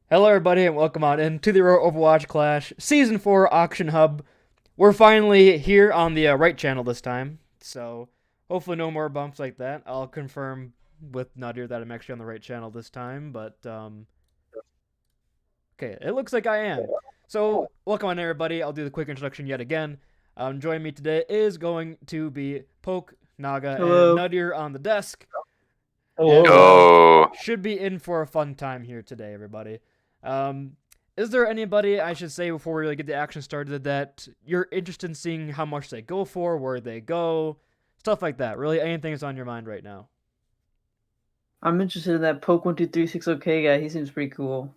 Hello, everybody, and welcome on into the Aurora Overwatch Clash Season 4 Auction Hub. We're finally here on the right channel this time, so hopefully no more bumps like that. I'll confirm with Nadir that I'm actually on the right channel this time, but okay, it looks like I am. So, welcome on, everybody. I'll do the quick introduction yet again. Joining me today is going to be Poke, Naga, and Hello. Nadir on the desk, and Hello. Yo, should be in for a fun time here today, everybody. Um, is there anybody I should say before we really get the action started that you're interested in seeing how much they go for, where they go, stuff like that? Really, anything that's on your mind right now? I'm interested in that Poke 1236 OK guy. He seems pretty cool.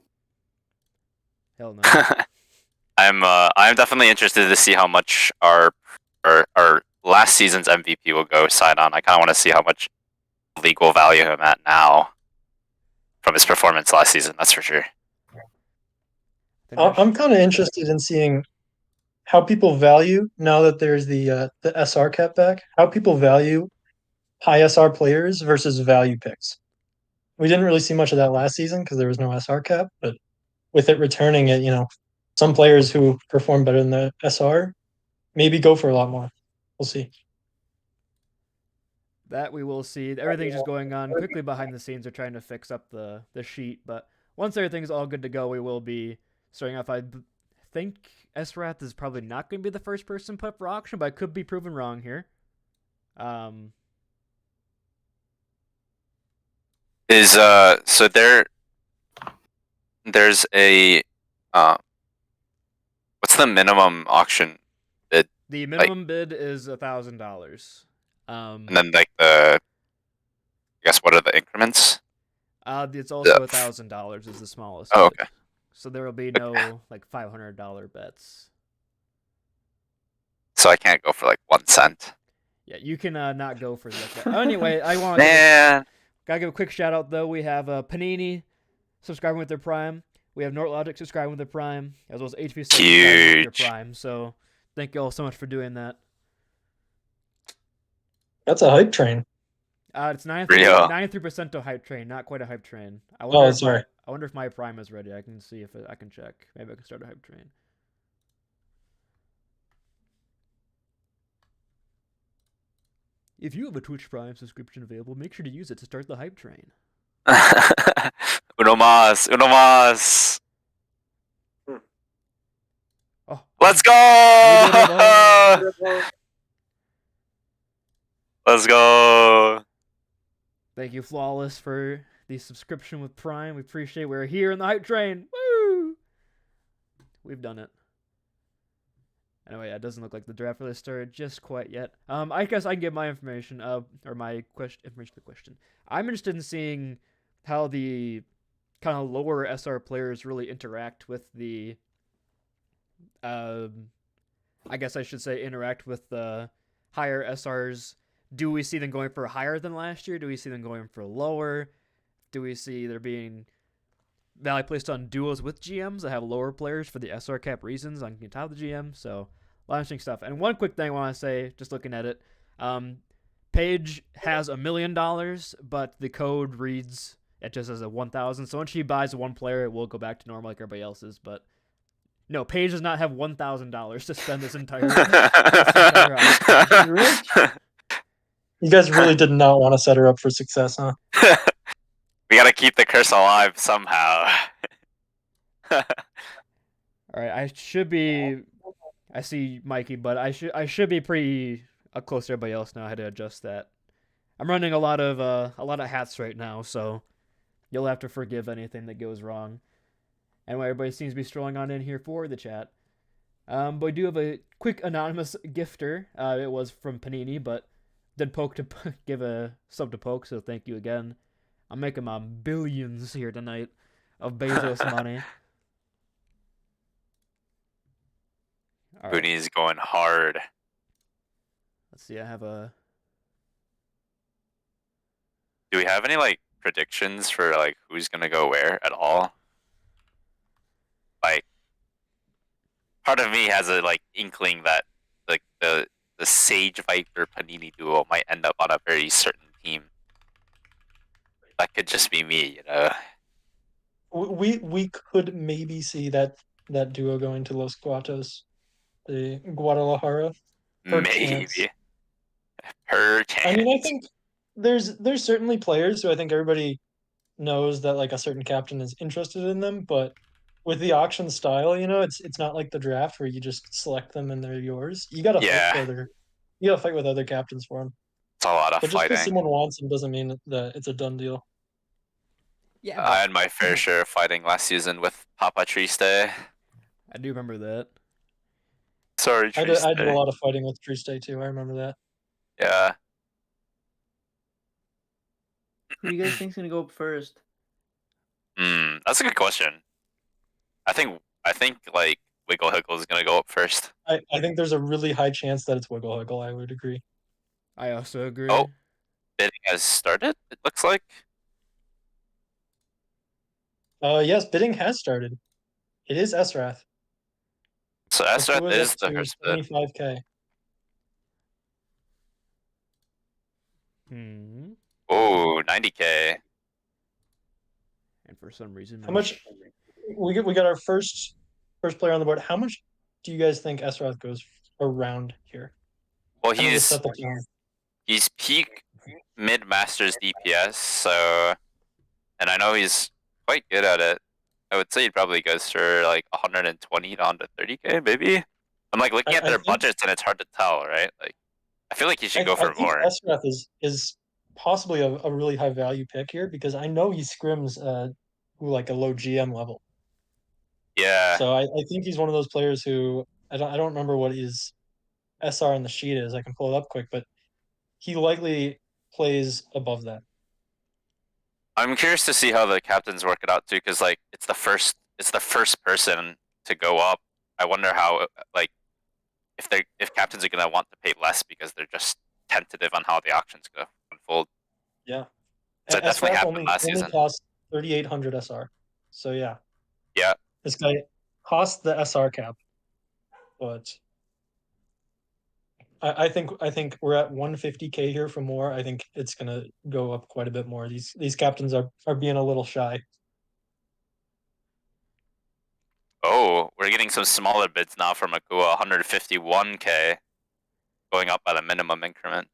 Hell no. I'm definitely interested to see how much our last season's MVP will go side on. I kind of want to see how much the league will value him at now from his performance last season. That's for sure. I'm kind of interested in seeing how people value now that there's the SR cap back. How people value high SR players versus value picks. We didn't really see much of that last season because there was no SR cap, but with it returning, some players who perform better than the SR maybe go for a lot more. We'll see. That we will see. Everything's just going on quickly behind the scenes. They're trying to fix up the sheet, but once everything's all good to go, we will be starting off. I think Esrath is probably not going to be the first person put up for auction, but I could be proven wrong here. Um, So there's a what's the minimum auction bid? the Like, minimum bid is $1,000. and then like I guess what are the increments? It's also $1,000 is the smallest Oh, bid. okay. So there will be no like $500 bets. So I can't go for like 1 cent. Yeah, you can not go for that. Anyway, I want to Man, gotta give a quick shout out though. We have Panini subscribing with their Prime. We have Nortlogic subscribing with their Prime, as well as HV subscribing with their huge. Prime. So thank you all so much for doing that. That's a hype train. It's 93 Real. 93% to hype train, not quite a hype train. Oh, sorry. I wonder if my Prime is ready. I can see if I can check. Maybe I can start a hype train. If you have a Twitch Prime subscription available, make sure to use it to start the hype train. Uno más, uno más. Oh, Let's go! Let's go! Thank you, Flawless, for the subscription with Prime. We appreciate it. We're here in the hype train. Woo! We've done it. Anyway, yeah, it doesn't look like the draft really started just quite yet. I guess I can give my information, or my information to the question. I'm interested in seeing how the kind of lower SR players really interact with the, I guess I should say interact with the higher SRs. Do we see them going for higher than last year? Do we see them going for lower? Do we see there being value placed on duos with GMs that have lower players for the SR cap reasons on top of the GM? So a lot of interesting stuff. And one quick thing I want to say, just looking at it, Paige has $1,000,000, but the code reads it just as a 1,000. So when she buys one player, it will go back to normal like everybody else's. But no, Paige does not have $1,000 to spend this entire. You guys really did not want to set her up for success, huh? We gotta keep the curse alive somehow. All right, I should be. I see Mikey, but I should be pretty close to everybody else now. I had to adjust that. I'm running a lot of hats right now, so you'll have to forgive anything that goes wrong. Anyway, everybody seems to be strolling on in here for the chat. But we do have a quick anonymous gifter. It was from Panini, but did Poke to give a sub to Poke, so thank you again. I'm making my billions here tonight of Bezos money. All right. Booney's going hard. Let's see. I have a. Do we have any like predictions for like who's gonna go where at all? Like, part of me has a like inkling that like the Sage Viper Panini duo might end up on a very certain team. That could just be me, you know. We could maybe see that duo going to Los Guatos, the Guadalajara, per chance. Maybe. Per I mean, I chance. think there's certainly players who I think everybody knows that like a certain captain is interested in them, but with the auction style, it's not like the draft where you just select them and they're yours. You got to fight Yeah, for you got to fight with other captains for them. it's a lot of But just because fighting. someone wants them doesn't mean that it's a done deal. Yeah, I but had my fair share of fighting last season with Papa Triste. I do remember that. Sorry, I did a Triste. lot of fighting with Triste too. I remember that. Yeah. Who do you guys think's gonna go up first? That's a good question. I think like Wiggle Hickle is gonna go up first. I think there's a really high chance that it's Wiggle Higgle. I would agree. I also agree. Oh, bidding has started. It looks like. Yes, bidding has started. It is Esrath. So Esrath Akua's is up the to first bid. 75K. Hmm. Oh, 90K. And for some reason, How much we got our first player on the board. How much do you guys think Esrath goes around here? Well, Kind of to he's set the tone. he's peak mid Masters DPS, so and I know he's quite good at it. I would say he probably goes for like 120 down to 30K, maybe. I'm like looking at I their think budgets and it's hard to tell, right? Like I feel like he should go I for think more. Esrath is possibly a really high value pick here because I know he scrims like a low GM level. Yeah, So I think he's one of those players who I don't remember what his SR on the sheet is. I can pull it up quick, but he likely plays above that. I'm curious to see how the captains work it out too, because like it's the first person to go up. I wonder how like if captains are gonna want to pay less because they're just tentative on how the auction's gonna unfold. Yeah. So it definitely SRAF happened only last only season. costs 3,800 SR. So yeah, Yeah. this guy costs the SR cap, but I think we're at 150K here for more. I think it's gonna go up quite a bit more. These captains are being a little shy. Oh, we're getting some smaller bids now from Akua, 151K, going up by the minimum increment.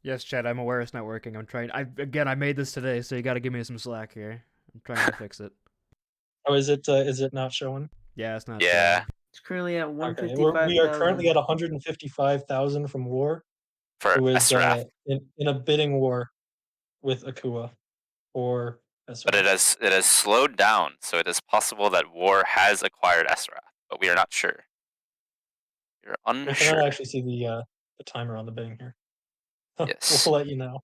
Yes, Chad, I'm aware it's not working. I'm trying. I made this today, so you got to give me some slack here. I'm trying to fix it. Oh, is it not showing? Yeah, it's not Yeah, showing. It's currently at Okay, 155,000. we are currently at 155,000 from War, for who is SRAF, in a bidding war with Akua or but it SRAF. has slowed down, so it is possible that War has acquired SRAF, but we are not sure. We're We cannot unsure. actually see the timer on the bidding here. Yes. We'll let you know.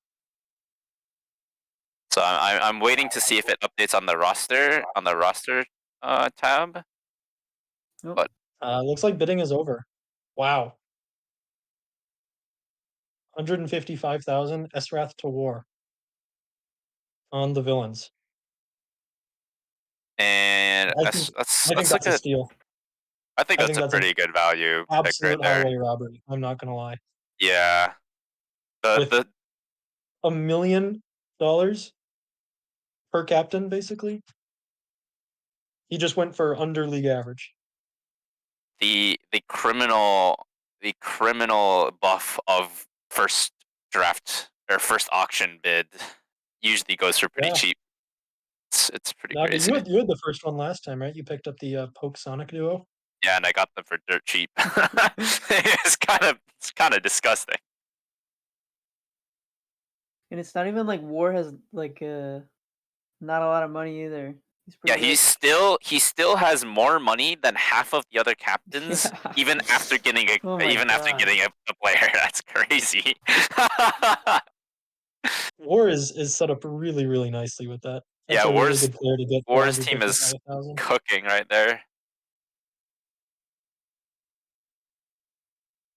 So I'm waiting to see if it updates on the roster tab. Oh, But Looks like bidding is over. Wow, 155,000 Esrath to War on the villains. and I think that's that's I think that's like that's a a steal. I think I that's think a that's an pretty good value pick right absolute there. highway robbery. I'm not gonna lie. Yeah. The With the $1 million per captain, basically, he just went for under league average. the criminal buff of first draft or first auction bid usually goes for pretty Yeah. cheap. It's pretty Now, crazy. you had the first one last time, right? You picked up the Poke Sonic duo. Yeah, and I got them for dirt cheap. It's kind of disgusting. and it's not even like War has like not a lot of money either. He's Yeah, pretty rich. he still has more money than half of the other captains, Yeah. even after getting a Oh my even after God. getting a player. That's crazy. War is set up really, really nicely with that. That's Yeah, a really good player to get for War's team is 155,000. cooking right there.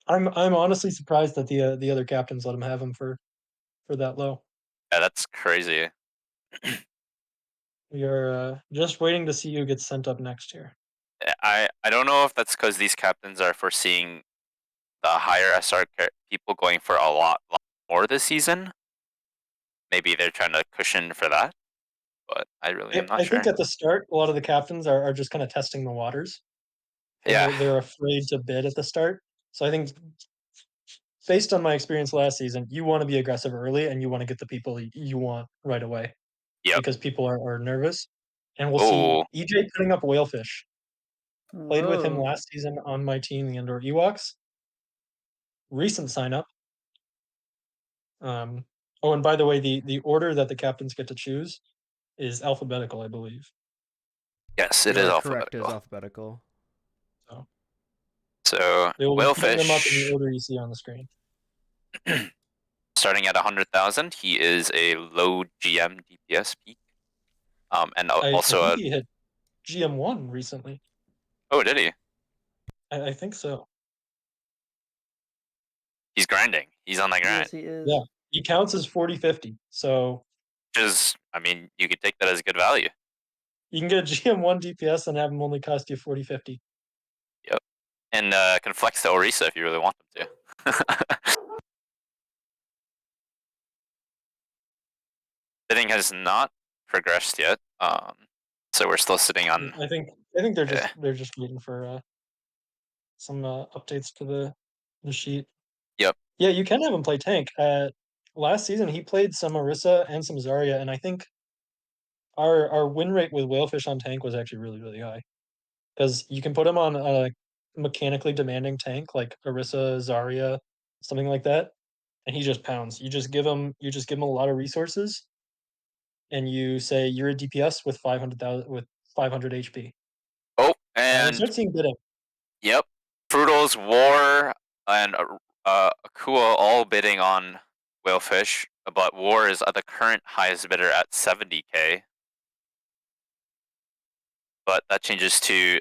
I'm honestly surprised that the other captains let him have him for that low. Yeah, that's crazy. We are just waiting to see who gets sent up next year. I don't know if that's because these captains are foreseeing the higher SR people going for a lot more this season. Maybe they're trying to cushion for that. but I really am not I sure. think at the start, a lot of the captains are just kind of testing the waters, and Yeah. they're afraid to bid at the start. So I think, based on my experience last season, you want to be aggressive early, and you want to get the people you want right away, Yep. because people are nervous. And we'll see Oh, EJ putting up Whalefish. Played with him Whoa. last season on my team, the Indoor Ewoks. Recent sign up. Oh, and by the way, the order that the captains get to choose is alphabetical, I believe. yes, it You is are correct. It is alphabetical. alphabetical. So So they will be putting them up in the Whalefish, order you see on the screen. starting at 100,000, he is a low GM DPS peak. And I also think a he hit GM1 recently. oh, did he? I think so. He's grinding. He's on the grind. Yes, he is. Yeah, he counts as 40-50. So Which is, I mean, you could take that as good value. you can get a GM1 DPS and have him only cost you 40-50. Yep. And can flex to Orisa if you really want them to. Bidding has not progressed yet. So we're still sitting on. I think they're Yeah. just waiting for some updates to the sheet. Yep. Yeah, you can have him play tank. Last season he played some Orisa and some Zarya, and I think our win rate with Whalefish on tank was actually really high, because you can put him on a mechanically demanding tank like Orisa, Zarya, something like that, and he just pounds. You just give him a lot of resources, and you say you're a DPS with 500 HP. Oh, And and start seeing bidding. yep. Fruitals, War, and Akua all bidding on Whalefish, but War is at the current highest bidder at 70k. But that changes to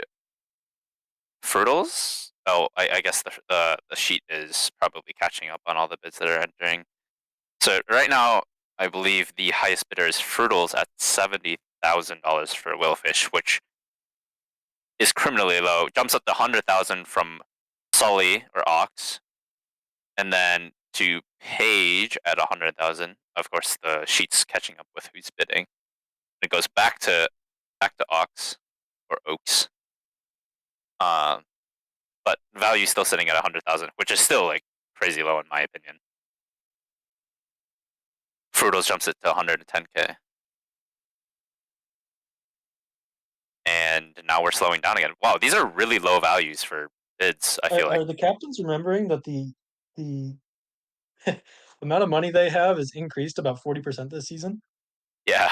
Fruitals. Oh, I guess the sheet is probably catching up on all the bids that are entering. So right now, I believe the highest bidder is Fruitals at $70,000 for Whalefish, which is criminally low. Jumps up to 100,000 from Sully or Ox, and then to Page at 100,000. Of course, the sheet's catching up with who's bidding. It goes back to Ox or Oaks. But value still sitting at 100,000, which is still like crazy low in my opinion. Fruitals jumps it to 110k. And now we're slowing down again. Wow, these are really low values for bids, I feel like. Are the captains remembering that the amount of money they have is increased about 40% this season? Yeah.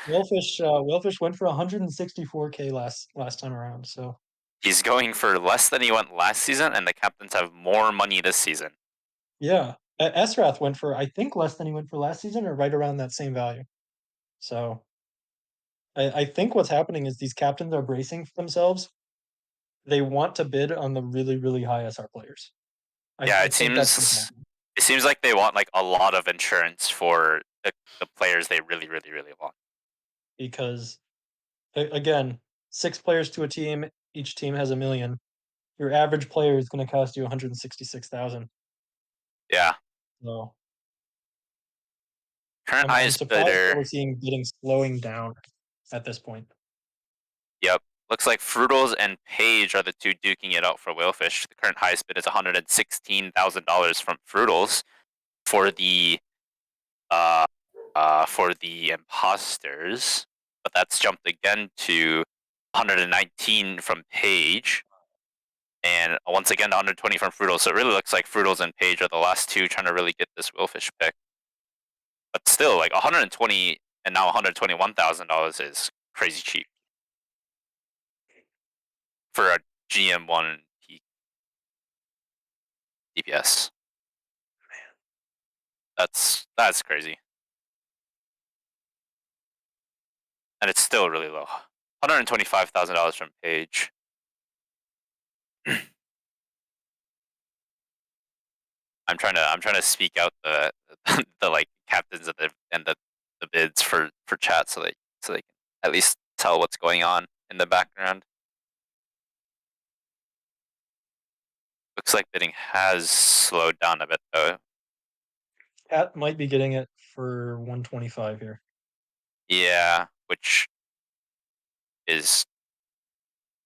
Whalefish went for 164k last time around. So He's going for less than he went last season, and the captains have more money this season. yeah, Esrath went for, I think, less than he went for last season, or right around that same value. So I think what's happening is these captains are bracing for themselves. They want to bid on the really high SR players. Yeah, I think that's what's happening. it seems like they want like a lot of insurance for the players they really want. Because again, 6 players to a team, each team has 1 million. Your average player is going to cost you 166,000. Yeah. So Current I'm highest surprised that bidder. we're seeing bidding slowing down at this point. Yep. Looks like Fruitals and Page are the two duking it out for Whalefish. The current highest bid is $116,000 from Fruitals for the imposters, but that's jumped again to 119 from Page, and once again 120 from Fruitals. So it really looks like Fruitals and Page are the last two trying to really get this Whalefish pick. But still, like 120 and now $121,000 is crazy cheap for a GM1 peak DPS. That's crazy, and it's still really low. $125,000 from Page. I'm trying to speak out the the like captains and the bids for chat so they can at least tell what's going on in the background. Looks like bidding has slowed down a bit though. Cat might be getting it for 125 here. Yeah, which is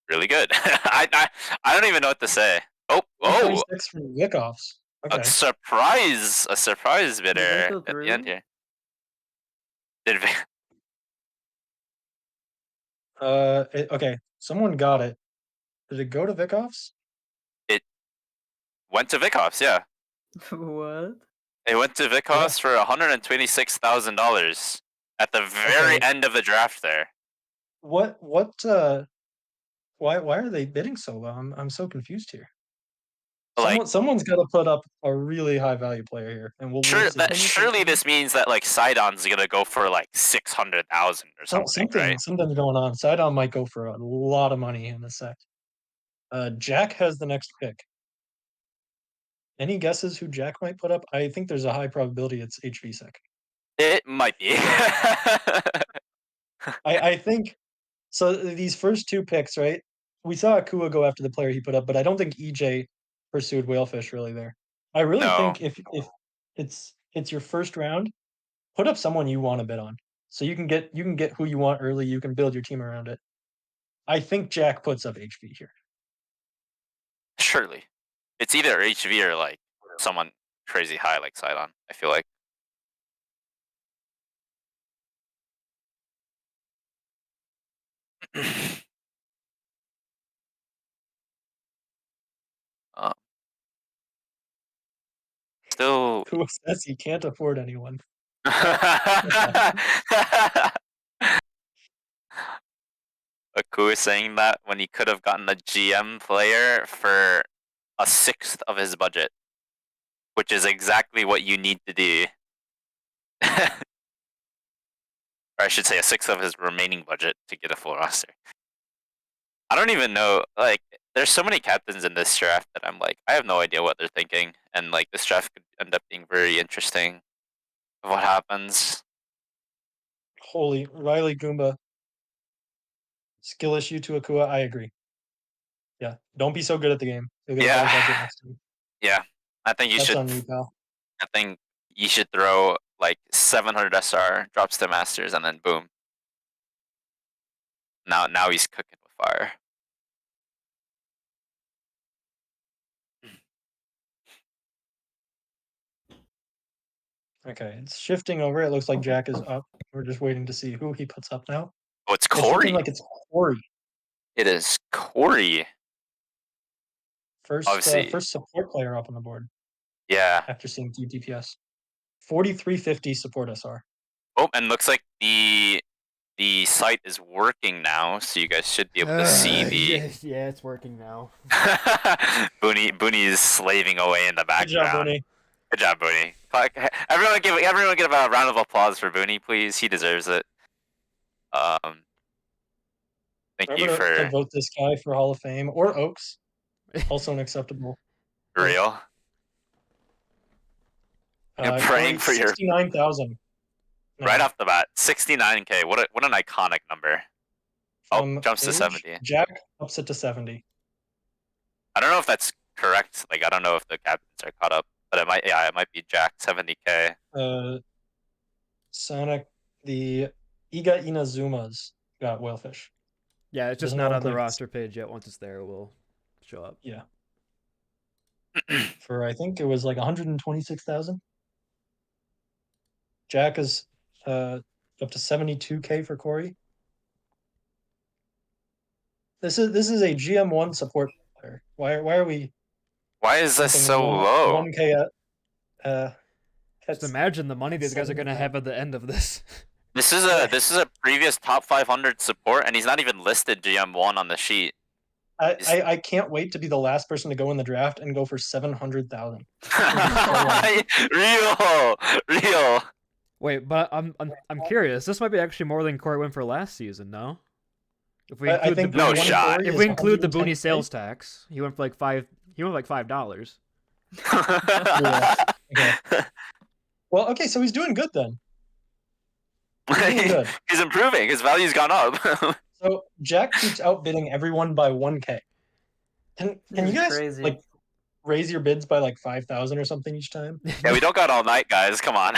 really good. I don't even know what to say. Oh, 126 from Wickoffs. Okay. a surprise Did that bidder go at the through? end here. Did Okay. Someone got it. Did it go to Wickoffs? it went to Vicoffs? Yeah, What? it went to Vicoffs for $126,000 at the very Okay. end of the draft. There, What why are they bidding so low? I'm so confused here. like Someone's got to put up a really high value player here, and we'll see. surely this means that like Sidon's gonna go for like 600,000 or something, right? Something's going on. Sidon might go for a lot of money in a sec. Jack has the next pick. Any guesses who Jack might put up? I think there's a high probability it's HVSec. It might be. I think so. These first two picks, right? We saw Akua go after the player he put up, but I don't think EJ pursued Whalefish really there. I really No. think if it's your first round, put up someone you want to bid on, so you can get who you want early. You can build your team around it. I think Jack puts up HV here. Surely, it's either HV or like someone crazy high like Sidon. I feel like. uh, still. Who says he can't afford anyone? Aku is saying that when he could have gotten a GM player for a sixth of his budget, which is exactly what you need to do. Or I should say a sixth of his remaining budget to get a full roster. I don't even know, like, there's so many captains in this draft that I'm like, I have no idea what they're thinking, and like this draft could end up being very interesting of what happens. Holy Riley Goomba. Skill issue to Akua. I agree. Yeah, don't be so good at the game. You'll get a better budget next time. Yeah, I think you That's should. on you, pal. I think you should throw like 700 SR, drops to Masters, and then boom. Now he's cooking with fire. Okay, it's shifting over. It looks like Jack is up. We're just waiting to see who he puts up now. Oh, it's It's Corey. looking like it's Corey. It is Corey. First Obviously. first support player up on the board Yeah. after seeing 2 DPS. 4350 support SR. Oh, and looks like the site is working now, so you guys should be able to see the. Yeah, it's working now. Booney is slaving away in the Good background. job, Booney. Good job, Booney. Everyone give a round of applause for Booney, please. He deserves it. Thank you Remember to for vote this guy for Hall of Fame or Oaks. Also unacceptable. real. And praying for your 69,000. right off the bat, 69K. What an iconic number. Oh, jumps to Age, 70. Jack ups it to 70. I don't know if that's correct. Like I don't know if the captains are caught up, but it might. Yeah, it might be Jack 70K. Sonic, the Iga Inazuma's got Whalefish. Yeah, it's just Doesn't not look on the like it's- roster page yet. Once it's there, it will show up. Yeah. For I think it was like 126,000. Jack is up to 72K for Corey. This is a GM1 support player. Why are we? Why is this so something low? 1K at Just imagine the money these guys are gonna have at the end of this. This is a previous top 500 support, and he's not even listed GM1 on the sheet. I can't wait to be the last person to go in the draft and go for 700,000. Real. Wait, but I'm curious. This might be actually more than Corey went for last season, no? If we I include think the No one shot. Corey if is we include the 110K. Booney sales tax, he went for like $5. He went like $5. Yeah. Okay. Well, okay, so he's doing good then. Doing good. He's improving. His value's gone up. So Jack keeps outbidding everyone by 1K. Can This you is guys crazy. like raise your bids by like 5,000 or something each time? Yeah, we don't got all night, guys. Come on.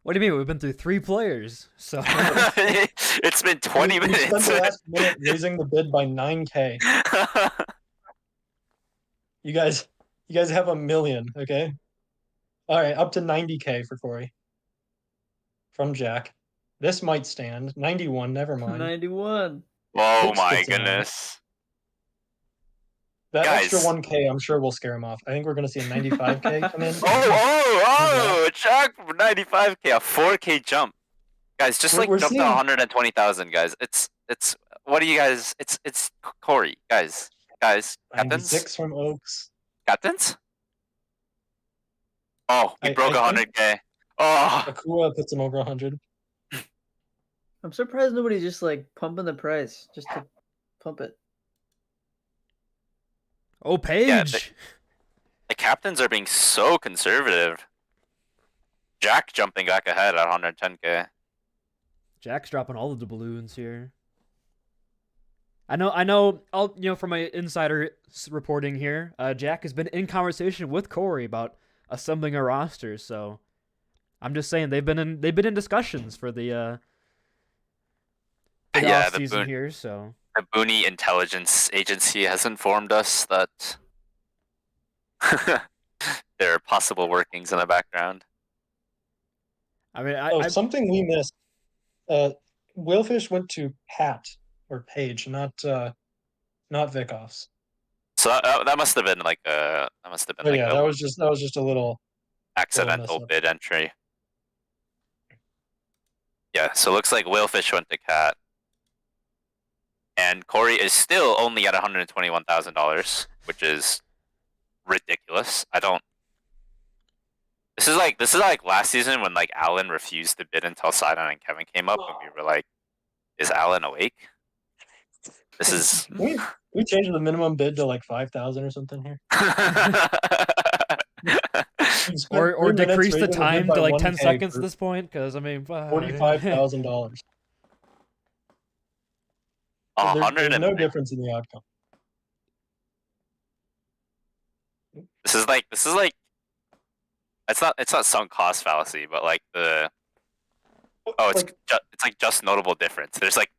What do you mean? We've been through 3 players, so It's been 20 We spent minutes. the last minute raising the bid by 9K. You guys have 1 million, okay? All right, up to 90K for Corey. From Jack. This might stand. 91, never mind. 91. Oh Hooks my gets in on it. goodness. That extra Guys. 1K, I'm sure will scare him off. I think we're going to see a 95K come in. Oh, Jack 95K, a 4K jump. Guys, just We're jump to seeing- 120,000, guys. It's what do you guys it's Corey, guys. Captains? 96 from Oaks. Captains? Oh, he I broke think- 100K. Oh, Akua puts him over 100. I'm surprised nobody's just like pumping the price just to pump it. oh, Paige. Yeah, the captains are being so conservative. Jack jumping back ahead at 110K. Jack's dropping all of the balloons here. I know. From my insider reporting here, Jack has been in conversation with Corey about assembling a roster. So, I'm just saying they've been in discussions for the Yeah, off the season Boon- here. So, The Booney Intelligence Agency has informed us that there are possible workings in the background. I mean, Something we missed. Whalefish went to Pat or Page, not Vickoffs. So that must have been like a Oh yeah, that was just a little accidental mess-up. bid entry. Yeah, so it looks like Whalefish went to Cat. And Corey is still only at $121,000, which is ridiculous. This is like last season when like Alan refused to bid until Sidon and Kevin came up, and we were like, "Is Alan awake?" This is we changed the minimum bid to like 5,000 or something here. We spent or 3 minutes decrease the raising bid time by to like 1K 10 seconds for at this point, because I mean, $45,000. There's no difference in the outcome. This is like it's not sunk cost fallacy, but like it's like just notable difference. There's like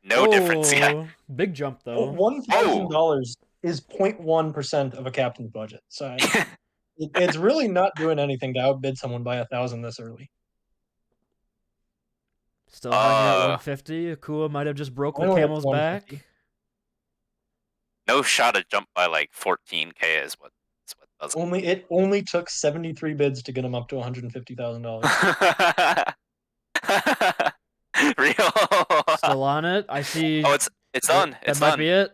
no difference yet. Oh, big jump though. $1,000 is 0.1% of a captain's budget. So it's really not doing anything to outbid someone by 1,000 this early. Still hanging at 150. Akua might have just broke the Only at camel's back. 150. No shot at jump by like 14K is what does it. It only took 73 bids to get him up to $150,000. Real. Still on it. I see. Oh, it's done. That It's might done. be it.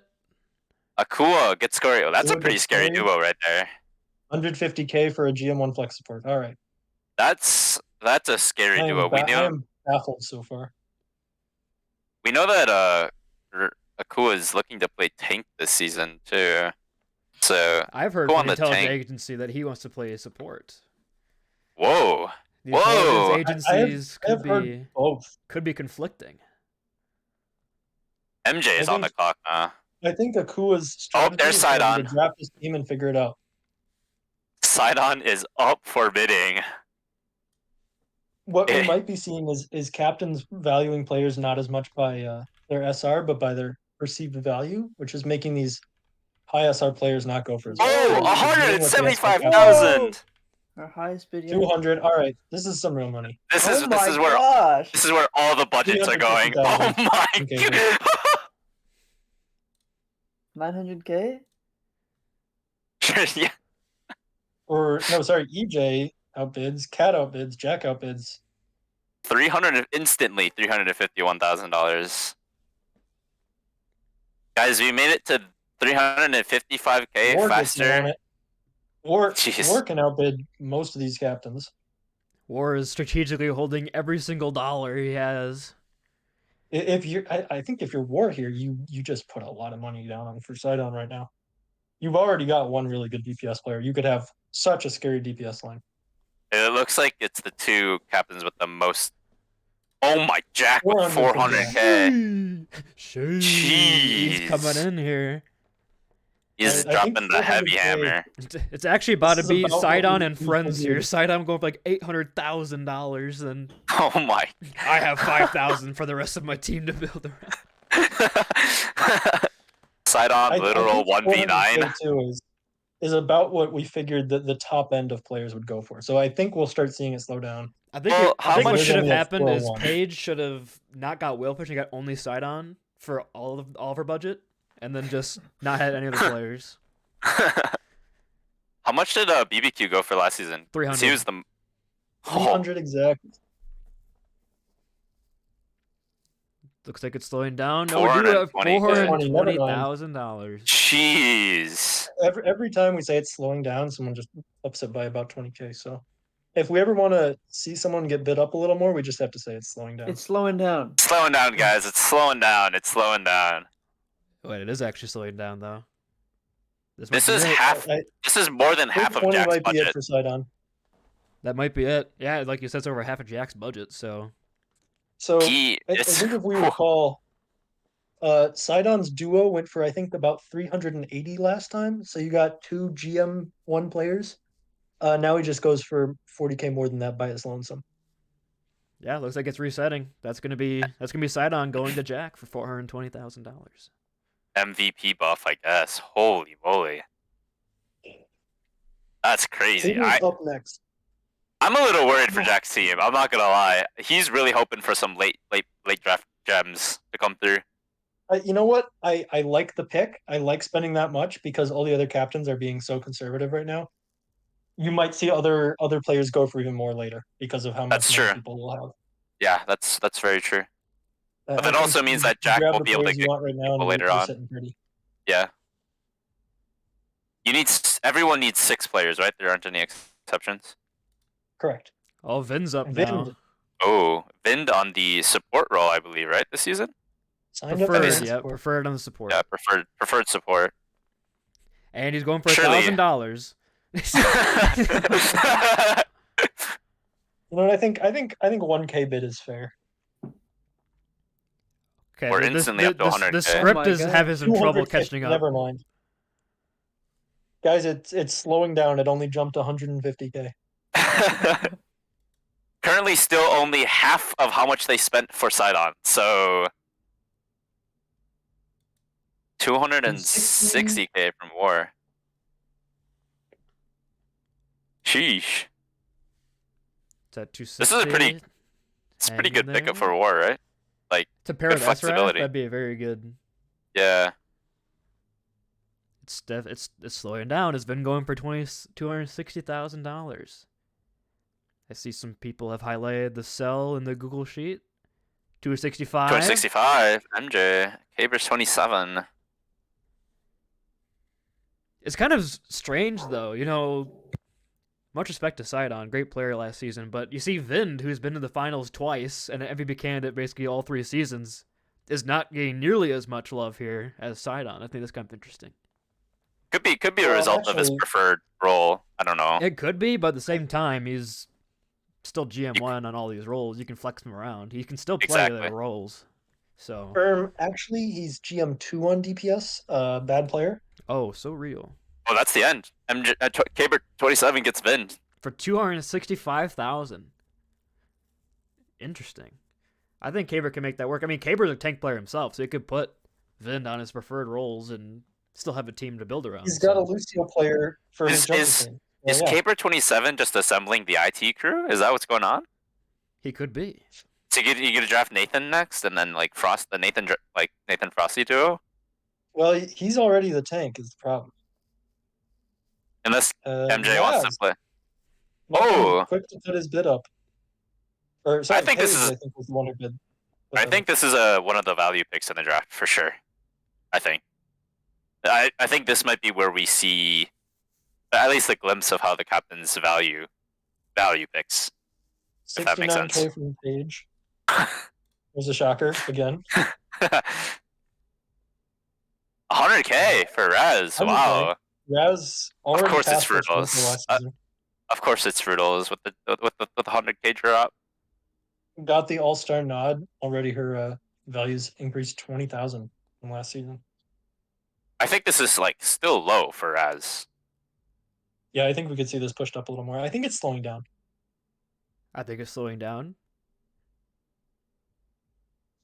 Akua gets Corey. Oh, that's a Akua pretty gets scary Corey. duo right there. 150K for a GM1 flex support. All right. That's a scary duo. I am baffled so far. We know that Akua is looking to play tank this season too. So I've heard go from on the the intelligence tank. agency that he wants to play support. Whoa. The Whoa! intelligence I have agencies could heard both. be conflicting. MJ is I on the think- clock now. I think Akua's strategy there's is going to be Sidon. to draft his team and figure it out. Sidon is up for bidding. What we might be seeing is captains valuing players not as much by their SR, but by their perceived value, which is making these high SR players not go for as much. Oh, They're just dealing with the SR captain. 175,000. Our highest bid yet. 200. All right, this is some real money. This Oh is my where gosh! this is where all the budgets are going. Oh 350,000. my Okay, god. 900K? Yeah. Or no, sorry, EJ outbids, Cat outbids, Jack outbids. Instantly $351,000. Guys, we made it to 355K War gets in on faster. it. War Jeez. can outbid most of these captains. War is strategically holding every single dollar he has. If you're, I think if you're War here, you just put a lot of money down on for Sidon right now. You've already got one really good DPS player. You could have such a scary DPS line. It looks like it's the two captains with the most. Oh my, Jack with 400K. 400K. Sheesh. Jeez. He's coming in here. He's I think dropping the heavy 400K hammer. It's actually about to is be about what Sidon we and friends here. figured. Sidon going for like $800,000, and Oh my. I have 5,000 for the rest of my team to build around. Side on I literal think 400K 1v9. too is about what we figured that the top end of players would go for. So I think we'll start seeing it slow down. I think Well, I how think what much- should have Only at happened is 401. Paige should have not got Whalefish and got only Sidon for all of her budget, and then just not had any other players. How much did BBQ go for last season? 'Cause 300. He was the. Oh, 300 exactly. Looks like it's slowing down. No, we do have 420K. $420,000. jeez. Every time we say it's slowing down, someone just ups it by about 20K. So if we ever want to see someone get bid up a little more, we just have to say it's slowing down. It's slowing down. Slowing down, guys. It's slowing down. It's slowing down. Wait, it is actually slowing down though. This might be is it. half. I This is more than half of 20 Jack's might be it budget. for Sidon. That might be it. Yeah, like you said, it's over half of Jack's budget. So So He I is. think if we recall, Sidon's duo went for I think about 380 last time. So you got two GM1 players. Now he just goes for 40K more than that by his lonesome. yeah, looks like it's resetting. That's gonna be Sidon going to Jack for $420,000. MVP buff, I guess. Holy moly. That's crazy. Saber's up next. I'm a little worried for Jack's team. I'm not gonna lie. He's really hoping for some late draft gems to come through. You know what? I like the pick. I like spending that much because all the other captains are being so conservative right now. You might see other players go for even more later because of how much That's money true. people will have. Yeah, that's very true. But I that also think means you that Jack grab will the be able to players you get want right now, people and later you're on. sitting pretty. Yeah. You need everyone needs 6 players, right? There aren't any exceptions. Correct. Oh, Vin's up Vind now. Oh, Vind on the support role, I believe, right? This season. Signed up for Preferred, Vin's yeah, support. preferred on the support. Yeah, preferred support. And he's going for Surely. $1,000. You know what I think? I think 1K bid is fair. Okay, We're this, instantly up to this, 100K. the Oh script my is God. having some trouble 250, catching up. Never mind. Guys, it's slowing down. It only jumped to 150K. Currently, still only half of how much they spent for Sidon. So 260K from War. Sheesh. It's at 260. This is a pretty. It's a pretty Hanging good pickup there. for War, right? To pair with SRAF, flexibility. that'd be a very good. Yeah. It's slowing down. It's been going for $260,000. I see some people have highlighted the sell in the Google sheet. 265. 265. MJ. Cabers 27. It's kind of strange though, you know. Much respect to Sidon, great player last season, but you see Vind, who's been to the finals twice and an MVP candidate basically all 3 seasons, is not getting nearly as much love here as Sidon. I think that's kind of interesting. Could be a Well, result of his actually- preferred role. I don't know. It could be, but at the same time, he's still GM1 on all these roles. You can flex him around. He can still play Exactly. their roles. So, Actually, he's GM2 on DPS. Bad player. oh, so real. Oh, that's the end. MJ, Caber 27 gets Vind. For 265,000. Interesting. I think Caber can make that work. I mean, Caber's a tank player himself, so he could put Vind on his preferred roles and still have a team to build around. He's got a so. Lucio player for his Is- jungle is- team. Is Yeah. Caber 27 just assembling the IT crew? Is that what's going on? He could be. So you get to draft Nathan next, and then like Frost, the Nathan Frosty duo. Well, he's already the tank. Is the problem. Unless Uh, MJ wants to Raz play. might be Oh! quick to put his bid up. Or sorry, think this Paige, is- I think was the one who bid. I think this is one of the value picks in the draft for sure. I think. I think this might be where we see at least a glimpse of how the captains value picks. if that makes 69K sense. from Paige. There's a shocker again. 100K for Raz. 100K. Wow. Raz already course it's passed this goal Fruitals. for last season. Of course, it's Fruitles with the 100K drop. Got the All-Star nod already. Her values increased 20,000 from last season. I think this is like still low for Raz. Yeah, I think we could see this pushed up a little more. I think it's slowing down. I think it's slowing down.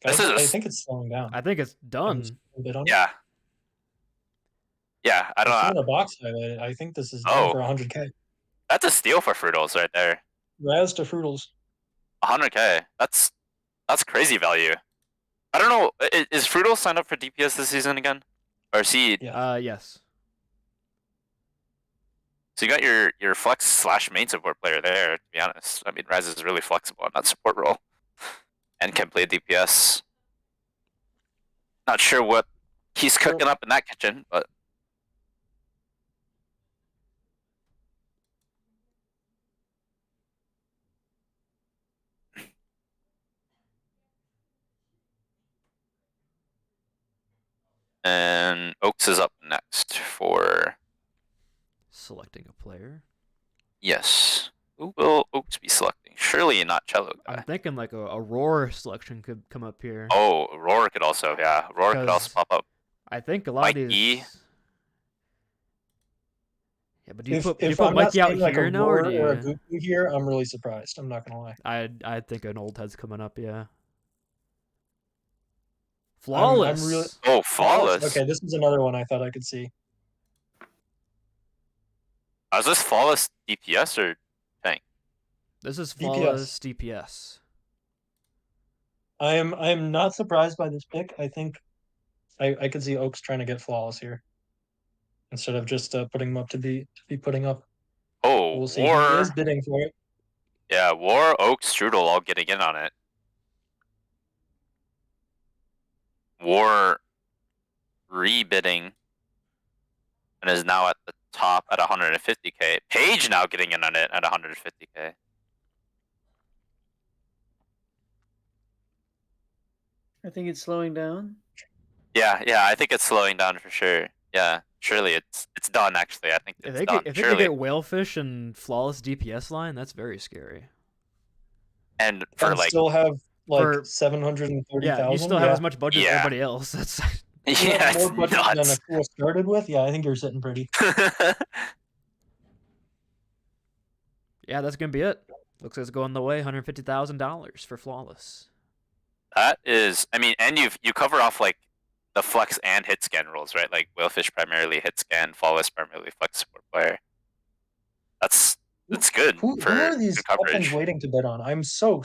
Guys, This is I think it's slowing down. I think it's Can we done. spend a bit on it? Yeah. Yeah, I I see don't in know. the box highlighted. I think this is Oh. going for 100K. That's a steal for Fruitals right there. Raz to Fruitals. 100K. That's crazy value. I don't know. Is Fruitals signed up for DPS this season again? Or is he? Yeah. Yes. So you got your flex / main support player there, to be honest. I mean, Raz is really flexible in that support role. And can play DPS. Not sure what he's cooking up in that kitchen, but and Oaks is up next for Selecting a player. yes. Who will Oaks be selecting? Surely not Cello guy. I'm thinking like a Aurora selection could come up here. Oh, Aurora could also, yeah. Aurora could also 'Cause pop up. I think a lot of Mike these. E. Yeah, but do you If put I'm not Mikey out seeing like here a now, or Roar do or a you? Goku here, I'm really surprised. I'm not gonna lie. I think an old head's coming up. Yeah. I'm Flawless. really Oh, Flawless. Okay, this is another one I thought I could see. Is this Flawless DPS or tank? This is DPS. flawless DPS. I am not surprised by this pick. I think I could see Oaks trying to get Flawless here instead of just putting him up to be putting up. Oh, We'll see. He War. is bidding for it. Yeah, War, Oaks, Strudel all getting in on it. War rebidding and is now at the top at 150K. Page now getting in on it at 150K. I think it's slowing down. Yeah, I think it's slowing down for sure. Yeah, surely it's done actually. I think If it's they done. if they could Surely. get Whalefish and flawless DPS line, that's very scary. And for And like still have like For- 730,000. Yeah, you still have as much budget as Yeah. everybody else. That's You yeah, have more it's budget than nuts. Akua started with. Yeah, I think you're sitting pretty. yeah, that's gonna be it. Looks like it's going the way. $150,000 for flawless. That is, I mean, and you cover off like the flex and hit scan rules, right? Like Whalefish primarily hit scan, Flawless primarily flex support player. That's good Who for are these good captains coverage. waiting to bet on? I'm so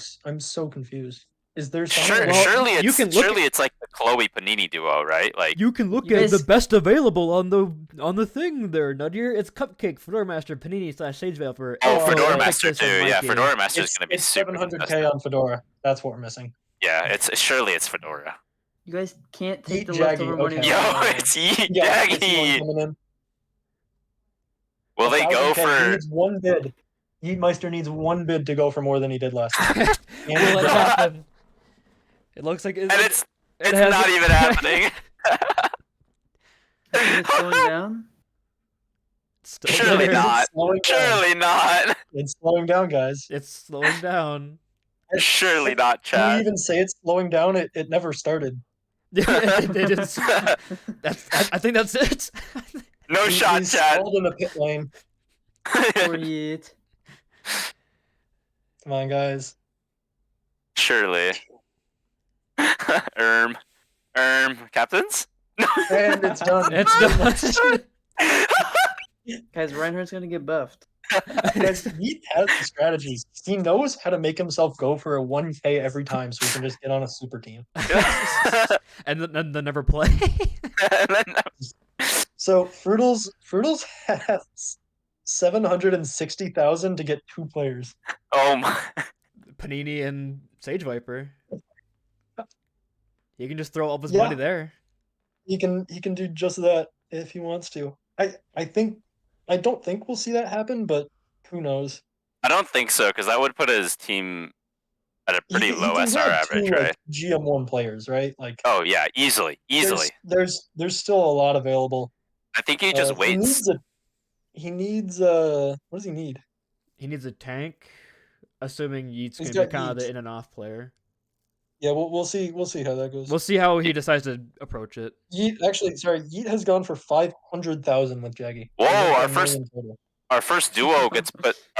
confused. Is there someone? Sure, Well, surely you it's can look surely it's like the Chloe Panini duo, right? Like You can look You at the guys- best available on the thing there, Nudger. It's Cupcake, Fedora Master, Panini / Sage Vapor. oh, Oh, Fedora yeah. Master too. Yeah, Fedora Master is It's, gonna be it's super 700K contested. on Fedora. That's what we're missing. Yeah, it's surely it's Fedora. You guys can't take Eat the Jaggy, leftover money. okay. Yo, off. it's Yeet Yeah, it's the one Jaggy. coming in. Will they go 1,000K. He for? needs one bid. Yeetmeister needs one bid to go for more than he did last time. Will it happen? It looks like And it's it has- not even happening. I think it's slowing down. Still Surely there. not. It's slowing down. Surely not. It's slowing down, guys. It's slowing down. Surely not, Can you chat. even say it's slowing down? It never started. It is. I think that's it. No shot, He's chat. stalled in the pit lane. Or it. Come on, guys. Surely. Captains? And it's done. It's done. Guys, Reinhardt's gonna get buffed. Guys, he has the strategies. He knows how to make himself go for a 1K every time, so he can just get on a super team. and then never play. So Fruitals has 760,000 to get 2 players. Oh my. Panini and Sage Viper. He can just throw all his Yeah. money there. He can do just that if he wants to. I don't think we'll see that happen, but who knows? I don't think so, because that would put his team at a pretty He low can SR have average, two, right? like, GM1 players, right? Like Oh yeah, easily. There's still a lot available. I think he just waits. He needs what does he need? He needs a tank, assuming Yeet's He's gonna be got kind of the Yeet. in and off player. Yeah, we'll see. We'll see how that goes. We'll see how he decides to approach it. Yeet has gone for 500,000 with Jaggy. Whoa, He went for our a first million total. our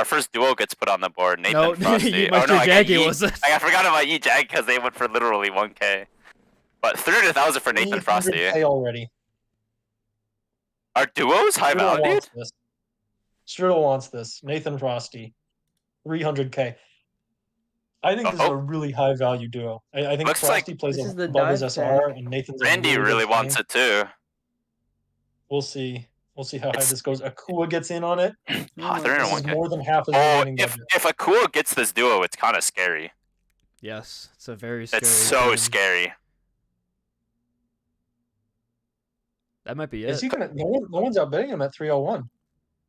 first duo gets put on the board. Nathan No, Frosty. Yeet Oh no, Meister I got Jaggy Yeet. was it. I forgot about Yeet Jag because they went for literally 1K. But 300,000 for Nathan Frosty. 300K already. Are duos high Strudel valued? wants this. Strudel wants this. Nathan Frosty. 300K. I think this is a really high value duo. I think Looks like Frosty plays This is the above his dive SR, tag. and Nathan's a Randy really really good wants flame. it too. We'll see. We'll see how high this goes. Akua gets in on it. Oh my They're in This is 1K. more than half his Oh, remaining if budget. Akua gets this duo, it's kind of scary. Yes, it's a very scary. It's so team. scary. That might be Is it. he gonna? No one's outbidding him at 301.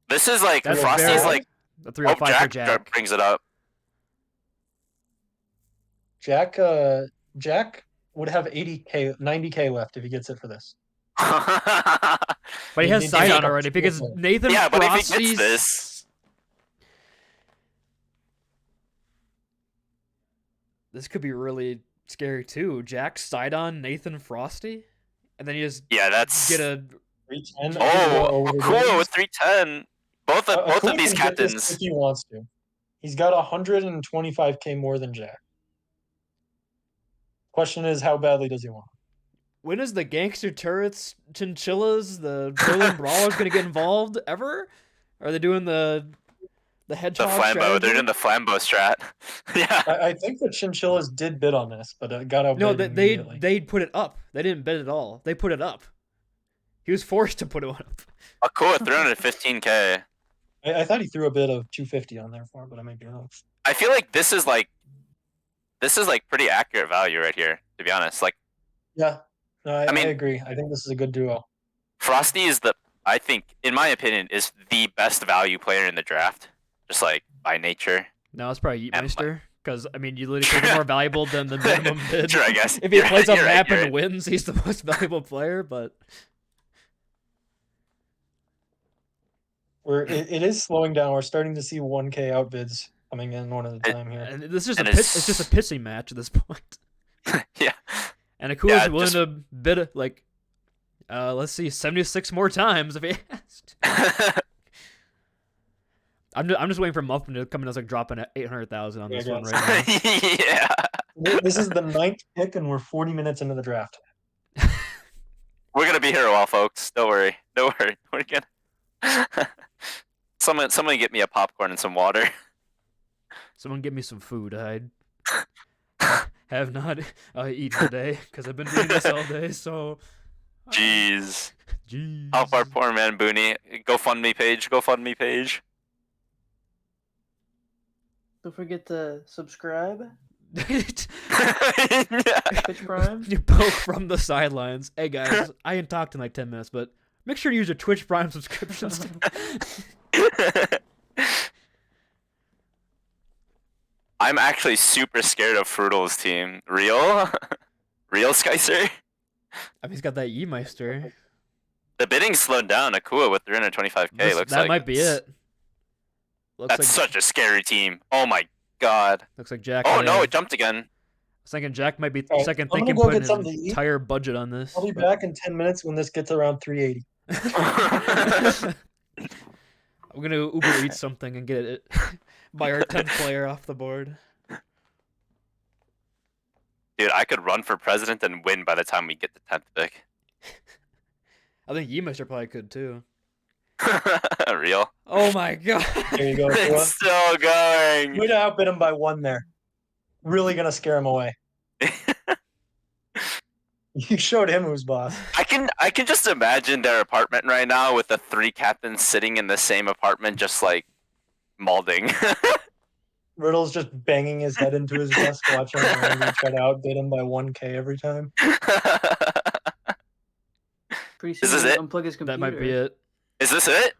This is like That's Frosty's very- like. The Oh, 305 for Jack Jack. brings it up. Jack would have 80K, 90K left if he gets it for this. But he has They sight make on a already triple because play. Nathan Yeah, but if he gets Frosty's. this- This could be really scary too. Jack Sidon, Nathan Frosty, and then you just Yeah, that's. get a 310. Oh, Akua with 310. Both of Akua these can get this captains. if he wants to. He's got 125K more than Jack. Question is, how badly does he want? when is the Gangster Turrets, Chinchillas, the Berlin Brawlers gonna get involved ever? Are they doing the The hedgehog Flambeau. strategy? They're doing the Flambeau strat. Yeah. I think the Chinchillas did bid on this, but it got outbid No, immediately. they put it up. They didn't bid at all. They put it up. He was forced to put it up. Akua 315K. I thought he threw a bid of 250 on there for him, but I might be wrong. I feel like this is like pretty accurate value right here, to be honest. Like Yeah, no, I mean- agree. I think this is a good duo. Frosty is I think, in my opinion, is the best value player in the draft. Just like by nature. No, it's probably And, Yeetmeister. Because, I mean, you literally think more valuable than the minimum bid. Sure, I guess. If he plays a You're right, map you're and right. wins, he's the most valuable player, but It is slowing down. We're starting to see 1K outbids coming in one at a time here. and this is And it's just a pissing match at this point. Yeah. And Akua's Yeah, willing just- to bid like let's see, 76 more times if he asked. I'm just waiting for Muffin to come in as like dropping at 800,000 on Yeah, this one guys. right now. Yeah. This is the 9th pick, and we're 40 minutes into the draft. We're gonna be here a while, folks. Don't worry. Don't worry. We're gonna. Someone get me a popcorn and some water. Someone give me some food. I have not eaten today because I've been doing this all day. So, Jeez. jeez. Help our poor man Booney. GoFundMe page. GoFundMe page. Don't forget to subscribe. Yeah. Twitch Prime. You poke from the sidelines. Hey guys, I ain't talked in like 10 minutes, but make sure to use your Twitch Prime subscriptions. I'm actually super scared of Fruitel's team. Real? Real, Skycer? I mean, he's got that Yeemeister. The bidding slowed down. Akua with 325K. Looks That like might be it. Looks That's like, such a scary team. Oh my god. looks like Jack. Oh might no, have- it jumped again. I was thinking Jack might be Alright, second I'm gonna thinking go putting get his something to eat. entire budget on this. I'll be but- back in 10 minutes when this gets around 380. I'm gonna Uber Eats something and get it by our 10th player off the board. Dude, I could run for president and win by the time we get the 10th pick. I think Yeemeister probably could too. Real? Oh my god. There you go. Akua. It's still going. Way to outbid him by 1 there. Really gonna scare him away. You showed him who's boss. I can just imagine their apartment right now with the 3 captains sitting in the same apartment, just like molding. Riddle's just banging his head into his desk watching Randy try to outbid him by 1K every time. Pretty soon This is he'll it? unplug his computer. That might be it. Is this it?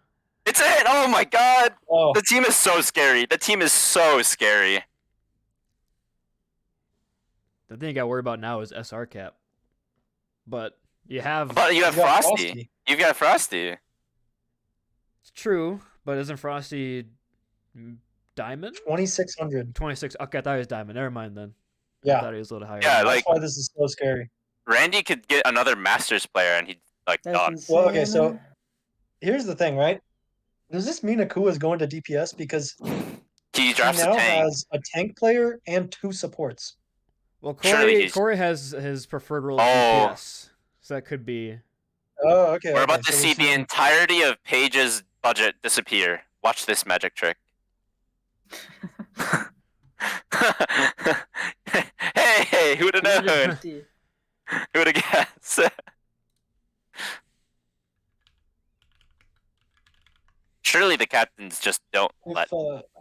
It's it! Oh my god! Oh, The team is so scary. The team is so scary. The thing you gotta worry about now is SR cap. But you have But you have he's got Frosty. You've got Frosty. it's true, but isn't Frosty Diamond? 2,600. 26. Okay, I thought he was Diamond. Never mind then. Yeah. thought he was a little higher. Yeah, than that. like- That's why this is so scary. Randy could get another Masters player and he'd like That's done. insane. Well, okay, so here's the thing, right? Does this mean Akua's going to DPS because He he drafts a now tank. has a tank player and 2 supports? Well, Surely Corey he's- Corey has his preferred role Oh. as DPS, so that could be. Oh, okay. We're okay, about to so see the entirety of Paige's budget disappear. Watch this magic trick. Hey, who'd have known? 250. Who'd have guessed? Surely the captains just don't let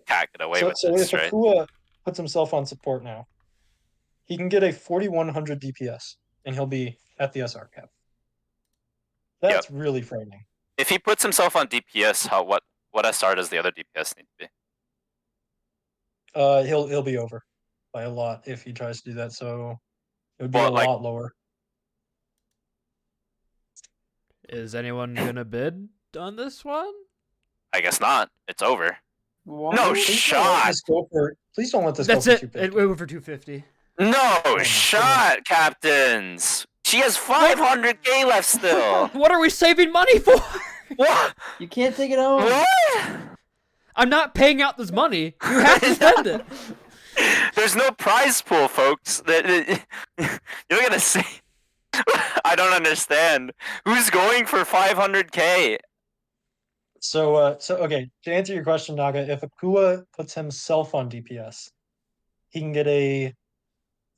Cat get away with so this, if right? Akua puts himself on support now, he can get a 4100 DPS, and he'll be at the SR cap. That's really frightening. If he puts himself on DPS, what SR does the other DPS need to be? He'll be over by a lot if he tries to do that. So it would be Well, a like- lot lower. Is anyone gonna bid on this one? I guess not. It's over. What? No Please don't let shot. this go for. Please don't let this That's go for it. 250. It went for 250. No my shot, captains. She has 500k left still. What are we saving money for? What? You can't take it home. What? I'm not paying out this money. You have to spend it. There's no prize pool, folks. You're gonna say. I don't understand. Who's going for 500k? So okay. To answer your question, Naga, if Akua puts himself on DPS, he can get a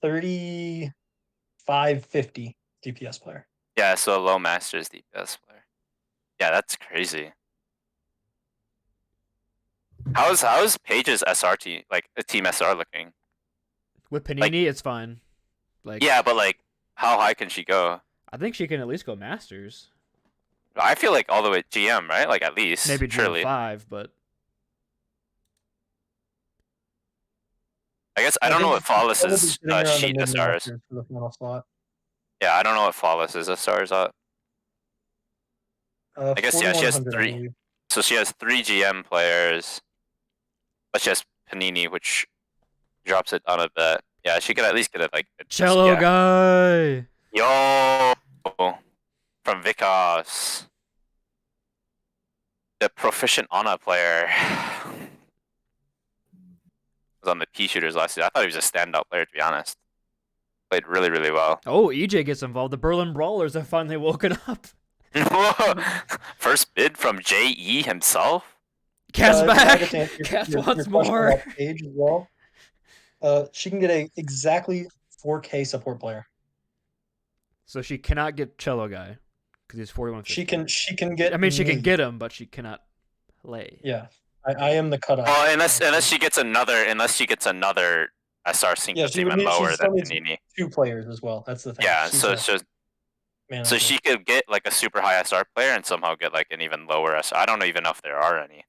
3550 DPS player. Yeah, so a low masters DPS player. Yeah, that's crazy. How's Paige's SR team, like a team SR looking? With Panini, it's fine. Like, Yeah, but like, how high can she go? I think she can at least go Masters. I feel like all the way GM, right? Like at least Maybe surely. GM5, but I guess I don't know what Probably Flawless's sitting around the sheet SR is. mid-masters for the final slot. Yeah, I don't know what Flawless's SR is at. I guess, yeah, she has 4100, I three. believe. So she has 3 GM players, but she has Panini, which drops it on a bet. Yeah, she could at least get it like a Cello yeah. guy. Yo, from Vikas, the proficient Ana player. Was on the P shooters last year. I thought he was a standout player, to be honest. Played really, really well. Oh, EJ gets involved. The Berlin Brawlers have finally woken up. First bid from JE himself. Cat's Naga, back. to answer Cat your wants question more. about Paige as well. She can get a exactly 4K support player. So she cannot get Cello guy because he's 4150. She can get. I mean, she can me. get him, but she cannot play. Yeah, I am the cutoff. Well, unless she gets another SR sync Yeah, that's she would even need- she lower still than needs- Panini. 2 players as well. That's the thing. Yeah, She's so a it's just man so of she could get like a super high SR player and somehow get like an even lower SR. I don't even know if there are any.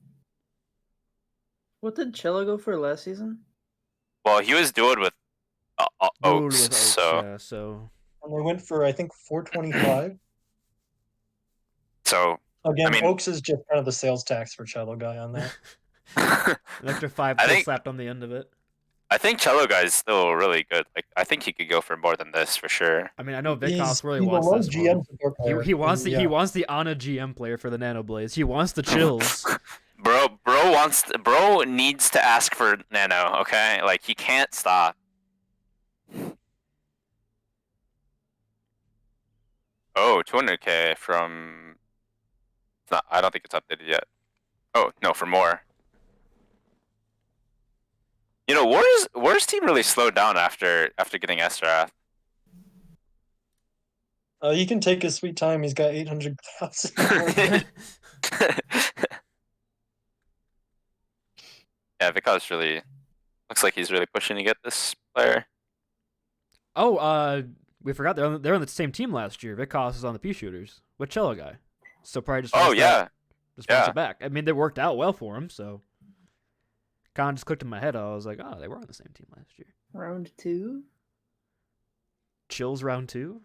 What did Cello go for last season? Well, he was dueled with Dueled Oaks, with Oaks, so yeah, so And they went for I think 425. so Again, I mean- Oaks is just kind of the sales tax for Cello guy on that. an extra 5 I still think- slapped on the end of it. I think Cello guy's still really good. Like I think he could go for more than this for sure. I mean, I know He's Vikos really a wants low this GM one. support player, He wants and the he wants the Ana GM player for the Nano Blaze. He wants the chills. Bro needs to ask for Nano, okay? Like he can't stop. Oh, 200k from it's not, I don't think it's updated yet. Oh, no, for more. You know, War's team really slowed down after getting Esrath. He can take his sweet time. He's got 800,000. Yeah, Vikas really looks like he's really pushing to get this player. Oh, we forgot they're on the same team last year. Vikos is on the P shooters with Cello guy, so probably just Oh wants yeah, that, just wants yeah. it back. I mean, they worked out well for him, so kind of just clicked in my head. I was like, oh, they were on the same team last year. Round 2? Chills round 2.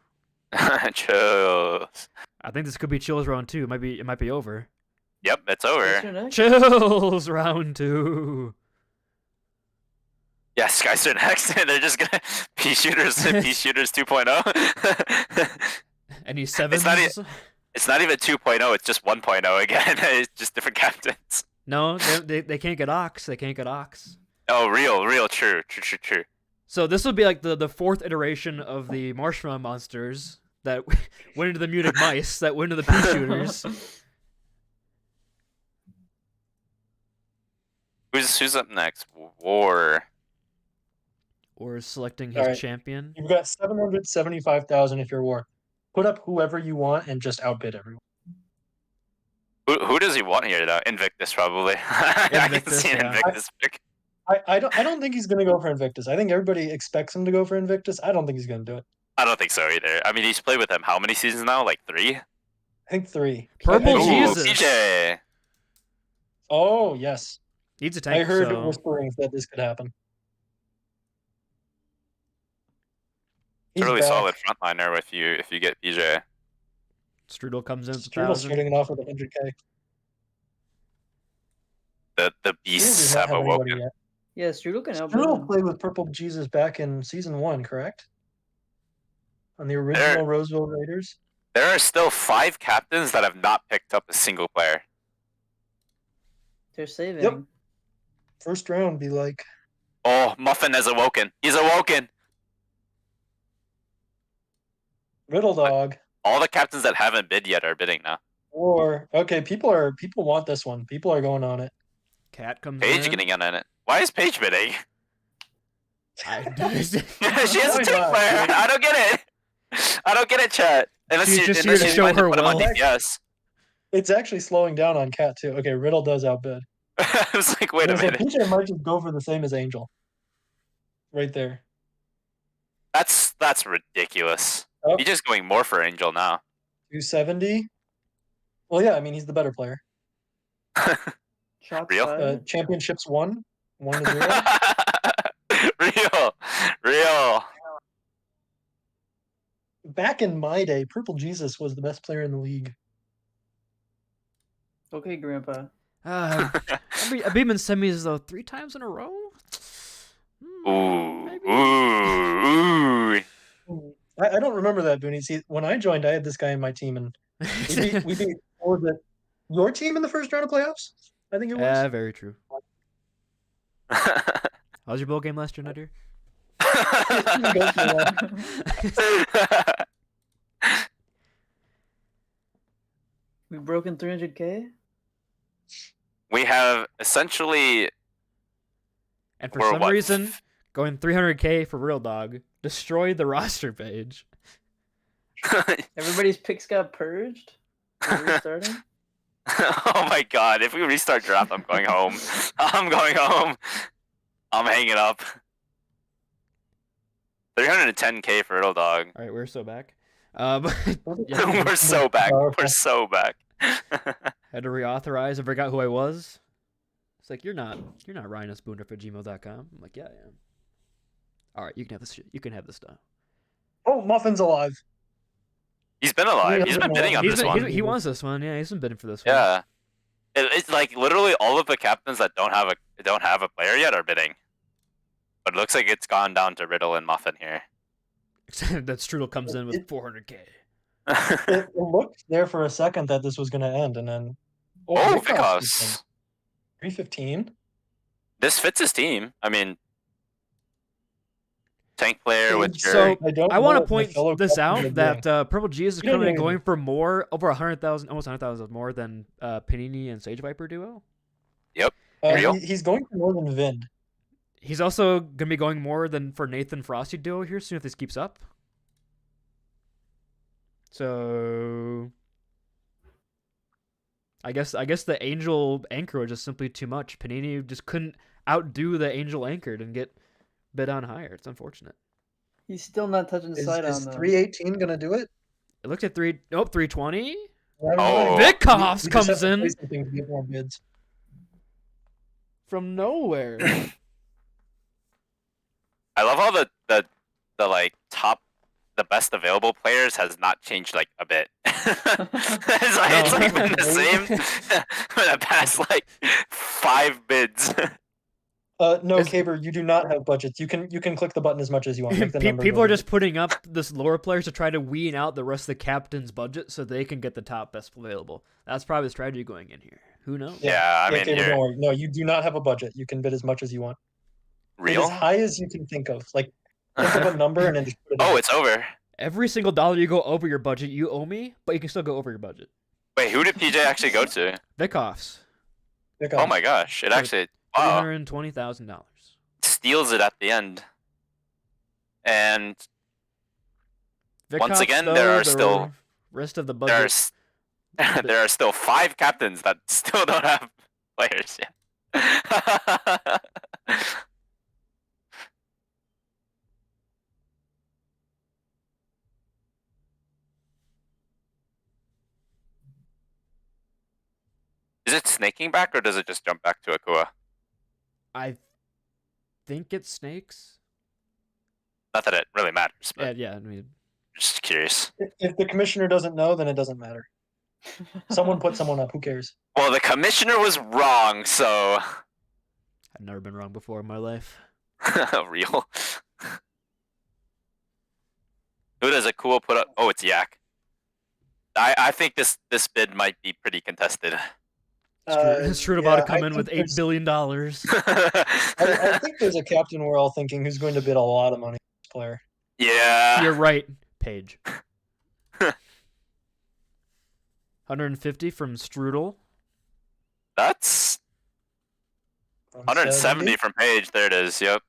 Chills. I think this could be Chills round 2. It might be over. Yep, it's What's over. your next? Chills round 2. Yeah, Skies are next. They're just gonna pea shooters 2.0. Any sevens? It's not even 2.0. It's just 1.0 again. It's just different captains. No, they can't get Ox. They can't get Ox. Oh, real, true. So this would be like the fourth iteration of the Marshmallow Monsters that went into the Munich Mice that went into the pea shooters. Who's up next? War. Or selecting his Alright. champion. You've got 775,000 if you're War. Put up whoever you want and just outbid everyone. Who does he want here though? Invictus probably. I can Invictus, see an yeah. Invictus pick. I don't think he's gonna go for Invictus. I think everybody expects him to go for Invictus. I don't think he's gonna do it. I don't think so either. I mean, he's played with him how many seasons now? Like 3? I think 3. Purple I- Jesus. PJ. Oh yes. Needs a tank. I heard so... whisperings that this could happen. It's a really back. solid frontliner if you get PJ. Strudel comes in with Strudel's 1,000. starting it off with 100k. The Strudel beasts does not have have anybody awoken. yet. Yeah, Strudel can help. Strudel played with Purple Jesus back in season 1, correct? On the original Roseville Raiders. There are still 5 captains that have not picked up a single player. They're saving. Yep. First round be like. Oh, Muffin has awoken. He's awoken. Riddle Dog. All the captains that haven't bid yet are bidding now. Or okay, people want this one. People are going on it. Cat comes Paige in. getting in on it. Why is Paige bidding? she has a Why tank not? player. I don't get it. I don't get it, chat. Unless She's you, just unless here to you show wanted to her put him on will. DPS. It's actually slowing down on Cat too. Okay, Riddle does outbid. I was like, wait a minute. PJ might just go for the same as Angel. Right there. That's ridiculous. Oh. He's just going more for Angel now. 270. Well, yeah, I mean he's the better player. Shots Real? fired. Championships 1-0. Real. Back in my day, Purple Jesus was the best player in the league. Okay, Grandpa. I beat him in semis though 3 times in a row. Ooh, Maybe. ooh. I don't remember that, Booney. See, when I joined, I had this guy in my team, and we beat what was it? Your team in the first round of playoffs? I think it was. Yeah, very true. How's your bowl game last year, Nadir? We broken 300k. We have essentially. And for We're some what? reason, going 300k for Real Dog destroyed the roster page. Everybody's picks got purged. We're restarting. Oh my god! If we restart draft, I'm going home. I'm going home. I'm hanging up. 310k for Riddle Dog. All right, we're so back. We're so back. We're so back. Had to reauthorize. I forgot who I was. It's like you're not Ryan S. Booner for gmail.com. I'm like, yeah, I am. All right, you can have this. You can have this stuff. Oh, Muffin's alive. He's been alive. He's been bidding on this one. He wants this one. Yeah, he's been bidding for this one. Yeah, it's like literally all of the captains that don't have a player yet are bidding. But it looks like it's gone down to Riddle and Muffin here. That Strudel comes in with 400k. It looked there for a second that this was going to end, and then Oh, Vickos. Vickos. 315. This fits his team. I mean, tank player with So your. I want to point this out that Purple Jesus is You don't currently need going it. for more, over 100,000, almost 100,000 more than Panini and Sage Viper duo. Real? He's going for more than Vind. He's also gonna be going more than for Nathan Frosty duo here soon if this keeps up. So I guess the Angel Anchor was just simply too much. Panini just couldn't outdo the Angel Anchored and get bid on higher. It's unfortunate. He's still not touching the side Is on though. 318 going to do it? It looked at 320. Oh. Vickos We just comes have to in play something to get more bids. from nowhere. I love how the like the best available players has not changed like a bit. It's like been the same for the past like 5 bids. No, Is- Caber, you do not have budgets. You can click the button as much as you want. Make the number People go are bigger. just putting up this lower players to try to wean out the rest of the captain's budget so they can get the top best available. That's probably the strategy going in here. Who knows? Yeah, I mean, Caber, you're don't worry. No, you do not have a budget. You can bid as much as you want. Bid real. as high as you can think of. Like, think of a number and then just put it in. Oh, it's over. Every single dollar you go over your budget, you owe me, but you can still go over your budget. Wait, who did PJ actually go to? Vickoffs, Pick Oh up. my gosh, it For actually wow, $320,000. steals it at the end. And Once again, there are still- rest of the there are budget. s- there are still 5 captains that still don't have players yet. Is it snaking back or does it just jump back to Akua? I think it's snakes. Not that it really matters, but Yeah, I mean, just curious. If the commissioner doesn't know, then it doesn't matter. Someone put someone up. Who cares? Well, the commissioner was wrong, so I've never been wrong before in my life. real. Who does Akua put up? Oh, it's Yak. I think this bid might be pretty contested. Strud about to yeah, come I in with think $8 billion. I think there's a captain we're all thinking who's going to bid a lot of money on this player. Yeah. You're right, Paige. 150 from Strudel. That's 170 from Page. There it is. Yep.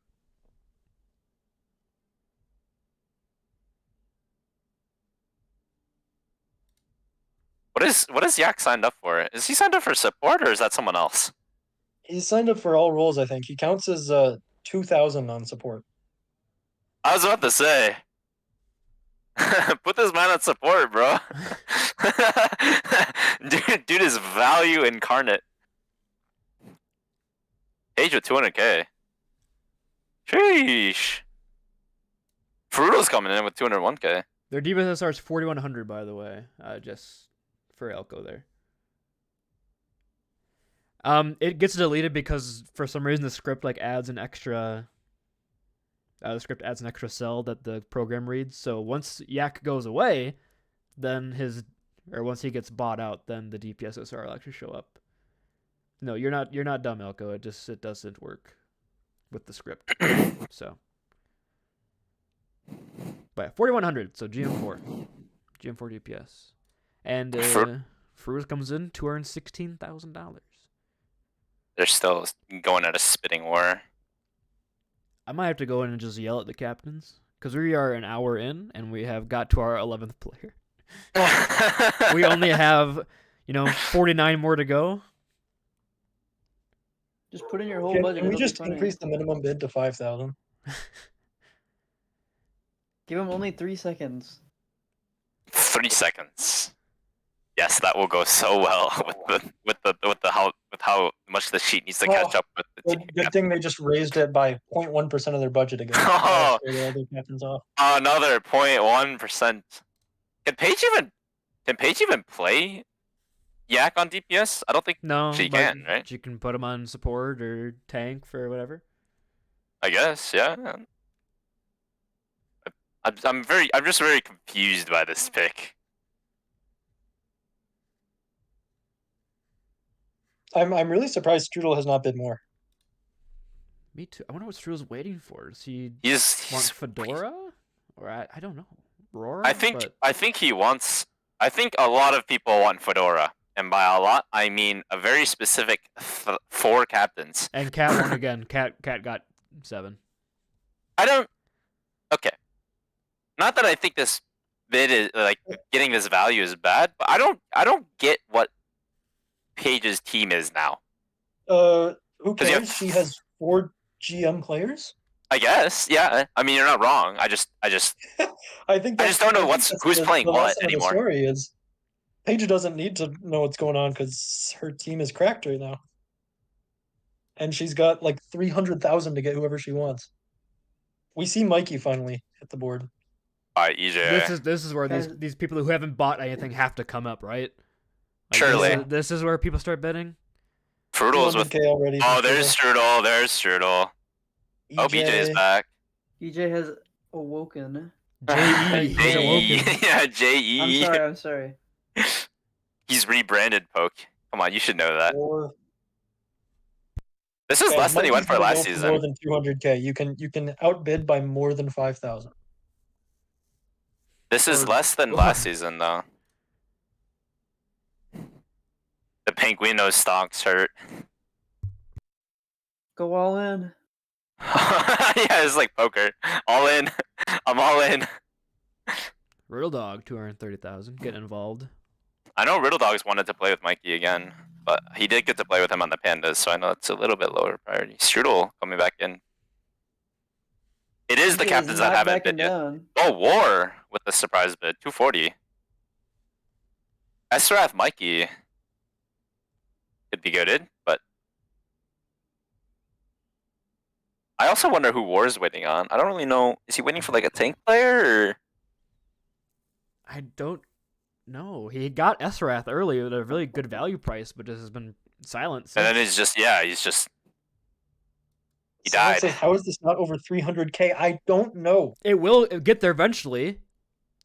What is Yak signed up for? Is he signed up for support or is that someone else? He's signed up for all roles, I think. He counts as 2,000 on support. I was about to say. Put this man on support, bro. dude is value incarnate. Page with 200k. Sheesh. Fruito's coming in with 201k. Their DBSSR is 4,100, by the way. Just for Elko there. It gets deleted because for some reason the script adds an extra. The script adds an extra cell that the program reads. So once Yak goes away, then once he gets bought out, then the DPSSR will actually show up. No, you're not dumb, Elko. It doesn't work with the script. So, but 4,100. So GM4 DPS, and Fruit comes in $216,000. They're still going at a spitting war. I might have to go in and just yell at the captains because we are an hour in and we have got to our 11th player. We only have 49 more to go. Just put in your whole Can, budget. can we it'll be just funny. increase the minimum bid to 5,000? Give him only 3 seconds. 3 seconds. Yes, that will go so well with how much the sheet needs to catch up with the Well, team. good thing they just raised it by 0.1% of their budget again. Oh. Straight all their captains off. Another 0.1%. Can Paige even play Yak on DPS? I don't think. No, She but can, right? You can put him on support or tank for whatever. I guess, yeah. I'm just very confused by this pick. I'm really surprised Strudel has not bid more. Me too. I wonder what Strudel's waiting for. Does he He's want Fedora? Or I don't know. Aurora? I think But he wants. I think a lot of people want Fedora, and by a lot I mean a very specific 4 captains. And Cat won again. Cat got 7. I don't. Okay. Not that I think this bid is getting this value is bad, but I don't get what Paige's team is now. Who 'Cause you cares? have- She has 4 GM players. I guess, yeah. I mean, you're not wrong. I just I think I just don't know that's who's playing the what lesson of the anymore. story is Paige doesn't need to know what's going on because her team is cracked right now, and she's got 300,000 to get whoever she wants. We see Mikey finally hit the board. EJ. This is where Guys- these people who haven't bought anything have to come up, right? Surely. This is where people start betting. Fruitles with. 200K already. Oh, from there's Strudel. There's Strudel. Oh, BJ is back. DJ has awoken. JE, he's J.E. awoken. Yeah, JE. I'm sorry. He's rebranded Poke. Come on, you should know that. Or, This is guys, less than he went Mikey's for gonna last go season. more than 200K. You can outbid by more than 5,000. This is Or- less than last season, though. The Penguino stonks hurt. Go all in. Yeah, it's like poker. All in. I'm all in. Riddle Dog, 230,000. Get involved. I know Riddle Dogs wanted to play with Mikey again, but he did get to play with him on the Pandas, so I know it's a little bit lower priority. Strudel coming back in. It is the DJ captains not that haven't backing bid yet. down. Oh, War with the surprise bid, 240. Esrath Mikey could be goated, but I also wonder who War's waiting on. I don't really know. Is he waiting for like a tank player or? I don't know. He got Esrath early at a really good value price, but just has been silent since. And then he's just he Someone died. says, how is this not over 300K? I don't know. It will get there eventually.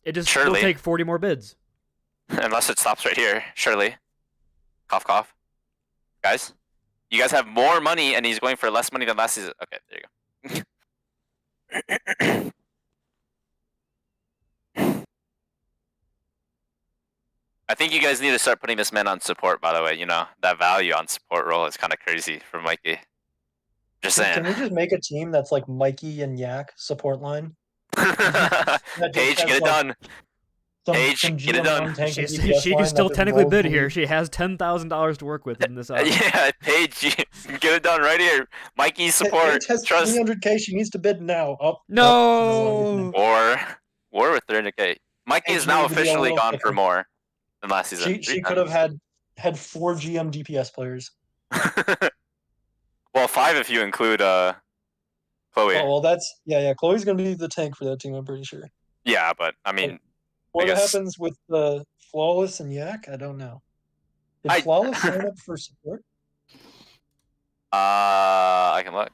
It just will Surely. take 40 more bids. Unless it stops right here, surely. Cough, cough. Guys, you guys have more money, and he's going for less money than last season. Okay, there you go. I think you guys need to start putting this man on support, by the way. You know, that value on support role is kind of crazy for Mikey. Just Can saying. we just make a team that's like Mikey and Yak support line? That just Paige, has, get it like, done. Paige, get it GM done. on tank She and DPS can line still that just technically rolls bid the here. league. She has $10,000 to work with in this hour. Yeah, Paige, get it done right here. Mikey support. Paige has Trust. 300K. She needs to bid now. Oh, No! War with 300K. Mikey is Paige now needs to be a officially little gone quicker. for more than last season. She Three could have times. had 4 GM DPS players. Well, 5 if you include Chloe. Oh well, that's yeah. Chloe's gonna be the tank for that team. I'm pretty sure. Yeah, but I mean, What guess- happens with Flawless and Yak? I don't know. Did I- Flawless sign up for support? I can look.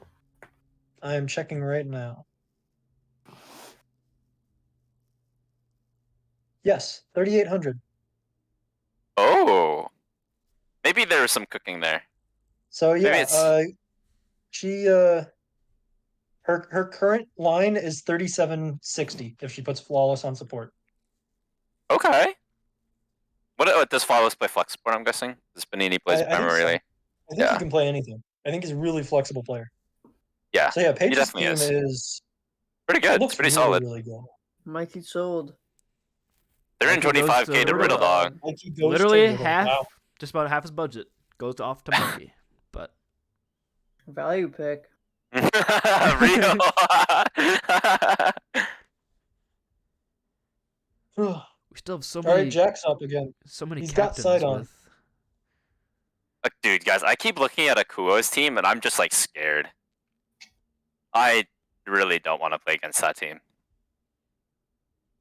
I am checking right now. Yes, 3,800. Oh, maybe there was some cooking there. So Maybe yeah, it's- she her current line is 3,760 if she puts Flawless on support. Okay. What does Flawless play flex support? I'm guessing. This Panini plays I think so. primarily. I think Yeah. he can play anything. I think he's a really flexible player. Yeah, So yeah, Paige's definitely team is. is pretty it good. looks It's pretty really, solid. really good. Mikey sold. They're in Mikey goes 25K to to Riddle Dog. Mikey goes Literally to Riddle. half, Wow. just about half his budget goes off to Mikey. But Value pick. Real. we still have so All right, many, Jack's up again. so many he's got captains sight on. with. Dude, guys, I keep looking at Akuo's team, and I'm just like scared. I really don't want to play against that team.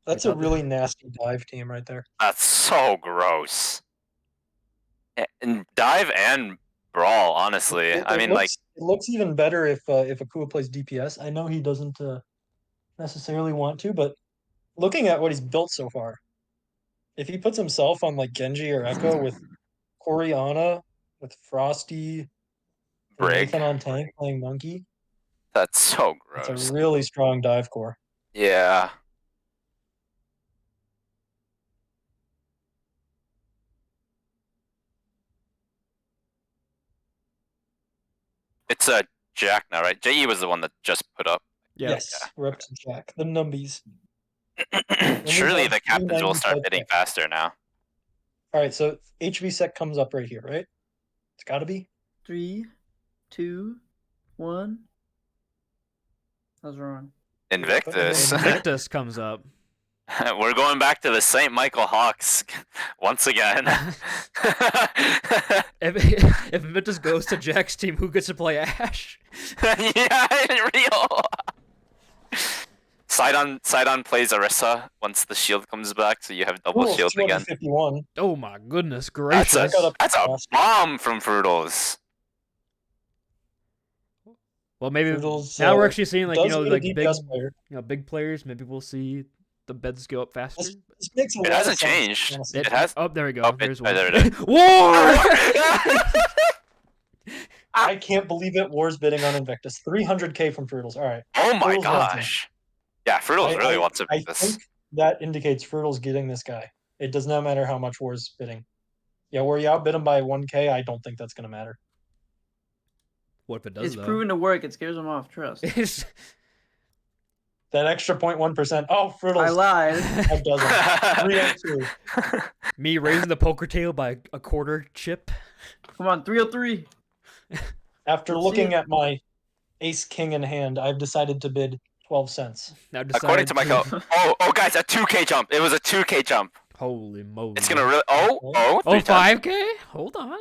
That's a really nasty dive team right there. That's so gross. And dive and brawl, honestly. I mean, like, it looks even better if Akua plays DPS. I know he doesn't necessarily want to, but looking at what he's built so far, if he puts himself on like Genji or Echo with Coriana, with Frosty, and Brig. Nathan on tank playing Monkey, That's so it's gross. a really strong dive core. Yeah. It's a Jack now, right? JE was the one that just put up. Yeah. Yes, we're up to Jack. The numbies. Surely have the captains will 390 start type bidding decks. faster now. All right, so HV sec comes up right here, right? It's got to be. 3, 2, 1. I was wrong. Invictus. Invictus comes up. We're going back to the St. Michael Hawks once again. If Invictus goes to Jack's team, who gets to play Ash? Yeah, real. Sidon plays Orisa once the shield comes back, so you have double Cool, shield again. 251. Oh my goodness That's gracious! a bomb from Fruitles. Well, maybe Frittles, now we're actually seeing like does get a like DPS player. big players. Maybe we'll see the beds go up faster. This makes a It lot hasn't of sense, changed. honestly. It has. Oh, there we go. Oh, There's oh, one. there it is. Whoa! I can't believe it. War's bidding on Invictus. 300k from Frittles. All right. Oh my Frittles wants him. gosh. Yeah, Frittles really wants to I beat this. think that indicates Frittles getting this guy. It does not matter how much War's bidding. Yeah, where you outbid him by 1k, I don't think that's going to matter. What if it does It's though? proven to work. It scares them off. Trust. That extra 0.1%. Oh, I Frittles. lied. That doesn't. 302. Me raising the poker tail by a quarter chip. Come on, 303. After Let's looking see. at my ace king in hand, I've decided to bid 12 cents. Now According to my oh guys, a 2k jump. It was a 2k jump. Holy moly! It's gonna really. Oh, three times. 5K? Hold on.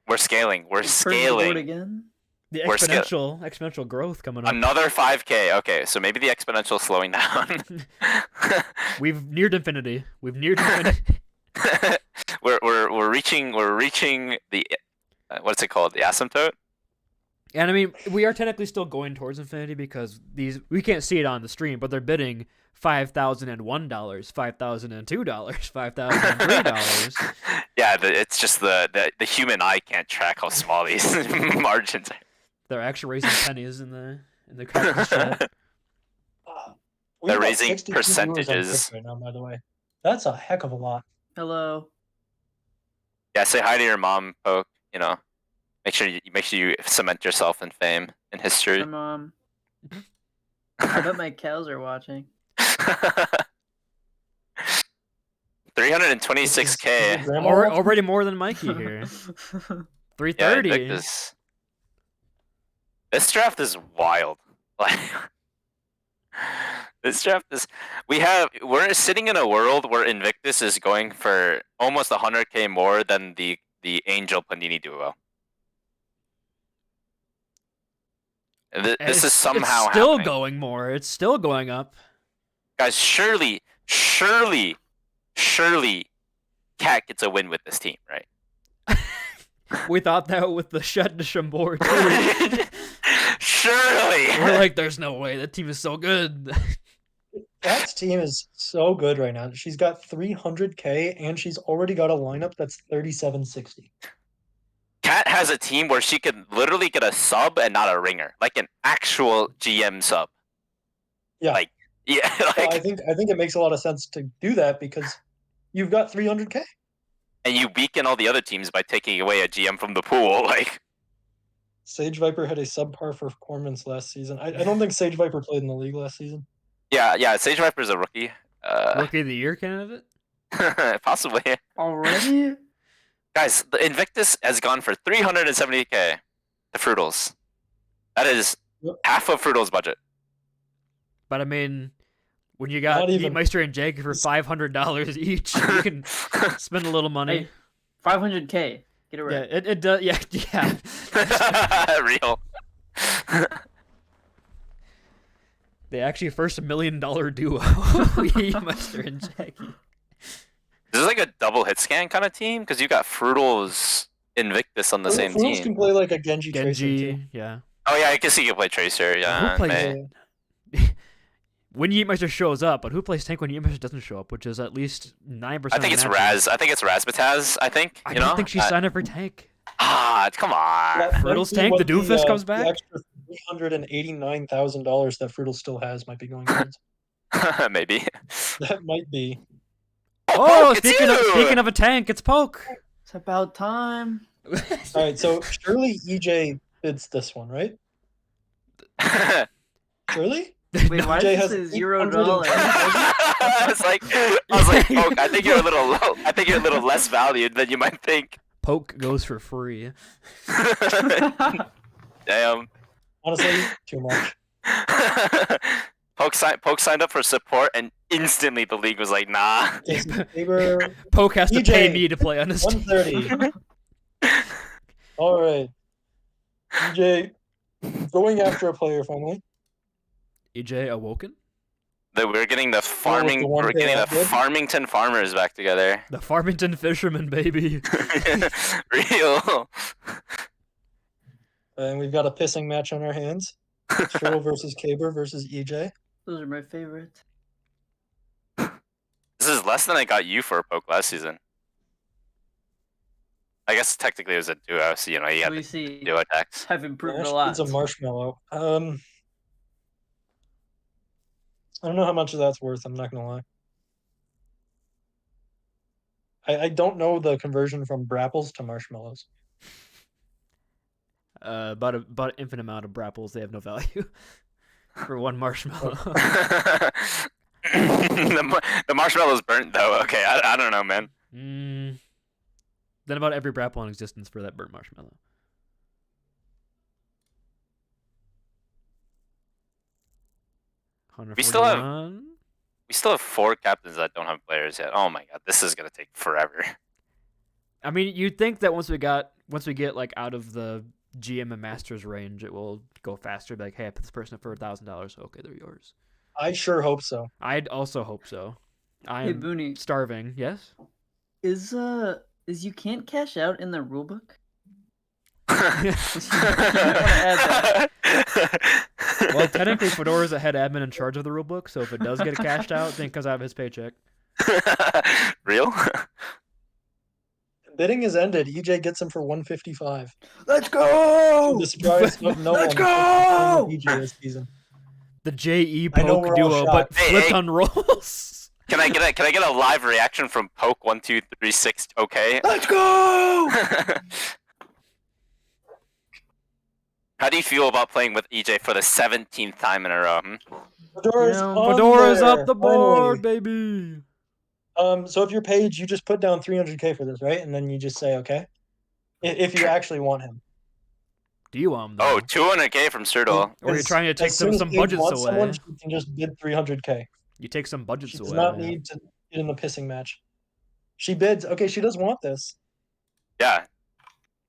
We're scaling. We're Turns the board scaling. again. The We're exponential growth coming up. Another 5k. Okay, so maybe the exponential is slowing down. We've neared infinity. We've neared infinity. we're reaching the what's it called? The asymptote. And I mean, we are technically still going towards infinity because we can't see it on the stream, but they're bidding $5,001, $5,002, $5,003. Yeah, it's just the human eye can't track how small these margins are. They're actually raising pennies in the captain's chat. We've They're got raising 62 viewers on Twitch percentages. right now, by the way. That's a heck of a lot. Hello. Yeah, say hi to your mom, Poke. You know, make sure you cement yourself in fame in history. Hi, Mom. I bet my cows are watching. 326k. Grandma Already more than Mikey here. Yeah, 330. Invictus. This draft is wild. Like this draft is. We're sitting in a world where Invictus is going for almost 100k more than the Angel Panini duo. This is somehow it's still happening. going more. It's still going up. Guys, surely, Cat gets a win with this team, right? We thought that with the Shed to Shambor too. Surely. We're like, there's no way. That team is so good. Cat's team is so good right now. She's got 300k and she's already got a lineup that's 3760. Cat has a team where she could literally get a sub and not a ringer, like an actual GM sub. Yeah. Like, yeah. Well, Like, I think it makes a lot of sense to do that because you've got 300k. and you weaken all the other teams by taking away a GM from the pool. Like, Sage Viper had a subpar performance last season. I don't think Sage Viper played in the league last season. yeah. Sage Viper's a rookie. Rookie of the Year candidate? Possibly. Already? Guys, the Invictus has gone for 370k to Fruitles. That is Yep. half of Fruitles' budget. But I mean, when you got Not even. Meister and Jagger for $500 each, you can spend a little money. Hey, 500k. Get it right. Yeah, it does. Yeah. Real. They actually first $1 million duo. Meister and Jaggy. This is like a double hit scan kind of team because you got Fruitles Invictus on the same Fruitles team. can play like a Genji Tracer too. Genji, yeah. Oh yeah, I guess he can play Tracer. Yeah, Who plays may- when Yeetmeister shows up, but who plays tank when Yeetmeister doesn't show up, which is at least 9%. I think it's of matches. Raz. I think it's Razbataz. I think. I You don't know? think she signed up for tank. Come on. That might Frittles be tank, what the doofus comes back? The extra $389,000 that Frittles still has might be going towards. Maybe. That might be. Oh, Poke, it's you! speaking of a tank, it's Poke. It's about time. All right, so surely EJ bids this one, right? Surely? Wait, why EJ does has it say $0? I was like, Poke, I think you're a little less valued than you might think. Poke goes for free. Damn. Honestly, too much. Poke signed up for support, and instantly the league was like, nah. Jason Saber, Poke has to EJ, pay me to play on this team. 130. All right. EJ, going after a player finally. EJ awoken? We're getting the the one we're getting the thing I did. Farmington Farmers back together. The Farmington Fisherman, baby. Real. And we've got a pissing match on our hands. Strudel versus Caber versus EJ. Those are my favorites. This is less than I got you for a poke last season. I guess technically it was a duo, so you know you had We the see. duo attacks. I've improved a Ash lot. needs a marshmallow. I don't know how much of that's worth, I'm not gonna lie. I don't know the conversion from brapples to marshmallows. About infinite amount of brapples. They have no value for one marshmallow. The marshmallow's burnt though. Okay, I don't know, man. Then about every brapple in existence for that burnt marshmallow. We still have 4 captains that don't have players yet. Oh my god, this is gonna take forever. I mean, you'd think that once we get like out of the GM and Masters range, it will go faster. Be like, hey, I put this person up for $1,000. Okay, they're yours. I sure hope so. I'd also hope so. Hey, I'm Booney, starving. Yes. is you can't cash out in the rulebook? Well, technically, Fedora's the head admin in charge of the rulebook, so if it does get cashed out, then it comes out of his paycheck. Real? Bidding is ended. EJ gets him for 155. Let's go! The surprise of no Let's one go! with EJ this season. The JE I know Poke we're all duo, but shocked. flipped Hey. on rolls. Can I get a live reaction from Poke 1236? Okay. Let's go! How do you feel about playing with EJ for the 17th time in a row? Fedora's, You know, on Fedora's there, up the board, finally. baby. So if you're Paige, you just put down 300k for this, right? And then you just say okay, if you actually want him. Do you want him though? Oh, 200k from Strudel. Or you're As- trying to take as soon as some Paige budgets wants away. someone, she can just bid 300k. You take some budgets She away. does not yeah. need to get in the pissing match. She bids. Okay, she does want this. Yeah,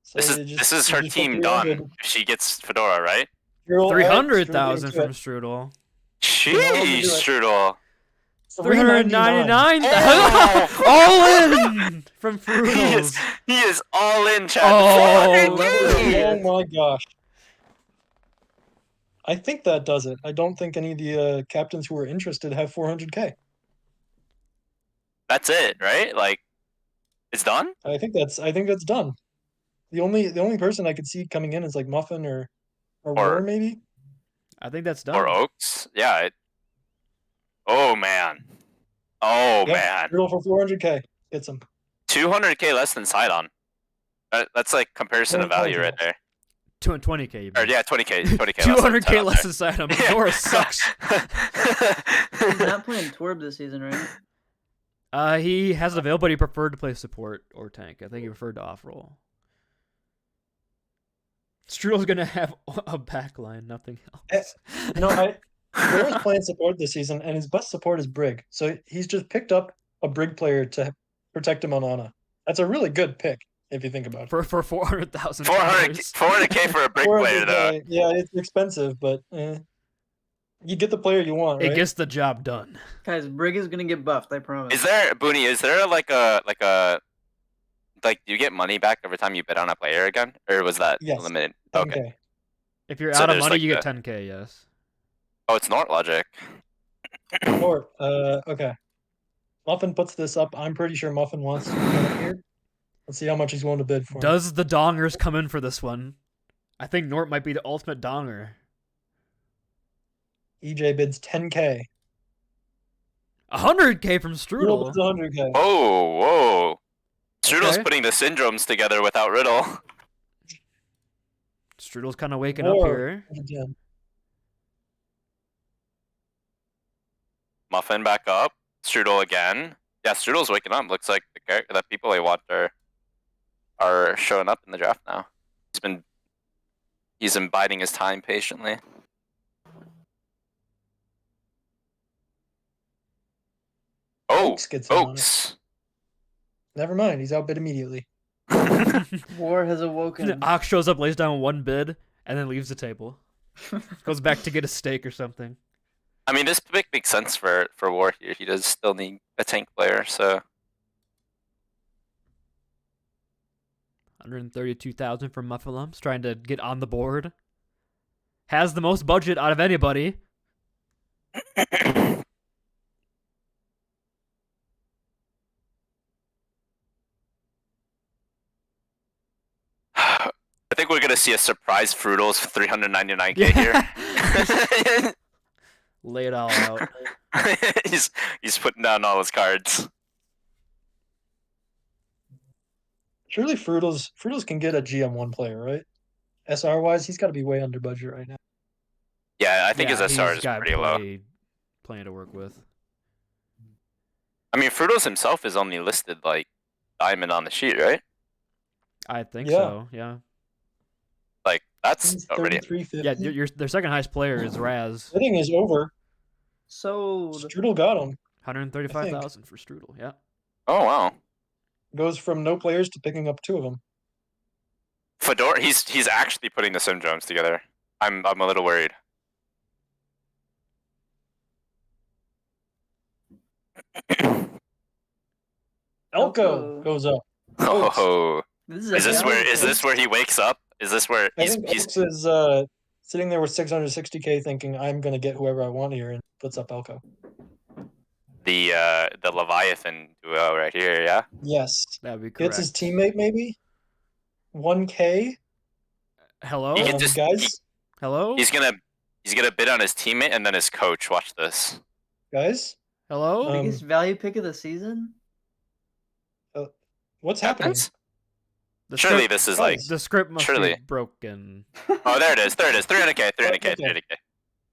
So this you just- is you her just put team 300. done. If she gets Fedora, right? Strudel, all right, 300,000 Strudel, from Strudel. Jeez, do it. Strudel. 399,000. Oh! All in from Frutals. He is all in, chat. Oh, 400K! Oh my gosh. I think that does it. I don't think any of the captains who are interested have 400k. That's it, right? Like, it's done? I think that's done. The only person I could see coming in is like Muffin or War maybe. I think that's done. Or Oaks? Yeah. Oh, man. Oh, man. Strudel for 400k gets him. 200k less than Sidon. That's like comparison of value right there. 220k. You Or mean. yeah, 20k. 200k less than than Sidon. Fedora sucks. He's not playing Torb this season, right? He has it available, but he preferred to play support or tank. I think he preferred to off roll. Strudel's gonna have a backline, nothing else. You know, Fedora's playing support this season, and his best support is Brig. So he's just picked up a Brig player to protect him on Ana. That's a really good pick if you think about it. for 400,000. 400k for a brick player, though. Yeah, it's expensive, but you get the player you want, right? It gets the job done. Guys, Brig is gonna get buffed, I promise. Is there, Booney, is there like do you get money back every time you bid on a player again? Or was that Yes. limited? 10K. Okay. If you're So out of there's, money, like, you get the- 10k. Yes. Oh, it's Nort logic. Or, okay. Muffin puts this up. I'm pretty sure Muffin wants to come up here. Let's see how much he's willing to bid for. Does the dongers come in for this one? I think Nort might be the ultimate donger. EJ bids 10k. 100k from Strudel bids Strudel. 100k. Oh, whoa. Strudel's Okay. putting the syndromes together without Riddle. Strudel's kind of waking up Or here. 110. Muffin back up. Strudel again. Yeah, Strudel's waking up. Looks like the people they want are showing up in the draft now. He's been biding his time patiently. Oh, Oaks gets in on it. Oaks. Never mind. He's outbid immediately. War has awoken. Ox shows up, lays down one bid, and then leaves the table. Goes back to get a steak or something. I mean, this pick makes sense for War here. He does still need a tank player, so 132,000 from Muffalumps, trying to get on the board. Has the most budget out of anybody. I think we're gonna see a surprise Fruitals 399k here. Lay it all out. he's putting down all his cards. Surely Fruitals can get a GM1 player, right? SR wise, he's got to be way under budget right now. Yeah, I think his SR he's is got pretty low. plenty to work with. I mean, Fruitals himself is only listed like diamond on the sheet, right? I think Yeah. so. Yeah. Like that's He's already. 3350. Yeah. Their second highest player is Raz. Bidding is over. Sold. Strudel got him. 135,000 for Strudel. Yeah. Oh wow. Goes from no players to picking up 2 of them. Fedora, he's actually putting the syndromes together. I'm a little worried. Elko goes up. Oh, This is this where he wakes up? Is this where I he's think Oaks is sitting there with 660k, thinking I'm gonna get whoever I want here, and puts up Elko. the Leviathan duo right here? Yeah. Yes, That would be correct. gets his teammate maybe 1k. Hello? He can just- guys, Hello? He's gonna bid on his teammate and then his coach. Watch this. guys, Hello? Biggest value pick of the season? what's happening? Happens? The Surely script- this is like. the script must surely. be broken. Oh, there it is. 300k. 300k. Okay. 300k.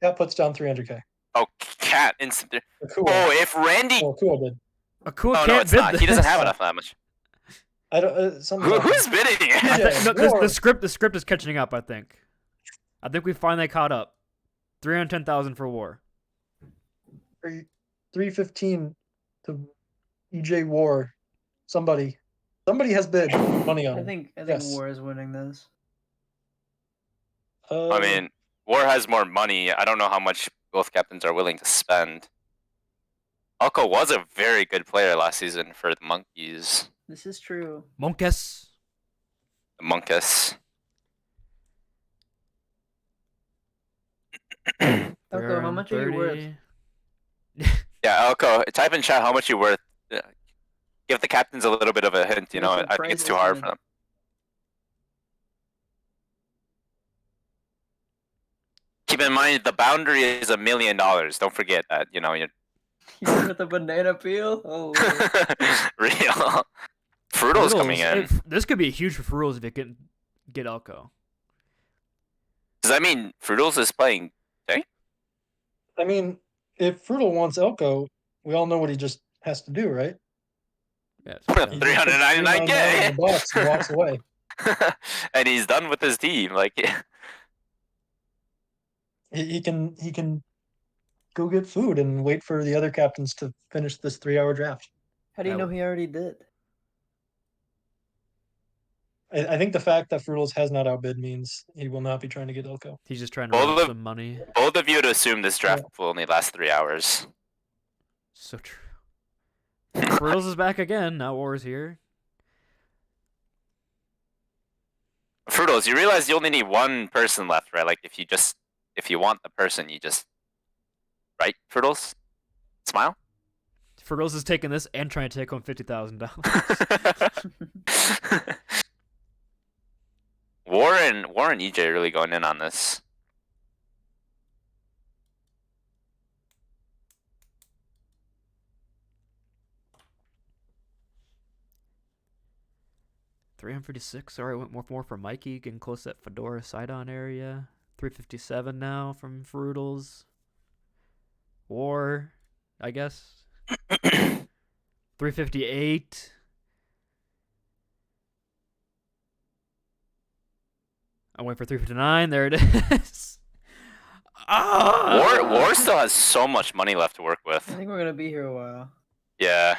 That puts down 300k. Oh, cat instant. Cool. Oh, if Randy. Oh, cool did. A cool Oh can't no, it's bid not. He doesn't this. have enough that much. I don't. Who's bidding? I Yeah, thi- no, War. the script is catching up, I think. I think we finally caught up. 310,000 for War. 315 to EJ War. Somebody has bid money on I him. think Yes. War is winning this. I mean, War has more money. I don't know how much both captains are willing to spend. Alco was a very good player last season for the Monkeys. This is true. Monkus. The Monkus. Elko, how much are you worth? 330. Yeah, Alco, type in chat how much you worth. Give the captains a little bit of a hint. You know, What's the I think it's price too hard estimate? for them. Keep in mind the boundary is $1 million. Don't forget that. You know, you're You with a banana peel? Oh, real. Frutal's coming in. This could be huge for Fruitals if it can get Elko. Does that mean Fruitals is playing? I mean, if Frutal wants Elko, we all know what he just has to do, right? Yes. He just puts 399 in the box and walks away. And he's done with his team. Like, He can go get food and wait for the other captains to finish this 3-hour draft. how do you That know w- he already did? I think the fact that Frutals has not outbid means he will not be trying to get Elko. He's just trying to Well, run the- some money. both of you would assume this draft will only last 3 hours. So true. Fruitals is back again. Now War's here. Fruitals, you realize you only need one person left, right? Like, if you want the person, you just, right, Fruitals? Smile? Fruitals is taking this and trying to take home $50,000. Warren EJ really going in on this. $356. Sorry, I went more for Mikey, getting close to that Fedora Sidon area. 357 now from Fruitals. War, I guess. 358. I went for 359. There it is. War still has so much money left to work I with. think we're gonna be here a while. Yeah.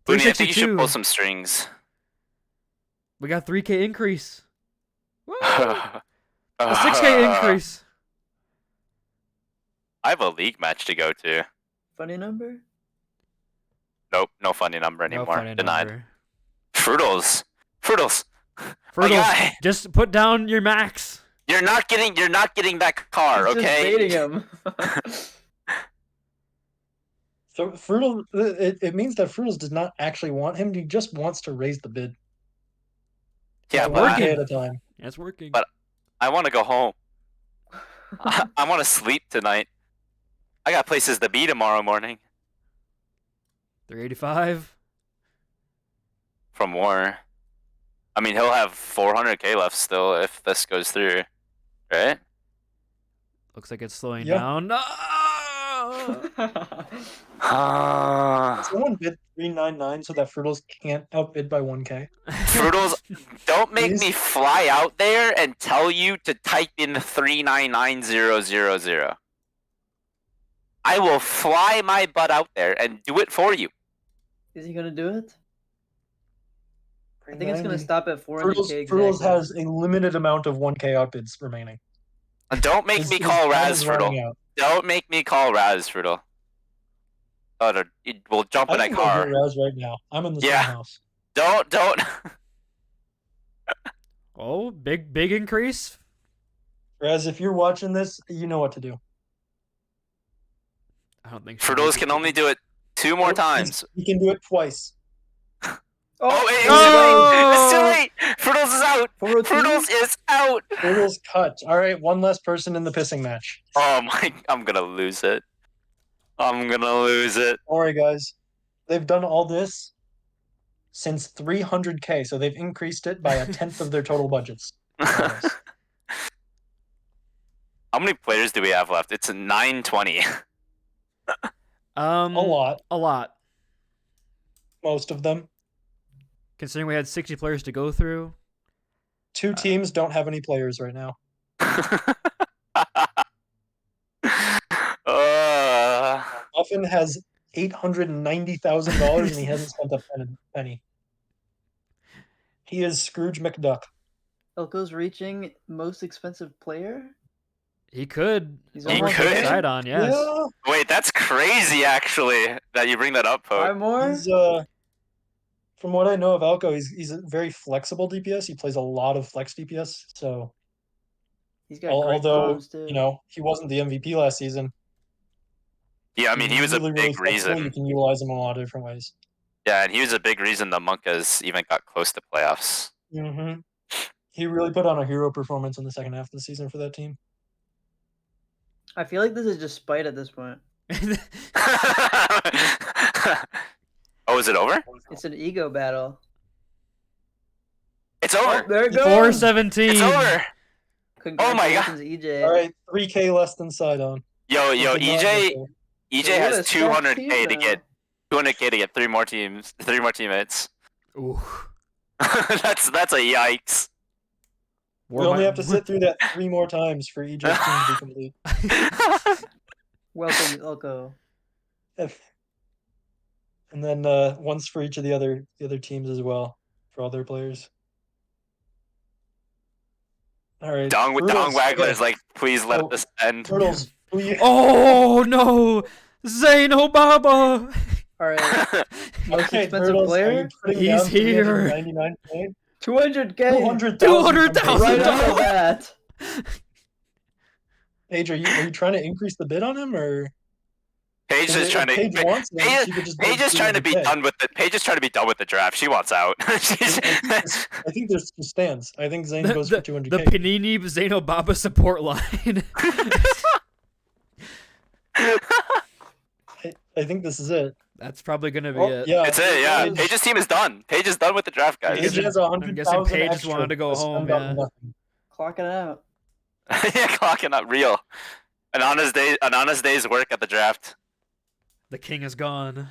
Booney, I think you should 362. pull some strings. We got 3K increase. Woo! A A 6K increase. I have a league match to go to. Funny number? Nope, no funny number No anymore. funny Denied. number. Fruitals. My Fertles, guy, just put down your max. you're not getting that car, He's okay? just baiting him. So Fruitles, it means that Fruitles does not actually want him. He just wants to raise the bid. Yeah, By but 1K working. at a time. Yeah, it's working. But- I want to go home. I want to sleep tonight. I got places to be tomorrow morning 385. from war. I mean, he'll have 400k left still if this goes through, right? Looks like it's slowing Yeah. down. No! Someone bid 399 so that Fruitles can't outbid by 1K. Fruitles, don't make Please? me fly out there and tell you to type in 399000. I will fly my butt out there and do it for you. Is he gonna do it? I think it's gonna 390. stop at 400k exactly. Fruitles has a limited amount of 1K outbids remaining. And don't make His- me his call time Raz is running Fruitle. out. Don't make me call Raz Fruitle. Oh, we'll jump I in a can go car. hear Raz right now. I'm in the Yeah. same house. Don't. Oh, big increase. Raz, if you're watching this, you know what to do. I don't think Fruitles can only do it 2 more times. You can do it twice. Oh, it's Oh! too late! Fruitles is out! 402? Fruitles is out! Fruitles cut. All right, one less person in the pissing match. Oh my, I'm gonna lose it. I'm gonna lose it. Don't worry, guys. They've done all this since 300K, so they've increased it by 1/10 of their total budgets. How many players do we have left? It's 920. A lot, A lot. most of them. Considering we had 60 players to go through. 2 teams don't have any players right now. Muffin has $890,000 and he hasn't spent a penny. He is Scrooge McDuck. Elko's reaching most expensive player. He could. He's He almost could. there. Side on, yes. Yeah, Wait, that's crazy, actually, that you bring that up, Poke. 5 more. he's from what I know of Alco, he's a very flexible DPS. He plays a lot of flex DPS. So He's got great although comms too. he wasn't the MVP last season, Yeah, I mean, he was a really big flexible. You reason. can utilize him in a lot of different ways. Yeah, and he was a big reason the Monkas even got close to playoffs. Mm-hmm. He really put on a hero performance in the second half of the season for that team. I feel like this is just spite at this point. Oh, is it over? It's an ego battle. It's Oh, over. there it goes. 417. It's over. Congratulations, EJ. All right, 3K less than Sidon. Yo, He did not EJ get EJ Hey, what has a stacked 200k team to now. get 200k to get 3 more teammates. Ooh. that's a yikes. We only have to sit through that 3 more times for EJ's team to be complete. Welcome, Elko. And then once for each of the other teams as well for all their players. All right. Dong Fruitles, Waggler's okay. like, please let So, this end. Turtles. Who you... Oh no! Zaino Baba! Alright. Most Okay, expensive Turtles, are you player? putting He's down here. 399K? 200k. 200,000. 200,000. Right off the bat. Paige, are you trying to increase the bid on him, or Paige is trying to. Paige wants him, she could just Paige bid is trying to be 300K. done with it. Paige is trying to be done with the draft. She wants out. She's- I think there's two stands. I think Zane goes for 200K. The Panini Zaino Baba support line. I think this is it. That's probably gonna be Oh, it. yeah. It's it, yeah. Paige- Paige's team is done. Paige is done with the draft, guys. Paige has I'm guessing 100,000 Paige just extra wanted to go home, spend on yeah. nothing. Clocking it out. Yeah, clocking up real. An honest day's work at the draft. The king is gone.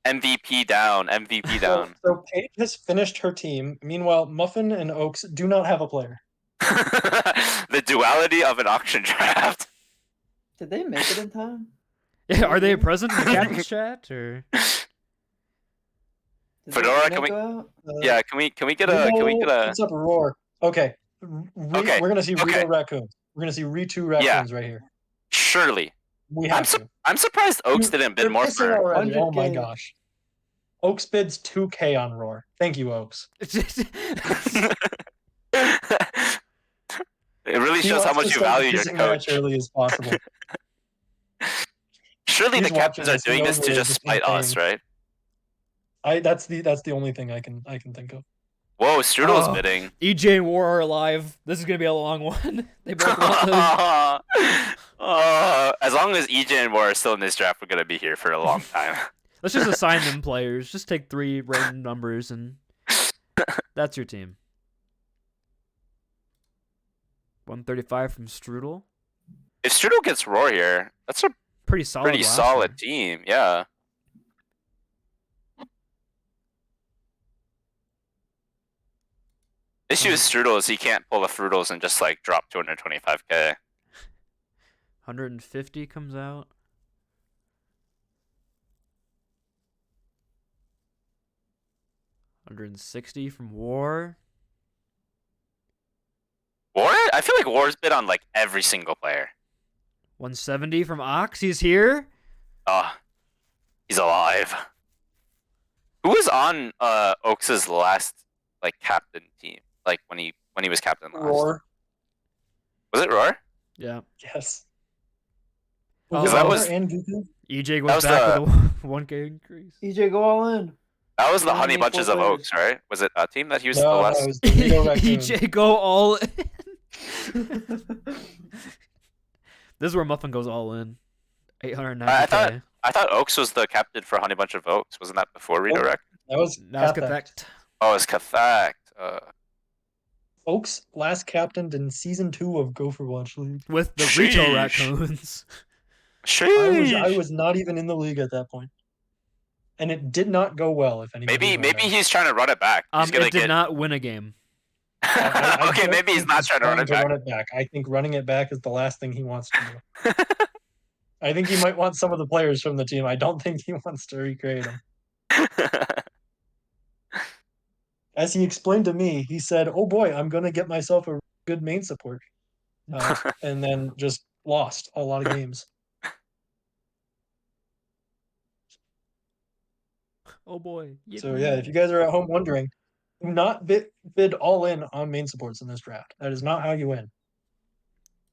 MVP down. MVP down. So Paige has finished her team. Meanwhile, Muffin and Oaks do not have a player. The duality of an auction draft. Did they make it in time? Yeah, are they present in the captain's chat or? Did Fedora, the can we- internet go out? Yeah, can we get a What's up, Roar? Okay. Okay, We're gonna see okay. Rito raccoons. We're gonna see Ritu raccoons right here. surely. We have to. I'm surprised Oaks didn't bid They're more missing for. already. Oh my 100K. gosh. Oaks bids 2K on Roar. Thank you, Oaks. It really He shows how wants to much you start the value your kissing match coach. early as possible. Surely He's the captains watching are this. He doing this knows to we're just just spite us, entertaining. right? That's the only thing I can think of. Whoa, Strudel's Oh. bidding. EJ and War are alive. This is gonna be a long one. They both want As long as EJ and War are still in this draft, we're gonna be here for a long time. Let's just assign them players. Just take 3 random numbers and that's your team. 135 from Strudel. If Strudel gets Roar here, that's a Pretty solid. pretty roster. solid team. Yeah. Issue with Strudel is he can't pull the Fruitals and just like drop 225k. 150 comes out. $160 from War. War? I feel like War's bid on like every single player. 170 from Ox. He's here. He's alive. Who was on Oaks' last like captain team? Like when he was captain last. Roar. Was it Roar? Yeah. Yes. Oh, Was it that Roar was- and Goku? EJ That goes was back with a 1K increase. EJ, go all in. That was the Only Honey 4 Bunches of players. Oaks, right? Was it a team that he was No, the no, last? it was the Rito Raccoon. EJ go all in. This is where Muffin goes all in. 890K. I thought Oaks was the captain for Honey Bunch of Oaks. Wasn't that before Redirect? That was Now it's Cathect. Cathect. Oh, it's Cathect. Oaks last captained in season 2 of Overwatch League. With the Rito Sheesh. Raccoons. I Sheesh. was not even in the league at that point, and it did not go well. If anybody, Maybe he's trying to run it back. He's gonna It did get. not win a game. I Okay, don't maybe he's think not trying to run it back. I think running it back is the last thing he wants to do. I think he might want some of the players from the team. I don't think he wants to recreate them. As he explained to me, he said, "Oh boy, I'm going to get myself a good main support," and then just lost a lot of games. Oh boy. So yeah, if you guys are at home wondering, do not bid all in on main supports in this draft. That is not how you win.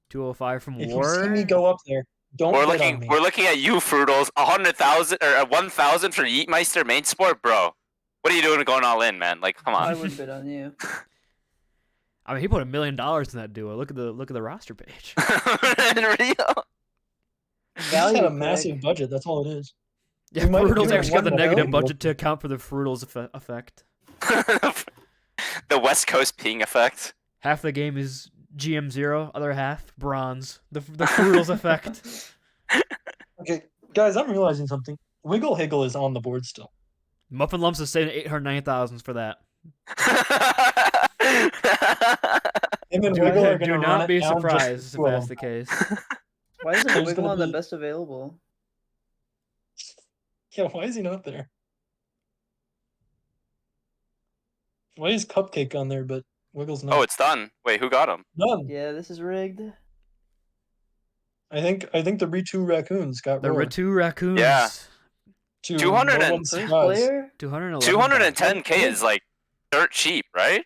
205 from If you War. see me go up there, don't we're bid on me. looking at you, Fruitals. 100,000 or 1,000 for Yeetmeister main sport, bro. What are you doing going all in, man? Like, come I on. wouldn't bid on you. I mean, he put $1 million in that duo. Look at the roster page. In real. He just had Value a massive pick. budget. That's all it is. Yeah, We might have Fruitals given actually got the one negative value. budget to account for the Fruitals effect. The West Coast ping effect. Half the game is GM0, other half bronze. The Fruitals effect. Okay, guys, I'm realizing something. Wiggle Higgle is on the board still. Muffin Lumps is saying 890,000 for that. Him and Do, Wiggle are going do to not run be it down just surprised if for that's them. the case. Why isn't There's Wiggle gonna on the be- best available? Yeah, why is he not there? Why is Cupcake on there, but Wiggle's not? Oh, it's done. Wait, who got him? None. Yeah, this is rigged. I think the Ritu Raccoons got The roared. Ritu Raccoons. Yeah. To 200 no and- one's First surprise. player? 211. 210k is like dirt cheap, right?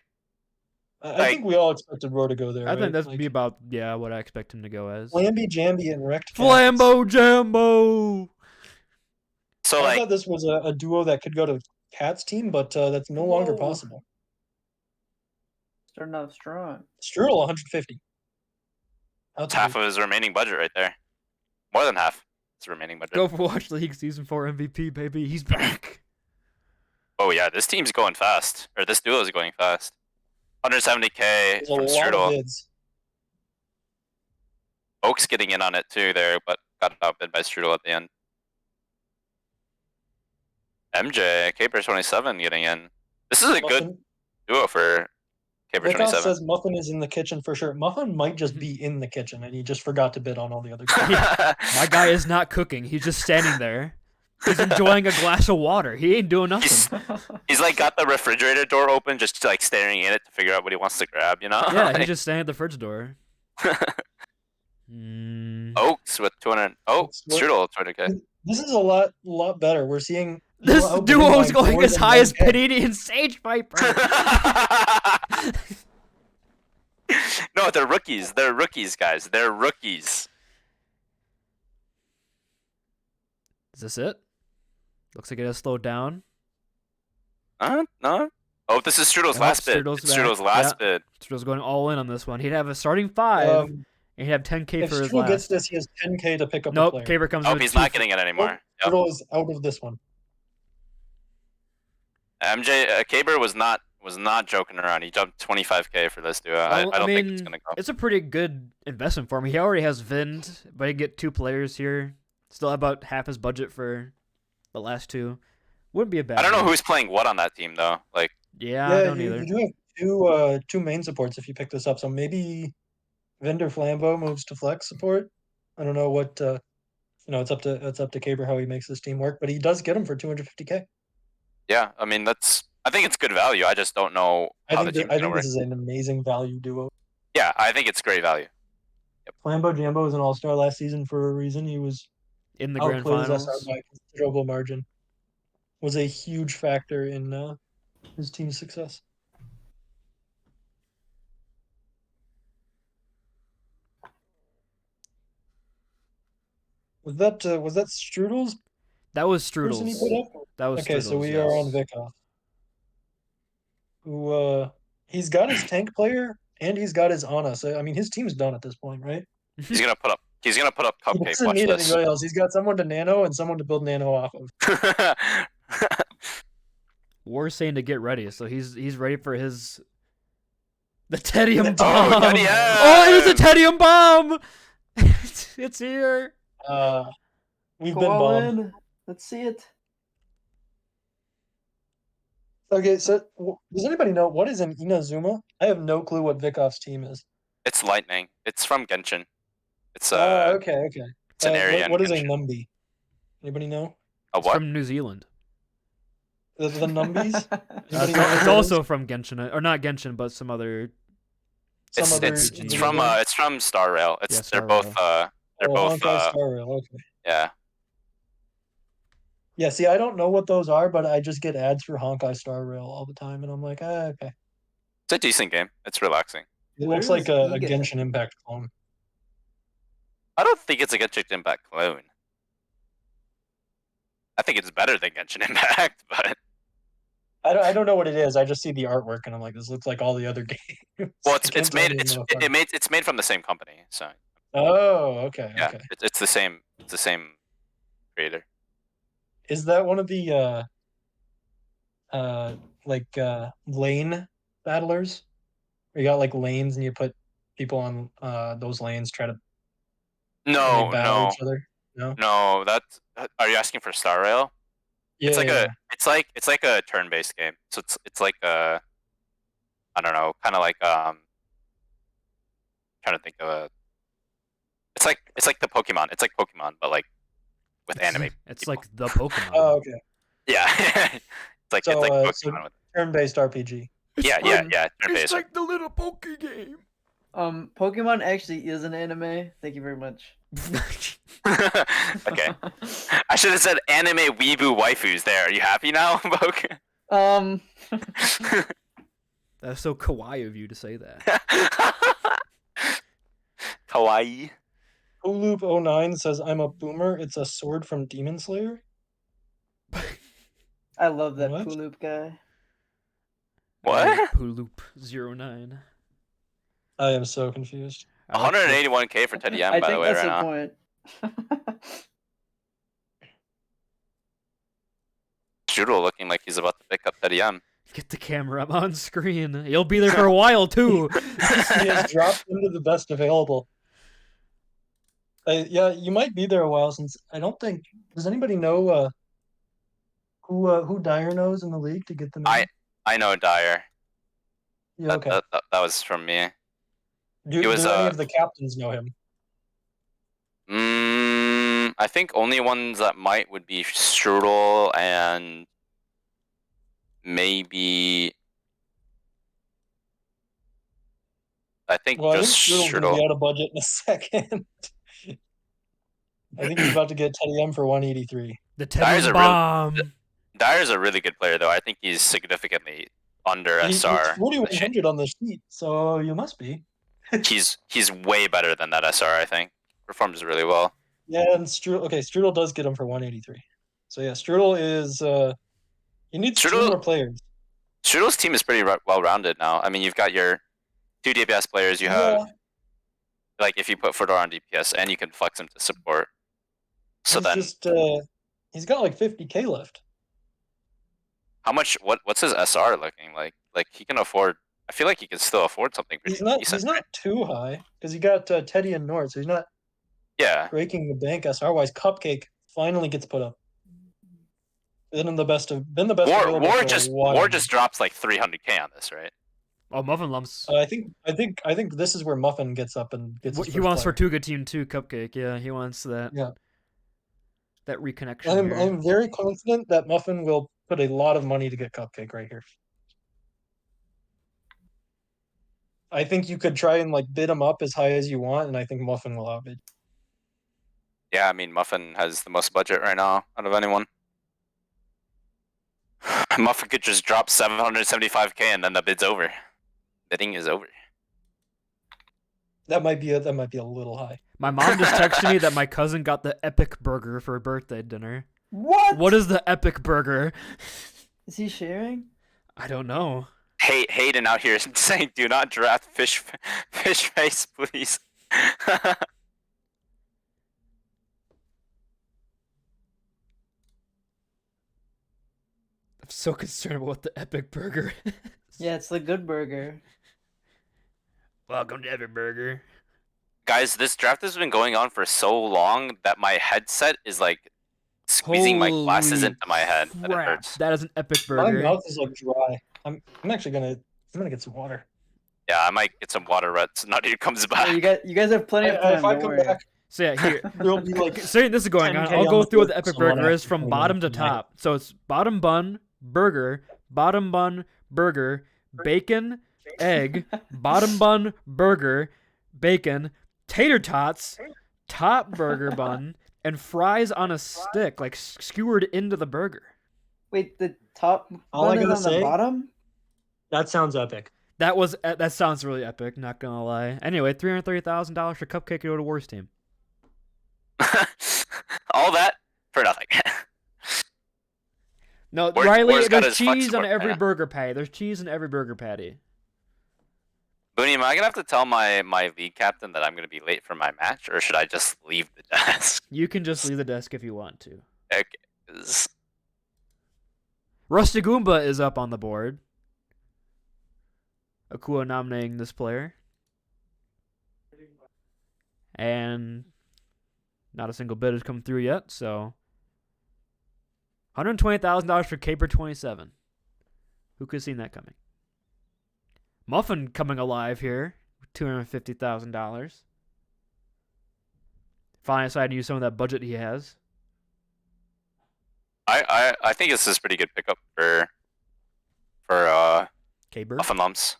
I think we all expected Roar to go there. I think right? that's Like, be about what I expect him to go as. Flamby, Jambi, and Wrecked Cats. Flambo Jambo. So I like, thought this was a duo that could go to Cat's team, but that's no longer Whoa. possible. Starting off strong. Strudel 150. it's half of his remaining budget right there. More than half his remaining budget. Overwatch League Season 4 MVP, baby. He's back. Oh yeah, this team's going fast. Or this duo is going fast. 170k There's a from lot of Strudel. bids. Oak's getting in on it too there, but got outbid by Strudel at the end. MJ, Caper27 getting in. This is a good Muffin, duo for Wyckoff Caper27. says Muffin is in the kitchen for sure. Muffin might just be in the kitchen, and he just forgot to bid on all the other guys. My guy is not cooking. He's just standing there. He's enjoying a glass of water. He ain't doing nothing. He's like got the refrigerator door open, just like staring in it to figure out what he wants to grab, you know? Yeah, Like, he's just standing at the fridge door. Mm. Oaks with 200. Oh, Oaks, what- Strudel 200k. This is a lot better. We're seeing This outbid him duo is by going more as than high as 1K. Panini and Sage Viper. No, they're rookies. They're rookies, guys. They're rookies. Is this it? Looks like it has slowed down. No. Oh, this is Strudel's Yep, last bid. Strudel's It's Strudel's back. last Yeah. bid. Strudel's going all in on this one. He'd have a starting 5, and he'd have 10K If for his Strudel gets last. this, he has 10K to pick up a Nope, player. Caber comes Oh, in. he's two not for- getting it anymore. Yep. Strudel is out of this one. MJ Caber was not joking around. He jumped 25K for this duo. I Well, don't think it's mean, gonna go. It's a pretty good investment for him. He already has Vind, but he get 2 players here. Still about half his budget for the last 2. Wouldn't be a bad. I don't know move. who's playing what on that team though. Like, Yeah, I don't you either. do have two main supports if you pick this up. So maybe Vendor Flambeau moves to flex support. I don't know what it's up to Caber how he makes this team work, but he does get him for 250K. yeah, I mean I think it's good value. I just don't know how the team's I gonna think work. this is an amazing value duo. Yeah, I think it's great value. Flambeau Jambo was an all-star last season for a reason. He was In the grand outplayed his SR finals. by a considerable margin. Was a huge factor in his team's success. Was that Strudel's That was person he put Strudel's. up? That was Okay, so Strudel's, we yes. are on Vikov. Who he's got his tank player and he's got his Ana. So I mean his team's done at this point, right? He's gonna put up He cupcake. doesn't Watch need this. anybody else. He's got someone to nano and someone to build nano off of. We're saying to get ready, so he's ready for his the Tedium Oh, bomb. Tedium! Oh, it is a Tedium bomb. It's here. We've Go been all bombed. in. Let's see it. Okay, so does anybody know what is an Inazuma? I have no clue what Vikov's team is. It's lightning. It's from Genshin. It's Okay. it's an area. in What is a Genshin. Numby? Anybody know? A It's what? from New Zealand. The Numbies? Anybody It's, know what it's that also is? from Genshin, or not Genshin, but some other. Some other It's video from game? it's from Star Rail. It's Yeah, they're Star both they're both Honkai Star Rail. Okay. yeah. Yeah, see, I don't know what those are, but I just get ads for Honkai Star Rail all the time, and I'm like, okay. It's a decent game. It's relaxing. It Where looks like is a Iga? Genshin Impact clone. I don't think it's a Genshin Impact clone. I think it's better than Genshin Impact, but I don't know what it is. I just see the artwork, and I'm like, this looks like all the other games. well, I can't tell you no fun. it's made from the same company, so Oh, okay, yeah, okay. it's the same creator. Is that one of the lane battlers? Where you got like lanes and you put people on those lanes try to No, battle no, each other? No? no. That's are you asking for Star Rail? Yeah, It's like yeah. it's like a turn-based game. So it's like a I don't know, kind of like trying to think of a. It's like the Pokemon. It's like Pokemon, but like with anime. It's people. like the Pokemon. Oh, okay. Yeah, it's like So, Pokemon. so with, turn-based RPG. yeah, turn-based. the little Poke game. Pokemon actually is an anime. Thank you very much. Okay, I should have said anime weebu waifus. There, are you happy now, Poke? That's so kawaii of you to say that. Kawaii. Loop09 says, I'm a boomer. It's a sword from Demon Slayer. I love that What? Pulup guy. What? Pulup 09. I am so confused. I like the- 181K for Teddy M, I by the think way, that's right the now. point. Strudel looking like he's about to pick up Teddy M. Get the camera up on screen. You'll be there for a while too. He has dropped into the best available. Yeah, you might be there a while since I don't think. Does anybody know who Dyer knows in the league to get them in? I know Dyer. Yeah, okay. That was from me. Do was, any of the captains know him? I think only ones that might would be Strudel and maybe I think Well, I think just Strudel's gonna Strudel. be out of budget in a second. I think he's about to get Teddy M for 183. The Dyer's Teddy a real- bomb. Dyer's a really good player, though. I think he's significantly under He's SR. 4100 on the sheet, so you must be. He's way better than that SR. I think performs really well. Yeah, and Strudel does get him for 183. So yeah, Strudel is he needs two Strudel- more players. Strudel's team is pretty well rounded now. I mean, you've got your 2 DPS players. You have like if you put Fedora on DPS, and you can flex him to support. So he's then, just he's got like 50k left. how much? What's his SR looking like? Like he can afford. I feel like he can still afford something pretty decent. He's not too high because he got Teddy and Nord, so he's not Yeah. breaking the bank SR wise. Cupcake finally gets put up. Been the best available War for a just while. War just drops like 300k on this, right? Oh, Muffin Lumps. I think this is where Muffin gets up and gets. His He first wants player. Tortuga Team 2 Cupcake. Yeah, he wants that. Yeah. That reconnection. here. I'm very confident that Muffin will put a lot of money to get Cupcake right here. I think you could try and like bid him up as high as you want, and I think Muffin will outbid. Yeah, I mean Muffin has the most budget right now out of anyone. Muffin could just drop 775k and then the bid's over. Bidding is over. That might be a little high. My mom just texted me that my cousin got the epic burger for birthday dinner. What? What is the epic burger? Is he sharing? I don't know. Hey, Hayden out here saying, "Do not draft fish face, please." I'm so concerned about what the epic burger is. Yeah, it's the good burger. Welcome to Epic Burger. Guys, this draft has been going on for so long that my headset is like squeezing my glasses Holy into my head, and it Crap, hurts. that is an epic My burger. mouth is like dry. I'm actually gonna get some water. Yeah, I might get some water ruts. Nadir comes back. Yeah, you guys have plenty of time. If I don't come worry. back, So yeah, here. there'll be like Saying this is going on, 10K I'll on go the through what board the epic for someone burger is after from 20 bottom to minutes tonight. top. So it's bottom bun, burger, bottom bun, burger, bacon, egg, bottom bun, burger, bacon, tater tots, top burger bun, and fries on a stick, like skewered into the burger. Wait, the top All I bun is gotta on the say- bottom? that sounds epic. That sounds really epic, not gonna lie. Anyway, $330,000 for Cupcake to go to Worst Team. All that for nothing. No, Where's Riley, got there's his flex cheese on support? every Yeah. burger patty. There's cheese in every burger patty. Booney, am I gonna have to tell my league captain that I'm gonna be late for my match, or should I just leave the desk? You can just leave the desk if you want to. Okay. 'Cause Rusty Goomba is up on the board. Akua nominating this player. And not a single bid has come through yet, so $120,000 for Caper 27. Who could have seen that coming? Muffin coming alive here with $250,000. Finally decided to use some of that budget he has. I think this is pretty good pickup for Caper. Muffin Lumps.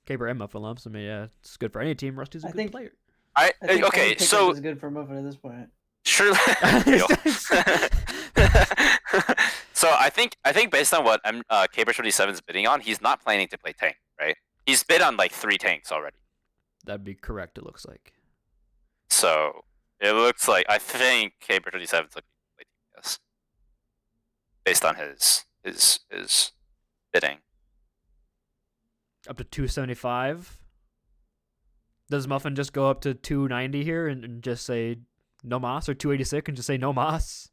Caper and Muffin Lumps. I mean, yeah, it's good for any team. Rusty's a I good think- player. I think Okay, any pickup so is good for Muffin at this point. surely. So I think based on what Caper 27 is bidding on, he's not planning to play tank, right? He's bid on like 3 tanks already. That'd be correct, it looks like. So it looks like I think Caper 27 is looking to play TPS based on his bidding. Up to 275. Does Muffin just go up to 290 here and just say no mas, or 286 and just say no mas?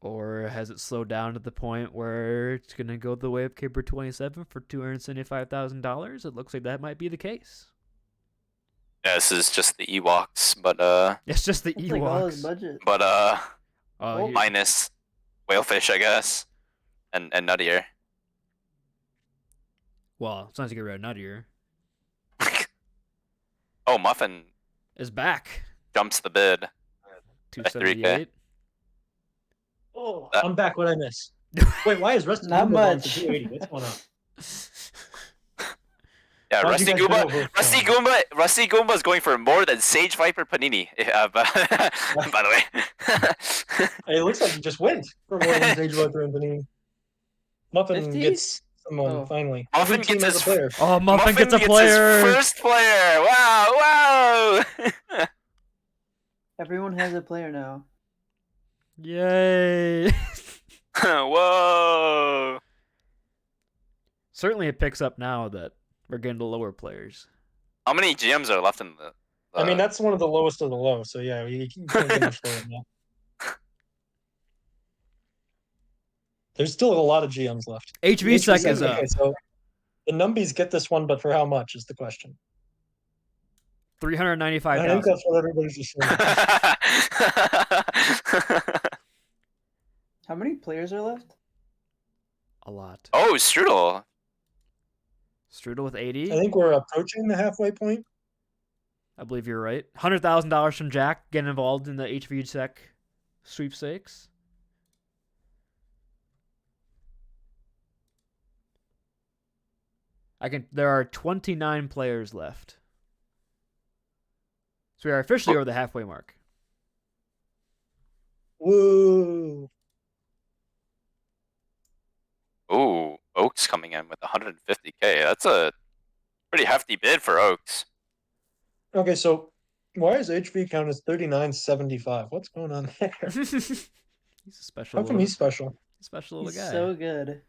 Or has it slowed down to the point where it's going to go the way of Caper 27 for $275,000? It looks like that might be the case. Yeah, this is just the Ewoks, but It's just the That's like all his Ewoks. budget. Oh, here- minus Whalefish, I guess, and Nuttier. well, it's nice to get rid of Nuttier. Oh, Muffin Is back. jumps the bid. 278. Oh, I'm back. What I miss? Wait, why is Rusty Not Goomba going much. for 280? What's going on? Yeah, Why'd you Rusty guys go Goomba. over Rusty Goomba's going for more than Sage Viper Panini. By the way. It looks like he just went for more than Sage Viper and Panini. Muffin 50? gets someone Oh. finally. Muffin Every team gets has a his player. Oh, Muffin gets a his player. first player. Wow! Everyone has a player now. Yay! Whoa! Certainly, it picks up now that we're getting to lower players. How many GMs are left in the? I mean, that's one of the lowest of the low. So yeah, you can't get much lower than that. There's still a lot of GMs left. HVSec is up. Okay, so the numbies get this one, but for how much is the question? I think 395,000. that's what everybody's assuming. How many players are left? A lot. Oh, Strudel. Strudel with I 80. think we're approaching the halfway point. I believe you're right. $100,000 from Jack getting involved in the HVSec sweepstakes. There are 29 players left. So we are officially over the halfway mark. Woo! Ooh, Oaks coming in with 150K. That's a pretty hefty bid for Oaks. Okay, so why is HV count as 3975? What's going on there? He's a special. How come he's special? Special little He's guy. so good.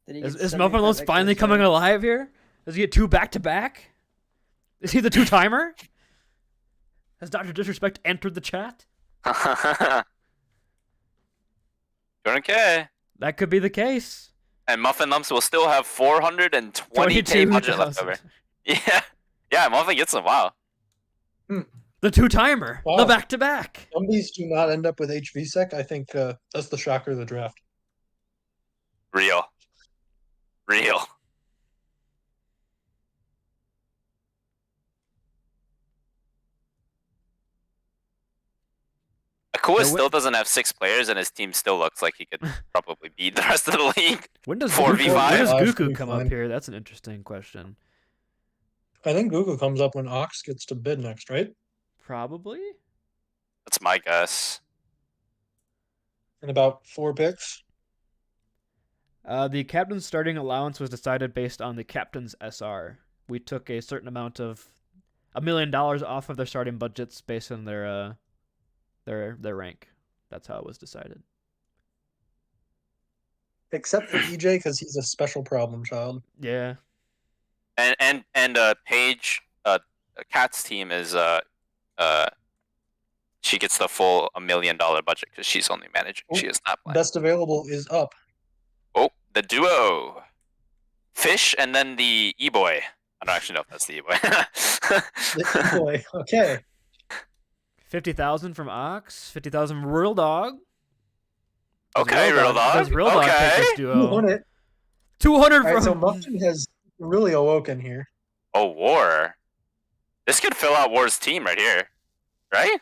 That he Is gets Muffin 75 Lumps extra finally coming stars. alive here? Does he get 2 back-to-back? Is he the 2-timer? Has Dr. Disrespect entered the chat? 200K. That could be the case. And Muffin Lumps will still have 420K budget left over. 22,000. Yeah. Yeah, Muffin gets them. Wow. The 2-timer. Wow. The back-to-back. Zombies do not end up with HVSec. I think that's the shocker of the draft. Real. Akua still doesn't have 6 players, and his team still looks like he could probably beat the rest of the league. When does 4v5? Goku Be come fine. up here? That's an interesting question. I think Google comes up when Ox gets to bid next, right? Probably. That's my guess. In about 4 picks. The captain's starting allowance was decided based on the captain's SR. We took a certain amount of $1 million off of their starting budgets based on their rank. That's how it was decided. Except for EJ, because he's a special problem child. Yeah. And Paige, Kat's team is she gets the full $1 million budget because she's only managing. She is not playing. Best available is up. Oh, the duo, Fish, and then the E-boy. I don't actually know if that's the E-boy. Boy, okay. 50,000 from Ox. 50,000 from Real Dog. Okay, Real Dog. Does Real Dog Okay. take this You duo? won it. 200 All right, from. so Muffin has really awoken here. Oh, War. This could fill out War's team right here, right?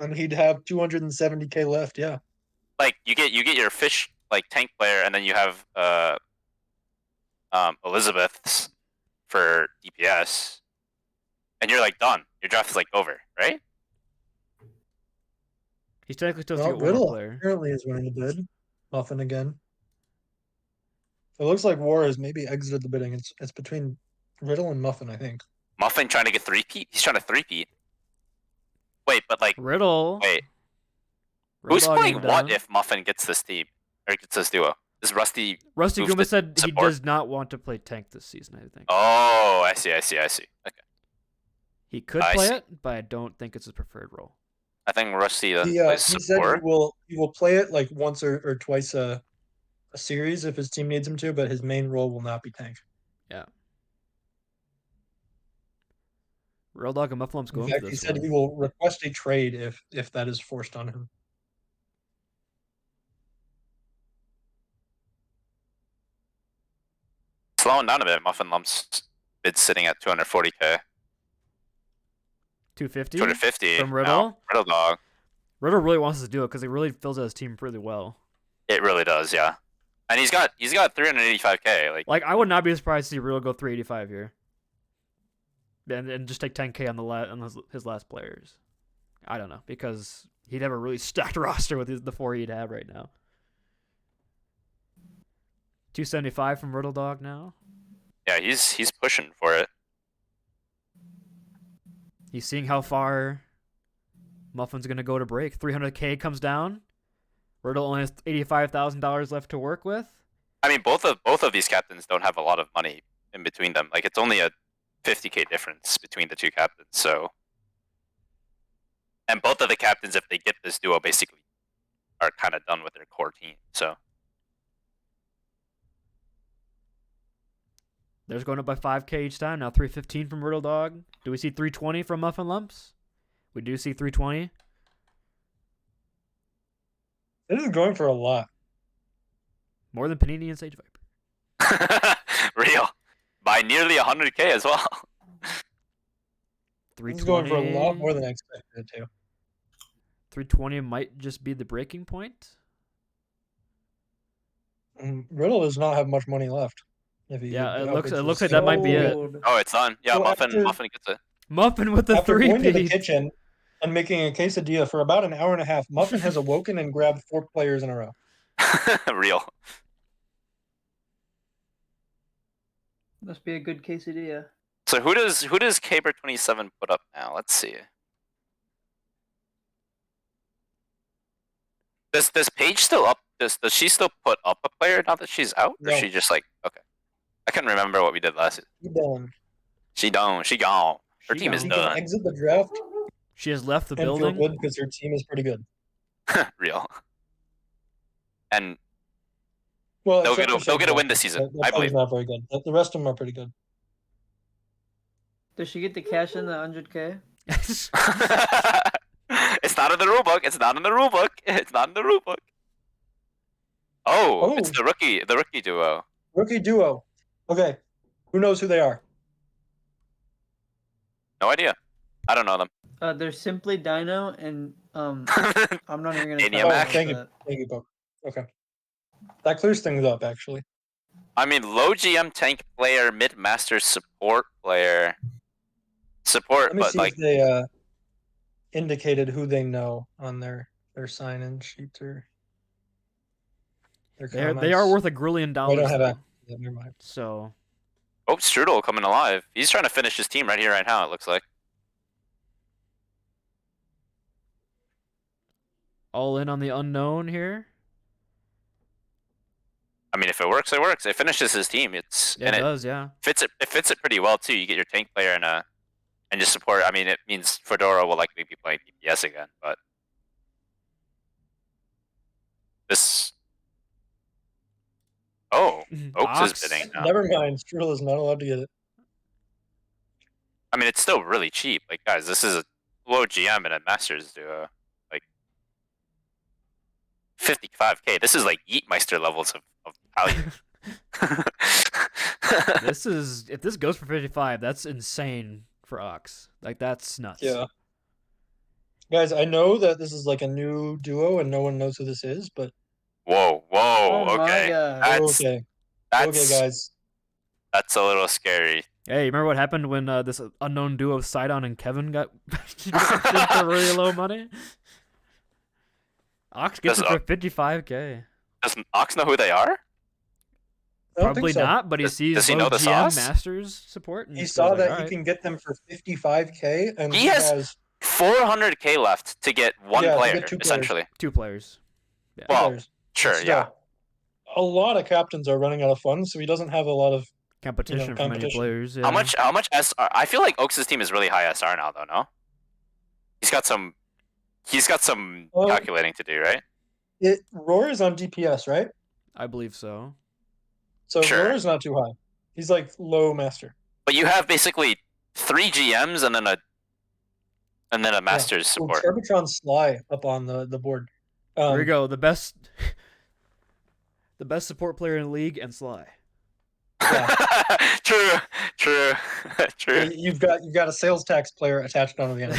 And he'd have 270K left, yeah. Like you get your Fish like tank player, and then you have Elizabeth's for DPS, and you're like done. Your draft is like over, right? He's technically supposed Well, to get one more Riddle player. apparently is winning the bid. Muffin again. It looks like War has maybe exited the bidding. It's between Riddle and Muffin, I think. Muffin trying to get 3-peat. He's trying to 3-peat. Wait, but like, Riddle. wait, Real who's Dog playing ain't what done. if Muffin gets this team or gets this duo? Is Rusty? Rusty moved Goomba to said he support? does not want to play tank this season, I think. Oh, I see. Okay. He could I play see. it, but I don't think it's his preferred role. I think Rusty then He plays said support. he will play it like once or twice a series if his team needs him to, but his main role will not be tank. Yeah. Real Dog and Mufflum's In going fact, for he this said one. he will request a trade if that is forced on him. Slowing down a bit. Muffin Lump's bid sitting at 240K. 250 250 from No, Riddle. Riddle Dog. Riddle really wants us to do it because he really fills out his team really well. It really does, yeah. And he's got 385K. Like Like I would not be surprised to see Riddle go 385 here. and just take 10K on his last players. I don't know, because he'd have a really stacked roster with the 4 he'd have right now. 275 from Riddle Dog now. Yeah, he's pushing for it. He's seeing how far Muffin's gonna go to break. 300K comes down. Riddle only has $85,000 left to work with. I mean, both of these captains don't have a lot of money in between them. Like, it's only a 50K difference between the two captains. So, and both of the captains, if they get this duo, basically are kind of done with their core team. So, There's going up by 5K each time. Now 315 from Riddle Dog. Do we see 320 from Muffin Lumps? We do see 320. This is going for a lot. More than Panini and Sage Viper. real. By nearly 100K as well. This is going for a 320. lot more than I expected it to. 320 might just be the breaking point. Riddle does not have much money left. If he Yeah, it upgrades looks his like that might be it. Sold. Oh, it's done. Yeah, So Muffin after- gets it. Muffin with the After 3 going to the kitchen and making a quesadilla for about an hour and a half, Muffin has awoken and grabbed 4 players in a row. Real. Must be a good quesadilla. So who does Caber27 put up now? Let's see. Does Paige still up? Does she still put up a player now that she's out? Or No. she just like okay? I can't remember what we did last season. He done. She done. She gone. Her She team is gone. She can done. exit the draft She has left the and feel building. good because her team is pretty good. Real. And Well, They'll except get a- for they'll get a Shea win this Jackson. season, That I player's believe. not very good. The rest of them are pretty good. Does she get to cash in the 100K? It's not in the rule book. It's not in the rule book. It's not in the rule book. Oh, it's Oh. the rookie duo. Rookie duo. Okay. Who knows who they are? No idea. I don't know them. They're Simply Dino and I'm not even gonna. Daniel talk Mac. about Thank you. that. Thank you, Poke. Okay. That clears things up, actually. I mean, low GM tank player, mid master support player. Support, Let me but see like if they indicated who they know on their sign-in sheet or their They are comments. worth $1 grillion. I don't have though. access to that, never mind. So oh, Strudel coming alive. He's trying to finish his team right here, right now. It looks like. all in on the unknown here. I mean, if it works, it works. It finishes his team. It's Yeah, and it it does, yeah. fits it. It fits it pretty well too. You get your tank player and just support. I mean, it means Fedora will likely be playing DPS again, but this. Oh, Oaks is bidding now. Never mind. Strudel is not allowed to get it. I mean, it's still really cheap. Like, guys, this is a low GM and a Masters duo. Like, 55K. This is like Yeetmeister levels of value. This is if this goes for 55, that's insane for Ox. Like that's nuts. Yeah. Guys, I know that this is like a new duo and no one knows who this is, but Whoa, Oh my okay. God. That's okay. that's Okay, guys. that's a little scary. Hey, remember what happened when this unknown duo of Sidon and Kevin got for really low money? Ox gets it Does for 55K. Does Ox know who they are? I don't Probably think so. not, but he Does- sees does he low know the GM sauce? Masters support. And He he's saw like, that he "Alright." can get them for 55K, and He he has has 400K left to get one Yeah, to player, get 2 players. essentially. 2 players. Yeah. Well, players. sure, Still, yeah. A lot of captains are running out of funds, so he doesn't have a lot of. Competition from many competition. players. Yeah. How much SR? I feel like Oaks' team is really high SR now, though. No, he's got some Well- calculating to do, right? Roar is on DPS, right? I believe so. So Sure. Roar is not too high. He's like low master. But you have basically 3 GMs and then a Masters Ooh, support. Turbotron Sly up on the board. Here we go. The best support player in the league and Sly. True, true, true. You've got a sales tax player attached onto the end.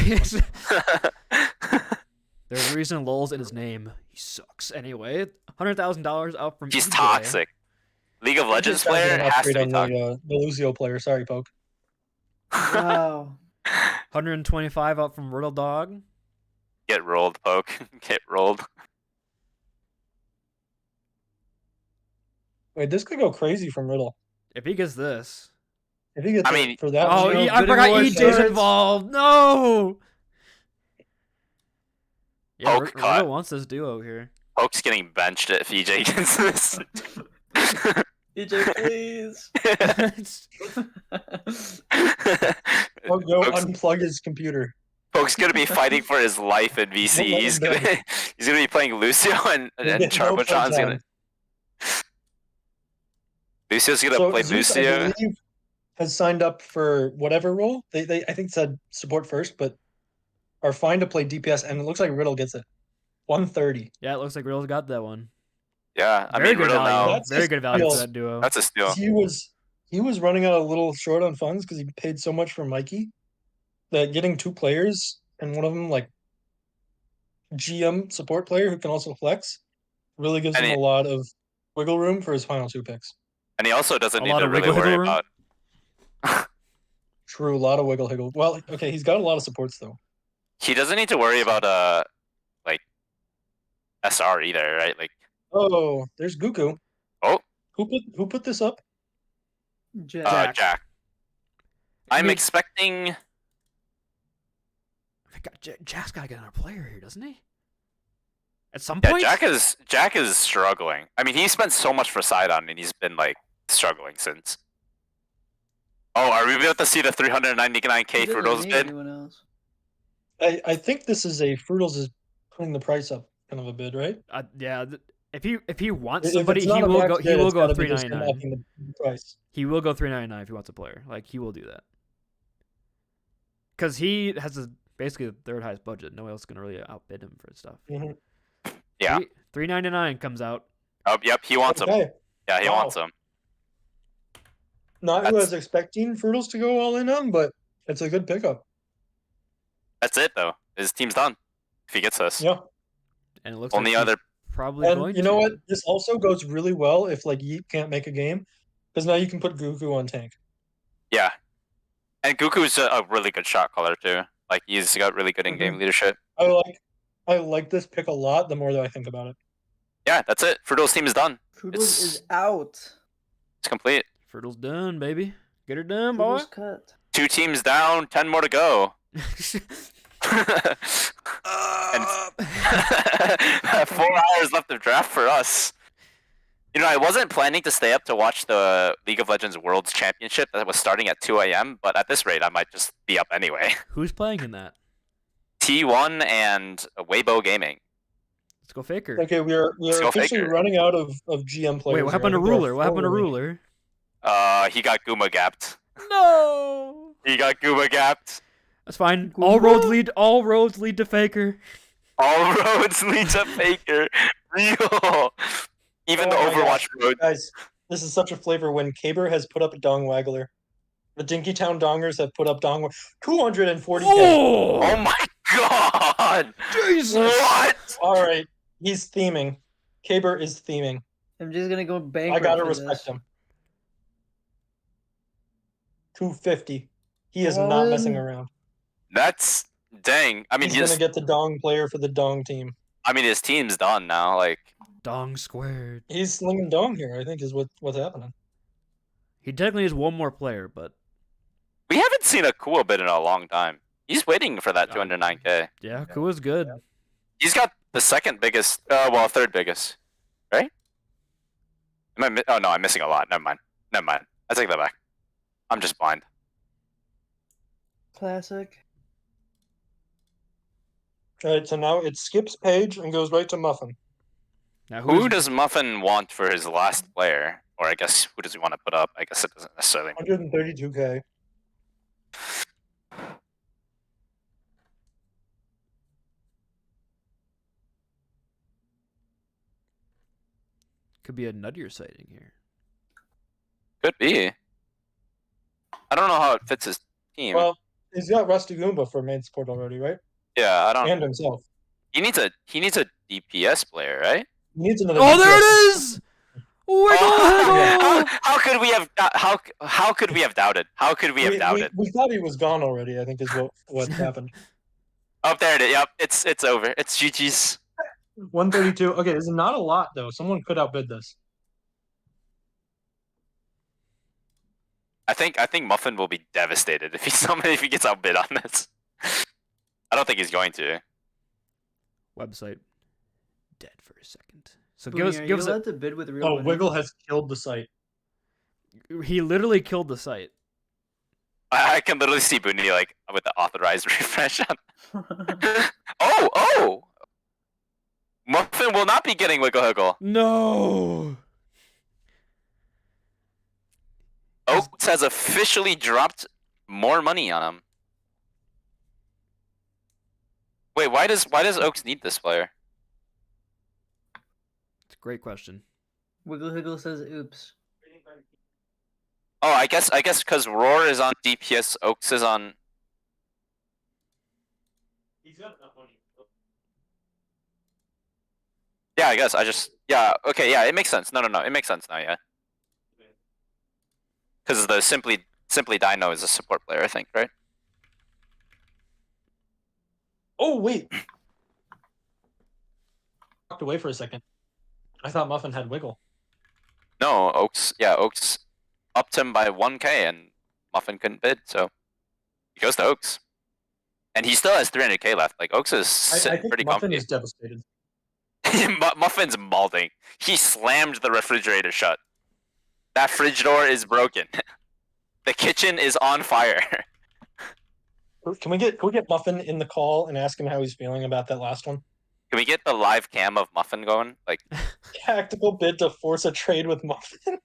There's a reason Lul's in his name. He sucks. Anyway, $100,000 out from He's EJ. toxic. League of Legends Just trying to player get an has to upgrade be on toxic. the Luzio player. Sorry, Poke. Wow. 125 out from Riddle Dog. Get rolled, Poke. Get rolled. Wait, this could go crazy from Riddle. If he gets this. If he gets I mean- it for that. Oh, no, I good forgot award EJ's starts. involved. No. Yeah, Poke cut. Riddle wants this duo here. Poke's getting benched if EJ gets this. EJ, please. Or go Poke's, unplug his computer. Poke's gonna be fighting for his life in VC. Don't let He's him gonna he's gonna be playing Lucio and He'll get no Charbonne's gonna. playtime. Lucio's gonna So play Zeus, I Lucio. believe, has signed up for whatever role. They I think said support first, but are fine to play DPS, and it looks like Riddle gets it. 130. Yeah, it looks like Riddle's got that one. Yeah, I Very mean good Riddle value. now. That's Very his good value for steal. that duo. That's a steal. He was running out a little short on funds because he paid so much for Mikey that getting 2 players and one of them like GM support player who can also flex really gives And him he- a lot of wiggle room for his final 2 picks. And he also doesn't A need lot to of really wiggle worry room? about. True, a lot of wiggle higgle. Well, okay, he's got a lot of supports though. He doesn't need to worry about like SR either, right? Like Oh, there's Goku. oh Who put this up? Jack. Jack. I I'm mean- expecting. Jack's got to get another player here, doesn't he? At some Yeah, point. Jack is struggling. I mean, he spent so much for Sidon, and he's been like struggling since. Oh, are we about to see the 399k He for doesn't those need bid? anyone else. I think this is a Fruitles is putting the price up kind of a bid, right? Yeah. If he wants If somebody, it's not he a will max go. bid, He will it's go gotta be just him 399. upping the price. He will go 399 if he wants a player. Like he will do that. Because he has basically the third highest budget. No one else is gonna really outbid him for stuff. Mhm. Yeah. 399 comes out. Oh, yep, he wants him. Okay, Yeah, he Wow. wants him. not who I That's- was expecting Fruitles to go all in on, but it's a good pickup. That's it though. His team's done. If he gets us. Yeah, And it looks Only like he's other. probably going and you know to. what? This also goes really well if like Yeet can't make a game, because now you can put Goku on tank. Yeah. And Goku's a really good shot caller too. Like he's got really good in-game leadership. I like this pick a lot. The more that I think about it. Yeah, that's it. Fruito's team is done. Fruitles It's- is out. It's complete. Fertle's done, baby. Get her done, boy. Fruitles cut. 2 teams down, 10 more to go. And 4 hours left of draft for us. You know, I wasn't planning to stay up to watch the League of Legends Worlds Championship that was starting at 2 a.m., but at this rate, I might just be up anyway. Who's playing in that? T1 and Weibo Gaming. Let's go Faker. Okay, we're go officially Faker. running out of GM players. Wait, what here. happened I to think there are Ruler? What happened to 4 remaining. Ruler? He got Guma gapped. No. He got Guma gapped. That's fine. All roads lead to Faker. All roads lead to Faker. Real. Even the Oh my Overwatch road. Guys, this is such a flavor when Caber has put up a Dong Waggler. The Dinkytown Dongers have put up Dong 240k. Oh my god! Jesus! What? All right, he's theming. Caber is theming. I'm just gonna go I bankrupt. gotta for respect this. him. 250. He is All not in. messing around. That's dang. I mean, He's gonna get the Dong player for the Dong team. his team's done now. Like, Dong squared. He's slinging Dong here. I think is what's happening. He technically is one more player, but we haven't seen a cool bit in a long time. He's waiting for that 209k. yeah, Kua's good. He's got the second biggest, third biggest, right? Oh no, I'm missing a lot. Never mind. I take that back. I'm just blind. Classic. All right, so now it skips page and goes right to Muffin. Now Who does Muffin want for his last player? Or I guess, who does he want to put up? I guess it doesn't necessarily. 132k. could be a nuttier sighting here? Could be. I don't know how it fits his team. Well, he's got Rusty Goomba for main support already, right? yeah, I don't. And himself. He needs a DPS player, right? He needs another. Oh, there DPS. it is! How could we have how could we have doubted? How could we have doubted? We thought he was gone already, I think is what happened. Oh, there it is. Yep, it's over. It's GG's. 132. Okay, this is not a lot though. Someone could outbid this. I think Muffin will be devastated if he gets outbid on this. I don't think he's going to. Website dead for a second. So Booney, give us allowed to bid with real Oh, money? Wiggle has killed the site. He literally killed the site. I can literally see Booney like with the authorized refresh on. Oh! Muffin will not be getting Wiggle Higgle. No. Oaks has officially dropped more money on him. Wait, why does Oaks need this player? It's a great question. Wiggle Higgle says, "Oops." Oh, I guess because Roar is on DPS, Oaks is on. He's got enough money. Yeah, I guess okay, yeah, it makes sense. No, it makes sense now, yeah. Because the Simply Dino is a support player, I think, right? Oh wait. Walked away for a second. I thought Muffin had Wiggle. No, Oaks upped him by 1K and Muffin couldn't bid, so he goes to Oaks. And he still has 300K left. Like Oaks is I sitting think pretty Muffin comfy. is devastated. Muffin's malding. He slammed the refrigerator shut. That fridge door is broken. The kitchen is on fire. Can we get Muffin in the call and ask him how he's feeling about that last one? Can we get the live cam of Muffin going? Like Tactical bid to force a trade with Muffin.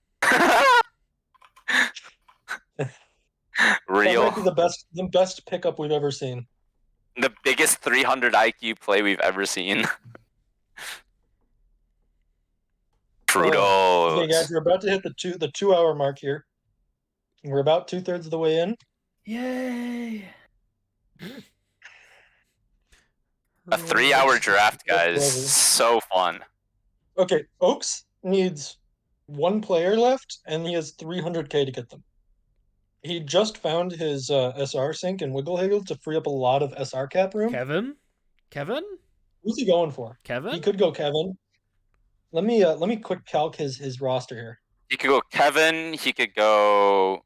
real. That might be the best pickup we've ever seen. The biggest 300 IQ play we've ever seen. Trudeau. Okay, guys, we're about to hit the 2 hour mark here. We're about 2/3 of the way in. Yay! A 3-hour draft, guys. So fun. Okay, Oaks needs 1 player left, and he has 300K to get them. He just found his SR sync and Wiggle Higgle to free up a lot of SR cap room. Kevin? Who's he going for? Kevin? He could go Kevin. Let me quick calc his roster here. He could go Kevin. He could go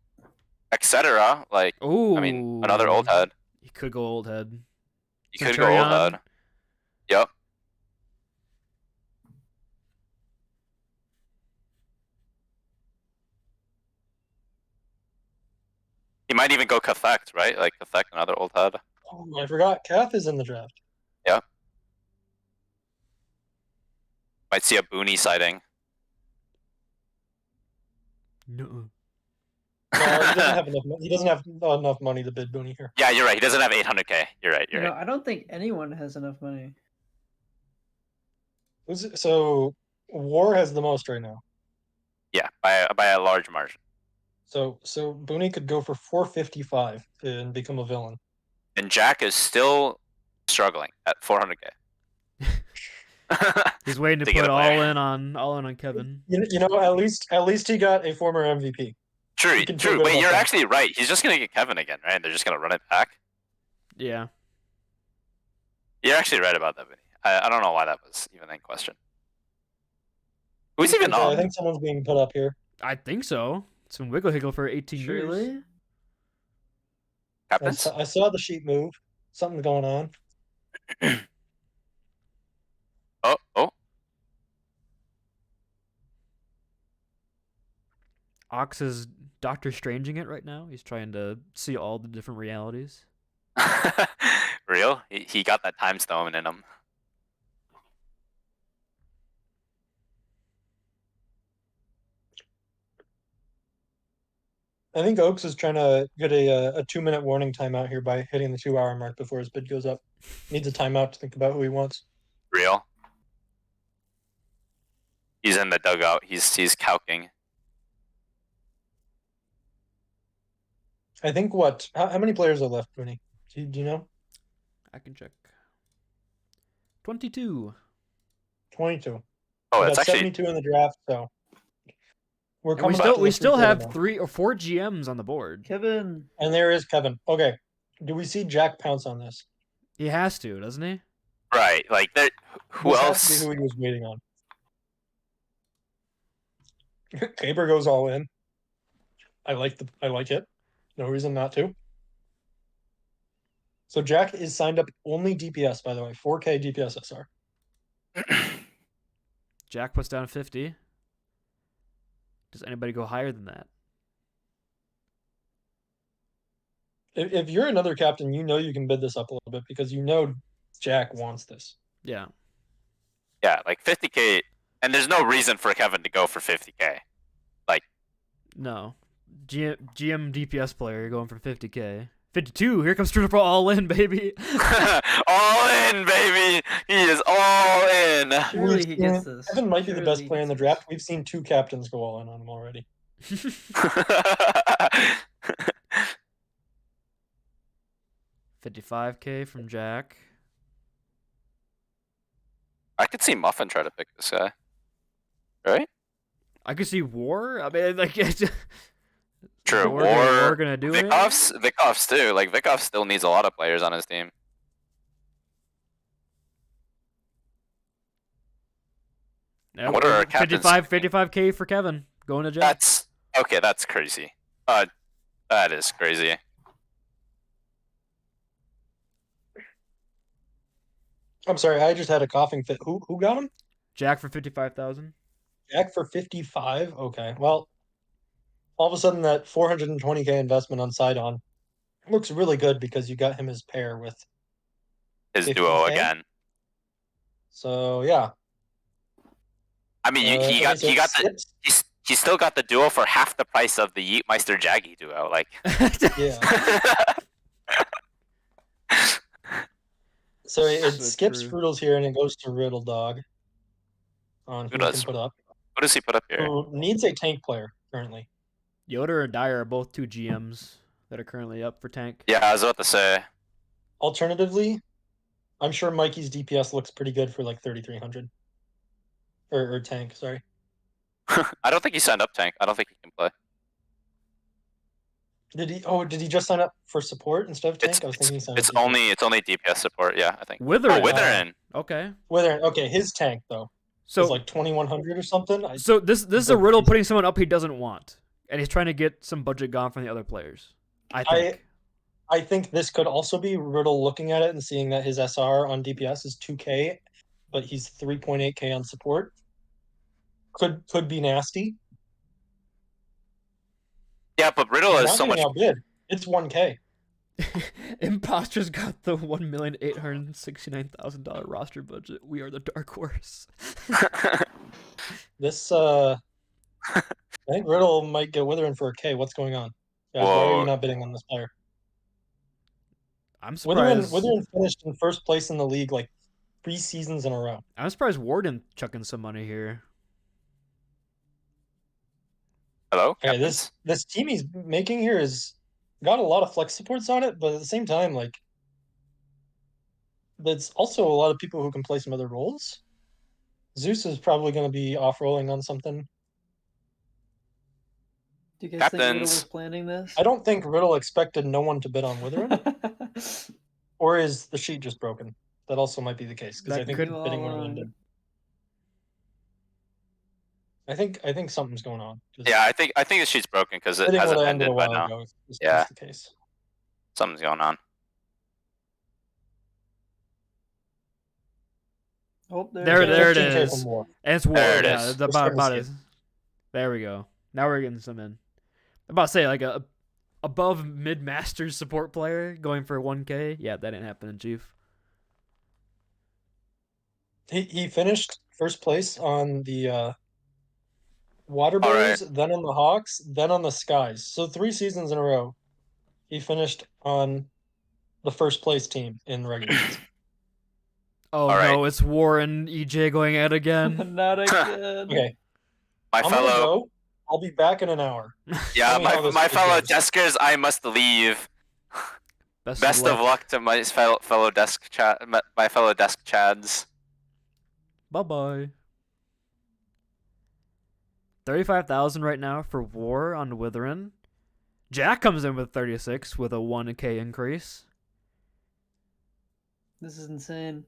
etc. Like, Ooh. I mean, another old head. He could go old head. He could go old head. Yep. He might even go Cathect, right? Like Cathect, another old head. Oh, I forgot. Kath is in the draft. Yeah. Might see a Booney sighting. No. No, he doesn't have enough. He doesn't have enough money to bid Booney here. Yeah, you're right. He doesn't have 800K. You're right. You You're know, right. I don't think anyone has enough money. So War has the most right now. Yeah, by a large margin. So Booney could go for 455 and become a villain. And Jack is still struggling at 400K. He's waiting to To get put a all player. in on Kevin. You know, at least he got a former MVP. True, You can feel true. good Wait, about you're that. actually right. He's just gonna get Kevin again, right? And they're just gonna run it back. Yeah. You're actually right about that, Vinny. I don't know why that was even in question. Who's even Okay, I on? think someone's being put up here. I think so. It's been Wiggle Higgle for 18 years. Surely? Captains? I saw the sheet move. Something's going on. Oh. Ox is Doctor Stranging it right now. He's trying to see all the different realities. Real? He got that time stone in him. I think Oaks is trying to get a 2-minute warning timeout here by hitting the 2 hour mark before his bid goes up. Needs a timeout to think about who he wants. Real? He's in the dugout. He's calking. I think how many players are left, Rooney? Do you know? I can check. 22. 22. Oh, We it's got actually 72 in the draft, so We're And coming up to we the still three-quarter have mark. 3 or 4 GMs on the board. Kevin. And there is Kevin. Okay. Do we see Jack pounce on this? He has to, doesn't he? Right. Like, who This has to be else? who he was waiting on. Tabor goes all in. I like it. No reason not to. So Jack is signed up only DPS, by the way. 4K DPS SR. Jack puts down 50. Does anybody go higher than that? If you're another captain, you know you can bid this up a little bit because you know Jack wants this. Yeah. Yeah, like 50K, and there's no reason for Kevin to go for 50K. No. GM DPS player going for 50K. 52. Here comes True all in, baby. All in, baby. He is all in. Surely he gets this. Kevin might be the Surely best he player in the gets draft. We've seen 2 captains go all in on him already. 55K from Jack. I could see Muffin try to pick this guy. Right? I could see War. I mean, like, True. War gonna do it. Vikov's too. Like, Vikov still needs a lot of players on his team. Nope. What are our captains? 55K for Kevin going to Jack. That's okay. That's crazy. That is crazy. I'm sorry, I just had a coughing fit. Who got him? Jack for 55,000. Jack for 55. Okay. Well, all of a sudden that 420K investment on Sidon looks really good because you got him as pair with. His 50K? duo again. So yeah. I mean, Okay, so he got the Skips- he still got the duo for half the price of the Yeetmeister Jaggy duo. Like, Yeah. So it So skips true. Fruitles here and it goes to Riddle Dog on who Who he does? can put up. what does he put up here? Who needs a tank player currently. Yoder and Dyer are both 2 GMs that are currently up for tank. Yeah, I was about to say. Alternatively, I'm sure Mikey's DPS looks pretty good for like 3,300. Or tank, sorry. I don't think he signed up tank. I don't think he can play. Did he just sign up for support instead of tank? I was thinking he signed It's up DPS. only DPS support. Yeah, I think. Withering. Oh, Withering. Okay. Okay, his tank though. So It's like 2,100 or something. So this is a Riddle putting someone up he doesn't want, and he's trying to get some budget gone from the other players. I think. I think this could also be Riddle looking at it and seeing that his SR on DPS is 2K, but he's 3.8K on support. Could be nasty. Yeah, but Riddle He's is not so much. getting outbid. It's 1K. Imposters got the $1,869,000 roster budget. We are the dark horse. This I think Riddle might get Withering for a K. What's going on? Guys, why are Whoa. you not bidding on this player? I'm surprised. Withering finished in first place in the league like 3 seasons in a row. I'm surprised Warden chucking some money here. Hello. Okay, Captains? this team he's making here is got a lot of flex supports on it, but at the same time, like there's also a lot of people who can play some other roles. Zeus is probably going to be off rolling on something. Do you guys think Riddle Captains. was planning this? I don't think Riddle expected no one to bid on Withering, or is the sheet just broken? That also might be the case because I That think could- bidding would have ended. I think something's going on. 'Cause Yeah, I think the sheet's broken because it bidding hasn't would have ended ended a by while now. ago. Is Yeah. the case. Something's going on. Oh, There it 15K is. from War. And it's War. There it Yeah, is. it's We're starting to about see it. There we go. Now we're getting some in. I'm about to say like a above mid masters support player going for 1K. Yeah, that didn't happen in Chief. He finished first place on the Water All right. Boys, then on the Hawks, then on the Skies. So 3 seasons in a row, he finished on the first place team in regular season. Oh All no, right. it's War and EJ going at again. Not again. Okay, My I'm gonna fellow, go. I'll be back in an hour. yeah, Tell me how this my kid fellow goes. deskers, I must leave. Best Best of luck to my fellow desk chat, my fellow desk chads. Bye bye. 35,000 right now for War on Witherin. Jack comes in with 36 with a 1K increase. This is insane.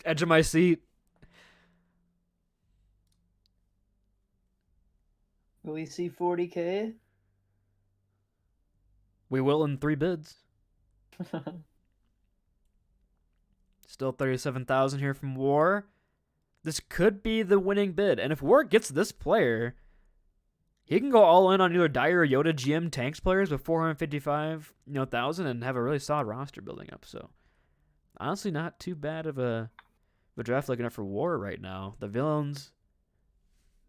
Edge of my seat. Will we see 40K? We will in 3 bids. Still 37,000 here from War. This could be the winning bid. And if War gets this player, he can go all in on either Dyer or Yoda GM tanks players with 455,000 and have a really solid roster building up. So honestly, not too bad of a draft looking up for War right now. The villains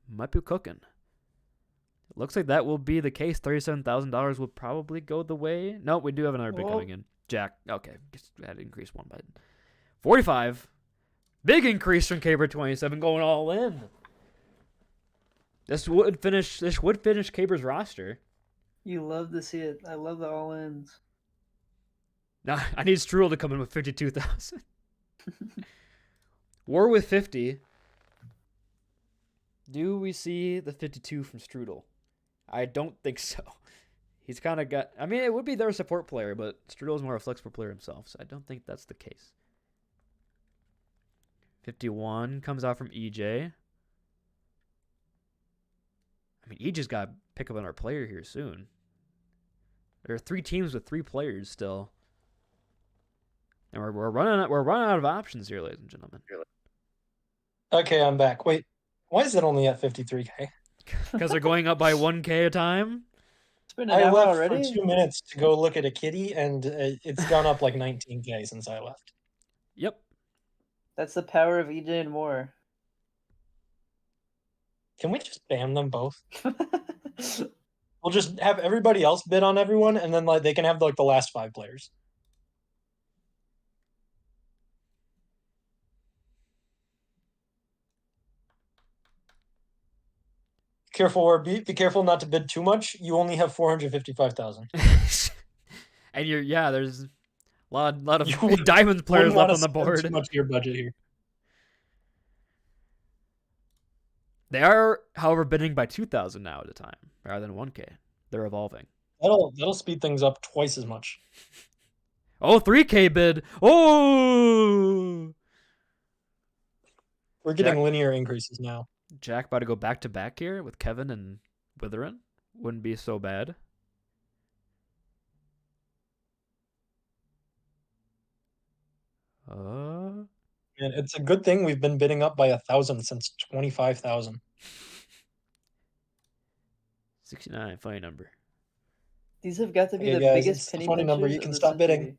might be cooking. It looks like that will be the case. $37,000 will probably go the way. No, we do have another bid coming in. Jack. Okay, just had to increase one bid. 45. Big increase from Caber 27 going all in. This would finish Caber's roster. You love to see it. I love the all-ins. Now I need Strudel to come in with 52,000. War with 50. Do we see the 52 from Strudel? I don't think so. He's kind of got... I mean, it would be their support player, but Strudel's more a flexible player himself, so I don't think that's the case. 51 comes out from EJ. I mean, EJ's got to pick up another player here soon. There are 3 teams with 3 players still. And we're running out of options here, ladies and gentlemen. Okay, I'm back. Wait, why is it only at 53K? Because they're going up by 1K a time. It's been an I hour left already. for 2 minutes to go look at a kitty, and it's gone up like 19K since I left. Yep. That's the power of EJ and War. Can we just ban them both? We'll just have everybody else bid on everyone, and then like they can have like the last 5 players. Careful, or be careful not to bid too much. You only have 455,000. And there's a lot of You big diamond players Wouldn't left wanna on the spend board. Too much of your budget here. They are, however, bidding by 2,000 now at a time rather than 1K. They're evolving. That'll speed things up twice as much. Oh, 3K bid. Oh! We're getting Jack- linear increases now. Jack about to go back to back here with Kevin and Witherin. Wouldn't be so bad. And it's a good thing we've been bidding up by 1,000 since 25,000. 69, funny number. These have got to be Okay, the guys, biggest it's the penny funny number. pinchers You of can the stop bidding. century.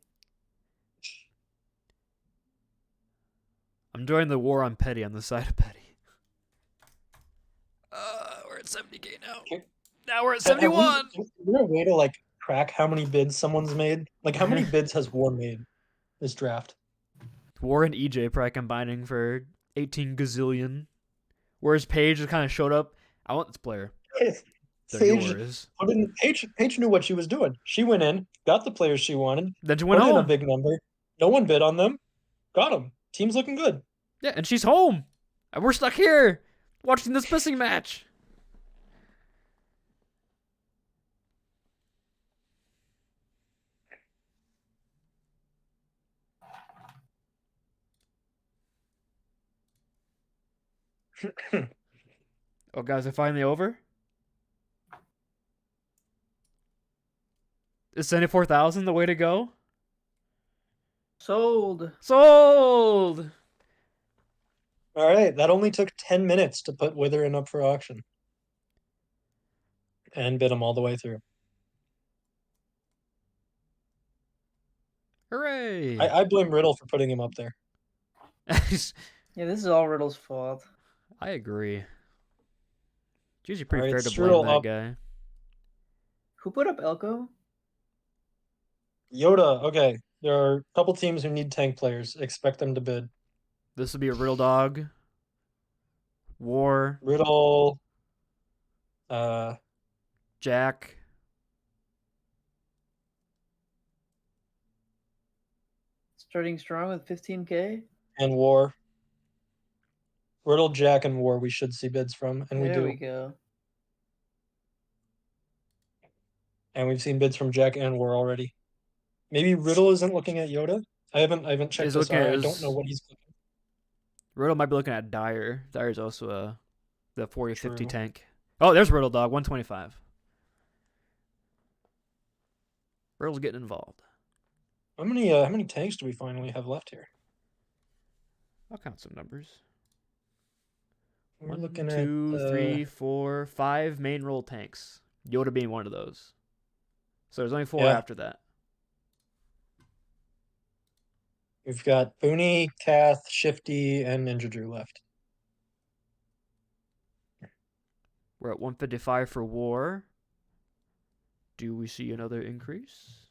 I'm enjoying the war on Petty on the side of Petty. We're at 70K now. Okay. Now we're at Have we- 71. Is there a way to like track how many bids someone's made? Like how many bids has War made this draft? War and EJ probably combining for 18 gazillion. Whereas Paige just kind of showed up. I want this player. They're Paige, yours. Paige knew what she was doing. She went in, got the players she wanted, Then she put went in a home. big number. No one bid on them. Got them. Team's looking good. Yeah, and she's home. And we're stuck here watching this pissing match. Oh, guys, are finally over? Is 74,000 the way to go? Sold. Sold! All right, that only took 10 minutes to put Witherin up for auction. And bid them all the way through. Hooray! I blame Riddle for putting him up there. Yeah, this is all Riddle's fault. I agree. It's usually pretty Alright, fair to blame Strudel that up. guy. Who put up Elko? Yoda, okay. There are a couple teams who need tank players. Expect them to bid. This will be a real dog. War. Riddle, Jack. Starting strong with 15K. and War. Riddle, Jack, and War we should see bids from, and we There do. we go. and we've seen bids from Jack and War already. Maybe Riddle isn't looking at Yoda. I haven't checked He's this looking out. at I don't know what he's looking. Riddle might be looking at Dyer. Dyer's also the 40-50 True. tank. Oh, there's Riddle Dog, 125. Riddle's getting involved. How many tanks do we finally have left here? I'll count some numbers. We're One, looking two, at 3, 4, 5 main role tanks. Yoda being one of those. So there's only 4 Yeah. after that. We've got Booney, Kath, Shifty, and Ninja Drew left. We're at 155 for War. Do we see another increase?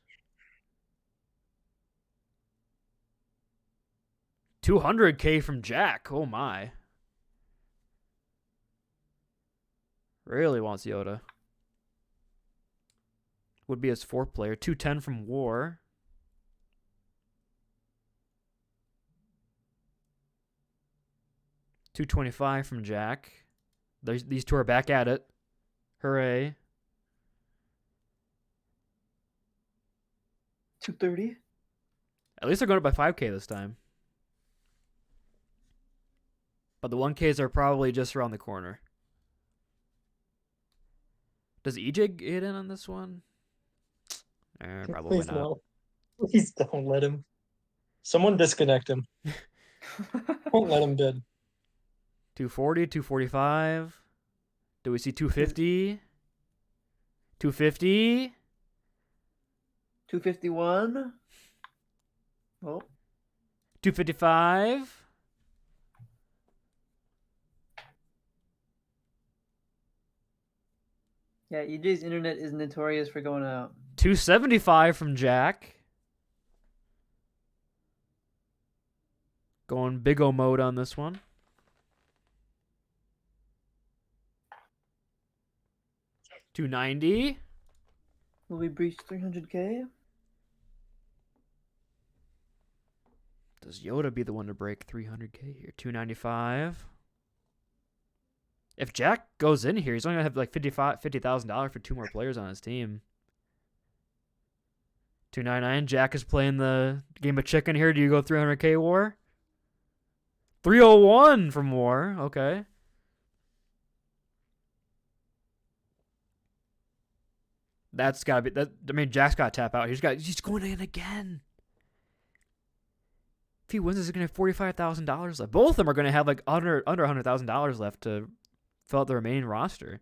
200K from Jack. Oh my. Really wants Yoda. Would be his 4th player. 210 from War. $225 from Jack. These two are back at it. Hooray. 230. At least they're going up by 5K this time. But the 1Ks are probably just around the corner. Does EJ get in on this one? Probably Please not. no. Please don't let him. Someone disconnect him. Won't let him bid. 240, 245. Do we see 250? 250? 251. Oh, 255? yeah. EJ's internet is notorious for going out. 275 from Jack. Going big O mode on this one. $290. Will we breach 300K? Does Yoda be the one to break 300K here? 295. If Jack goes in here, he's only gonna have like $50,000 for 2 more players on his team. 299. Jack is playing the game of chicken here. Do you go 300K War? 301 from War. Okay. That's gotta be that. I mean, Jack's got to tap out. He's going in again. If he wins, he's gonna have $45,000 left. Both of them are gonna have like under $100,000 left to fill out the remaining roster.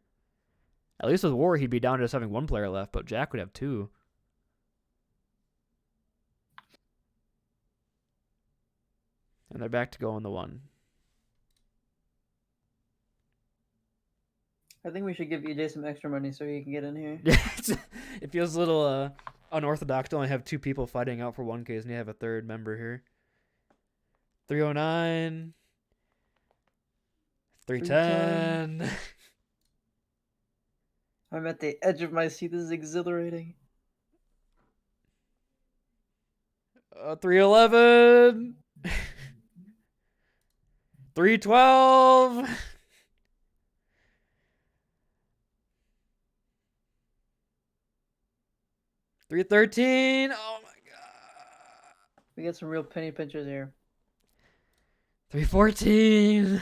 At least with War, he'd be down to just having 1 player left, but Jack would have 2. And they're back to going the 1. I think we should give EJ some extra money so he can get in here. Yeah, it feels a little unorthodox to only have 2 people fighting out for 1Ks, and you have a 3rd member here. 309. 310. I'm at the edge of my seat. This is exhilarating. 311. 312. 313. Oh my god. We get some real penny pinchers here. 314.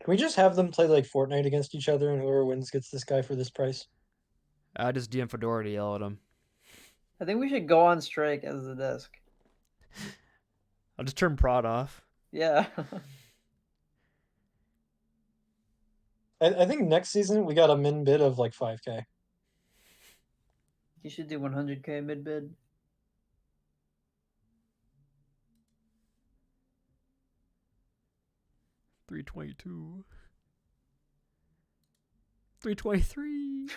Can we just have them play like Fortnite against each other, and whoever wins gets this guy for this price? I just DM Fedora to yell at him. I think we should go on strike as the desk. I'll just turn prod off. Yeah. I think next season we got a min bid of like 5K. You should do 100K mid bid. $322. $323.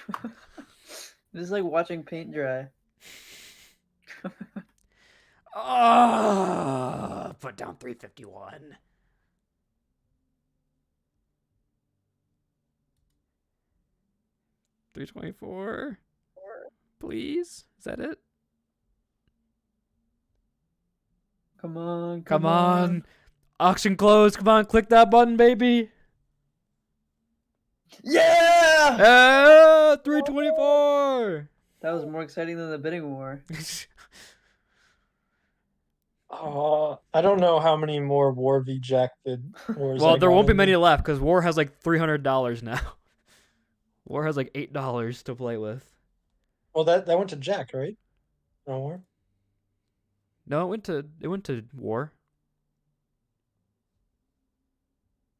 This is like watching paint dry. Oh, put down 351. $324. Please? Is that it? Come on, Come on. Auction closed. Come on, click that button, baby. Yeah! 324. That was more exciting than the bidding war. I don't know how many more War v Jack bid wars. Well, I there got won't be in many there. left because War has like $300 now. War has like $8 to play with. Well, that went to Jack, right? No War. No, it went to War.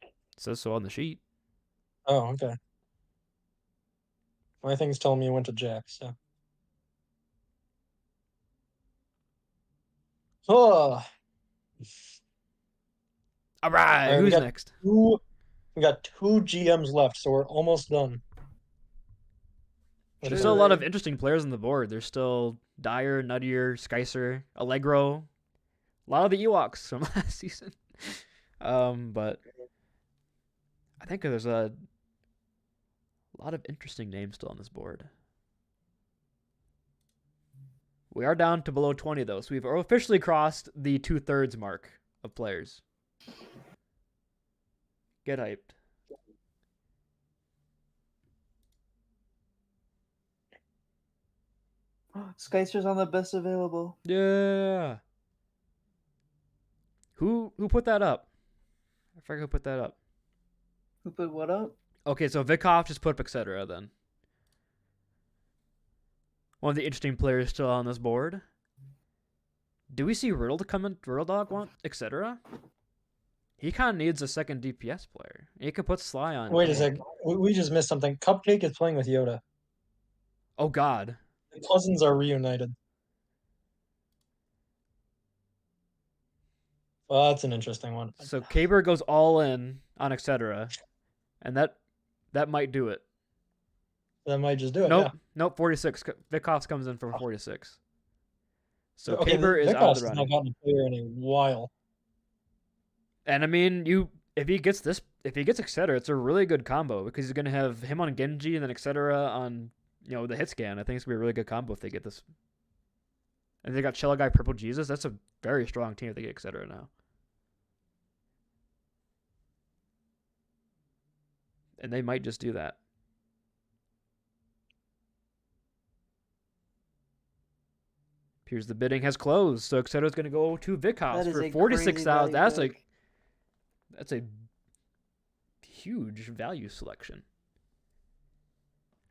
It says so on the sheet. Oh, okay. My thing's telling me it went to Jack. So. Oh, All right, all right. who's next? We got two GMs left, so we're almost done. There's still a lot of interesting players on the board. There's still Dyer, Nuttier, Skycer, Allegro. A lot of the Ewoks from last season. But I think there's a lot of interesting names still on this board. We are down to below 20, though, so we've officially crossed the 2/3 mark of players. Get hyped. Skyster's on the best available. Yeah. Who put that up? I forget who put that up. Who put what up? Okay, so Vikov just put up etc. then. One of the interesting players still on this board. Do we see Riddle to come in? Riddle Dog want etc.? He kind of needs a second DPS player. He could put Sly on. Wait a tank. sec. We just missed something. Cupcake is playing with Yoda. Oh God. The cousins are reunited. Well, that's an interesting one. So Kaber goes all in on etc. And that might do it. That might just do it. Nope. Yeah. Nope. 46. Vikovs comes in for 46. So Okay, Kaber is out Vikovs of the has not running. gotten a player in a while. And I mean, if he gets etc., it's a really good combo because he's gonna have him on Genji and then etc. on the hit scan. I think it's gonna be a really good combo if they get this. And they got Shell Guy, Purple Jesus. That's a very strong team if they get etc. now. And they might just do that. Here's the bidding has closed, so etc. is gonna go to Vikos for 46,000. That's a huge value selection.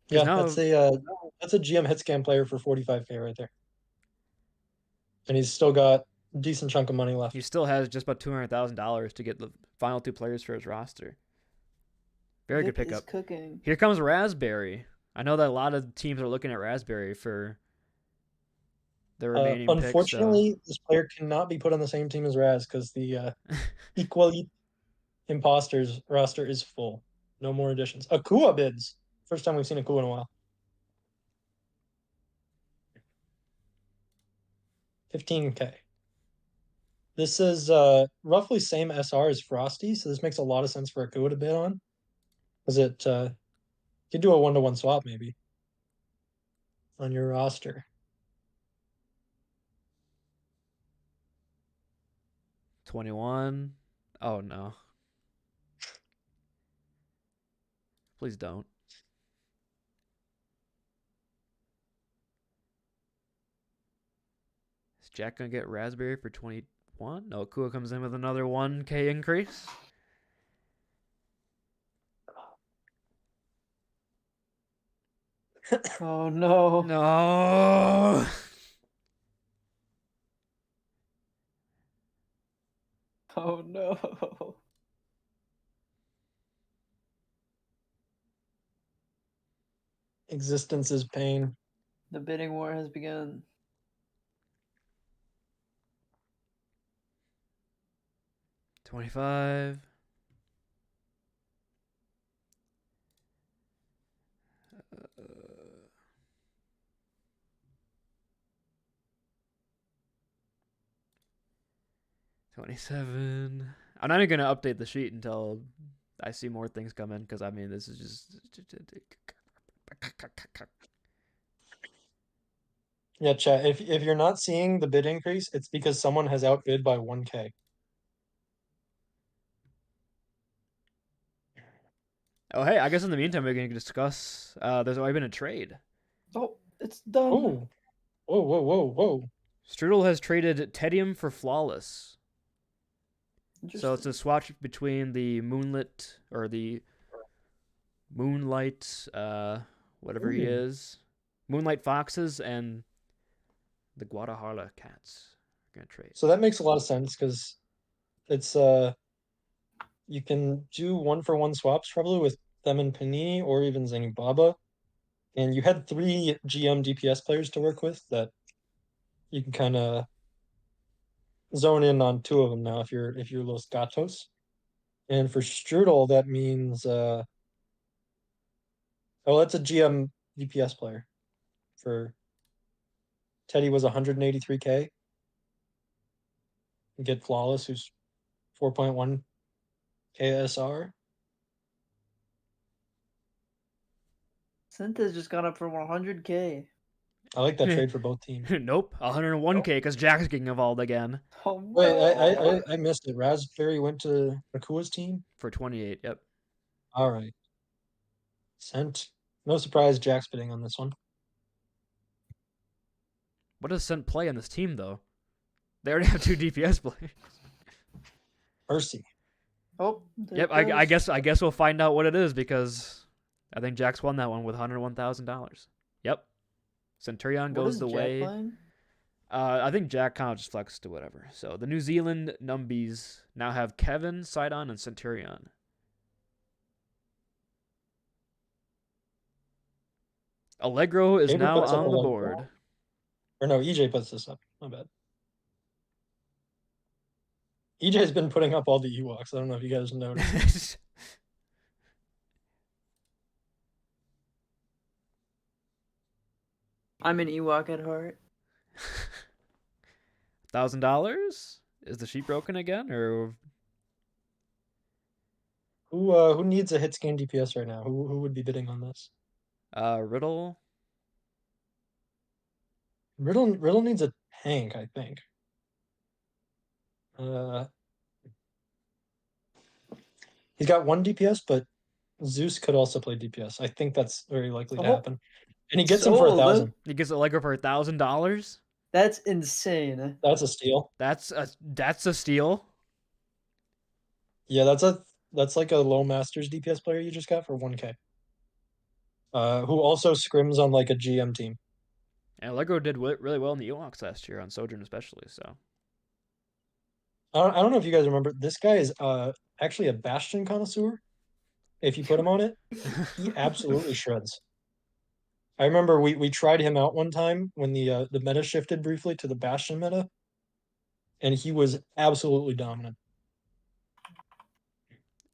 Yeah, now, that's a GM hit scan player for 45K right there. And he's still got a decent chunk of money left. he still has just about $200,000 to get the final two players for his roster. Very good pickup. Cooking. Here comes Raspberry. I know that a lot of teams are looking at Raspberry for the remaining Unfortunately, picks. this player cannot be put on the same team as Raz because the Equally Imposters roster is full. No more additions. Akua bids. First time we've seen Akua in a while. 15K. This is roughly same SR as Frosty, so this makes a lot of sense for Akua to bid on. Because it could do a 1-to-1 swap maybe on your roster. 21. Oh no. Please don't. Is Jack gonna get Raspberry for 21? No, Akua comes in with another 1K increase. Oh no. No. Oh no. Existence is pain. The bidding war has begun. $25. 27. I'm not even gonna update the sheet until I see more things come in, because I mean this is just. Yeah, chat. If you're not seeing the bid increase, it's because someone has outbid by 1K. Oh hey, I guess in the meantime we're gonna discuss. There's already been a trade. Oh, it's done. Oh, whoa, whoa, whoa, whoa! Strudel has traded Tedium for Flawless. So it's Interesting. a swatch between the Moonlit or the Moonlight, whatever he Ooh. is, Moonlight Foxes and the Guadalajara Cats. We're gonna trade. So that makes a lot of sense because it's you can do 1-for-1 swaps probably with them and Panini or even Zanubaba. And you had 3 GM DPS players to work with that you can kind of zone in on 2 of them now if you're Los Gatos. And for Strudel, that means oh, that's a GM DPS player. For Teddy was 183K. You get Flawless, who's 4.1 KSR. Synta's just gone up for 100K. I like that trade for both teams. Nope, 101K because Jack's getting involved again Oh Wait, no! I missed it. Raspberry went to Nakua's team. for 28. Yep. All right. Sent. No surprise, Jack's bidding on this one. What does Sent play on this team though? They already have 2 DPS players. Mercy. Oh, there Yep, it goes. I guess we'll find out what it is because I think Jack's won that one with $101,000. Yep. Centurion What goes is the Jack way. playing? I think Jack kind of just flexed to whatever. So the New Zealand Numbies now have Kevin, Sidon, and Centurion. Allegro is Gabriel now puts up on the 11. board. Or no, EJ puts this up. My bad. EJ's been putting up all the Ewoks. I don't know if you guys noticed. I'm an Ewok at heart. $1,000? Is the sheet broken again, or Who needs a hit scan DPS right now? Who would be bidding on this? Riddle? Riddle needs a tank, I think. He's got 1 DPS, but Zeus could also play DPS. I think that's very likely to Oh. happen. And he gets him for Sold. 1,000. He gets Allegro for $1,000. That's insane. That's a steal. That's a steal. Yeah, that's like a low masters DPS player you just got for 1K. Who also scrims on like a GM team. And Allegro did really well in the Ewoks last year on Sojourn, especially. So I don't know if you guys remember. This guy is actually a Bastion connoisseur. If you put him on it, he absolutely shreds. I remember we tried him out one time when the meta shifted briefly to the Bastion meta, and he was absolutely dominant.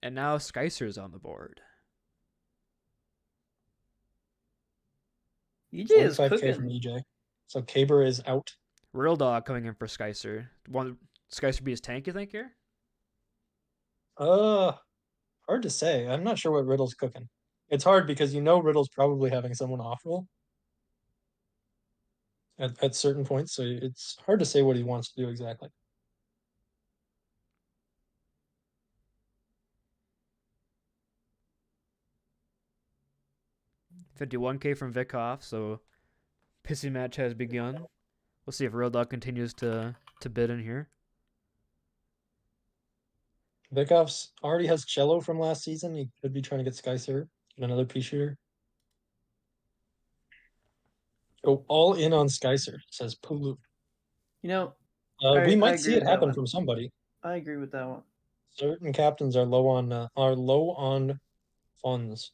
and now Skycer's on the board. EJ is 45K from cooking. EJ. So Caber is out. Real Dog coming in for Skycer. Want Skycer be his tank, you think, here? Hard to say. I'm not sure what Riddle's cooking. It's hard because you know Riddle's probably having someone off roll at certain points, so it's hard to say what he wants to do exactly. $51K from Vikov, so pissy match has begun. We'll see if Real Dog continues to bid in here. Vikov's already has Cello from last season. He could be trying to get Skyser and another P shooter. Go all in on Skyser, says Pulu. You know, We I might agree see it with that happen one. from somebody. I agree with that one. Certain captains are low on funds.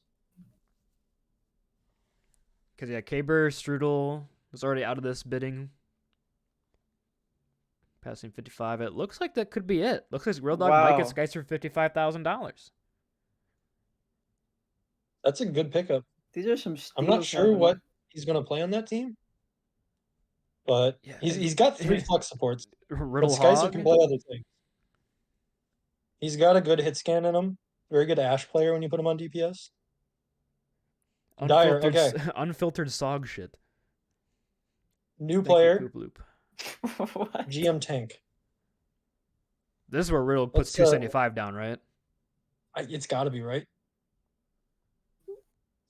Because, yeah, Caber, Strudel was already out of this bidding. Passing 55. It looks like that could be it. Looks like Real Dog might get Wow. Skycer for $55,000. That's a good pickup. These are some steals. I'm not sure happening. what he's going to play on that team, but Yeah, he's got 3 flex supports. But Riddle Skycer Hog. can play other things. He's got a good hit scan in him. Very good Ashe player when you put him on DPS. Dire, Unfiltered, okay. unfiltered sog shit. New Thank you, player, Poop Loop. What? GM Tank. This is where Riddle puts Let's, 275 down, right? It's got to be, right?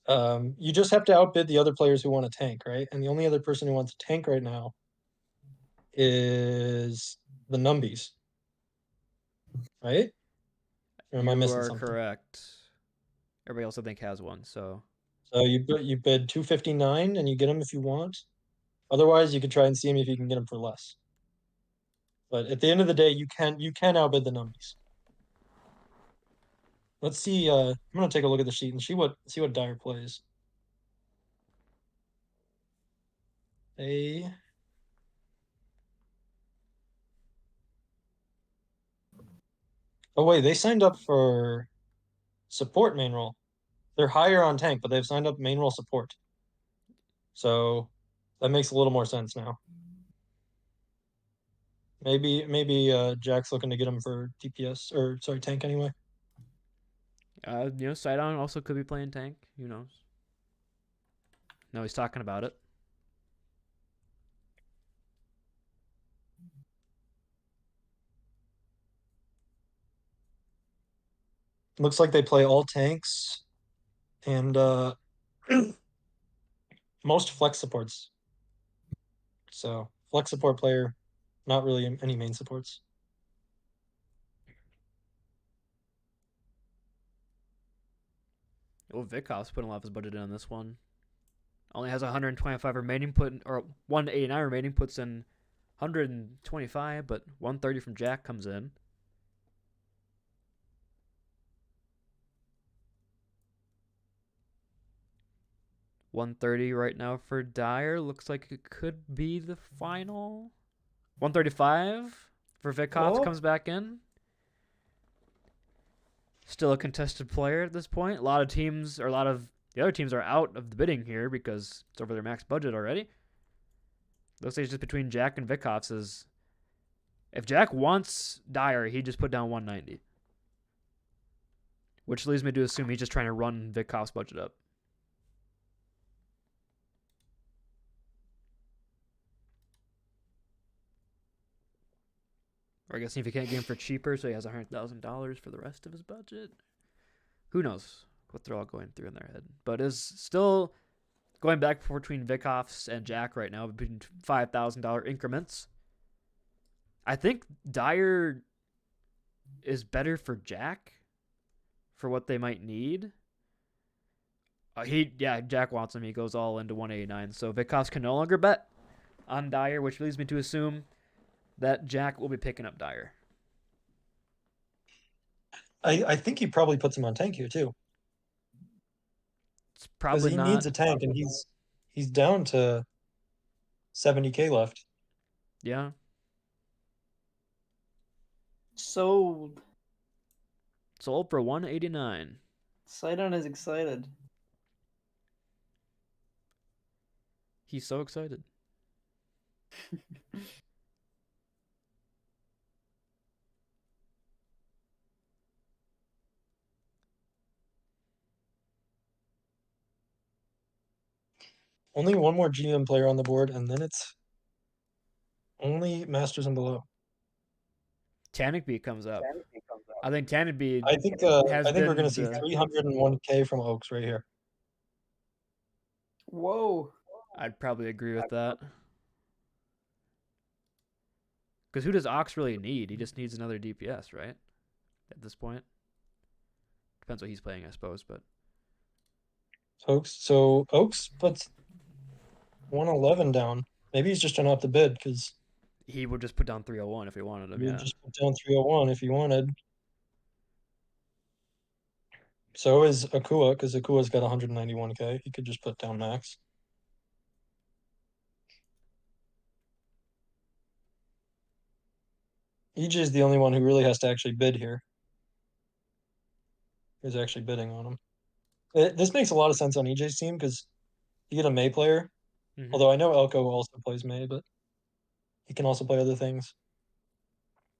You just have to outbid the other players who want to tank, right? And the only other person who wants to tank right now is the Numbies, right? Or am I You missing are something? correct. Everybody else, I think, has one. So So you bid 259 and you get him if you want. Otherwise, you could try and see him if you can get him for less. But at the end of the day, you can outbid the Numbies. Let's see. I'm gonna take a look at the sheet and see what Dire plays. They Oh wait, they signed up for support main role. They're higher on tank, but they've signed up main role support. So that makes a little more sense now. Maybe Jack's looking to get him for DPS or sorry, tank anyway. Sidon also could be playing tank. Who knows? No, he's talking about it. Looks like they play all tanks and most flex supports. So flex support player, not really any main supports. Well, Vikhov's putting a lot of his budget in on this one. Only has 125 remaining, or 189 remaining, puts in 125, but 130 from Jack comes in. $130 right now for Dire. Looks like it could be the final. 135 for Vikov Oh. comes back in. Still a contested player at this point. A lot of teams, or a lot of the other teams, are out of the bidding here because it's over their max budget already. Looks like it's just between Jack and Vikov. If Jack wants Dire, he just put down 190. Which leads me to assume he's just trying to run Vikov's budget up. Or I guess if he can't get him for cheaper, so he has $100,000 for the rest of his budget. Who knows what they're all going through in their head. But is still going back between Vikov's and Jack right now, between $5,000 increments. I think Dire is better for Jack for what they might need. Jack wants him. He goes all into 189. So Vikov's can no longer bet on Dire, which leads me to assume that Jack will be picking up Dire. I think he probably puts him on tank here too. It's Because probably he not. needs a tank and he's down to 70K left. Yeah. Sold. Sold for 189. Sidon is excited. He's so excited. Only one more GM player on the board, and then it's only Masters and below. Tannic comes up. I think Tannic I think has I think we're been gonna see 301K from Oaks right here. Whoa. I'd probably agree with that. Because who does Ox really need? He just needs another DPS, right? At this point. Depends what he's playing, I suppose, but Oaks puts 111 down. Maybe he's just trying to up the bid because he would just put down 301 if he wanted him, he yeah. just put down 301 if he wanted. So is Akua, because Akua's got 191K. He could just put down max. EJ is the only one who really has to actually bid here. Who's actually bidding on him. This makes a lot of sense on EJ's team because you get a May player. Mhm. Although I know Elko also plays May, but he can also play other things.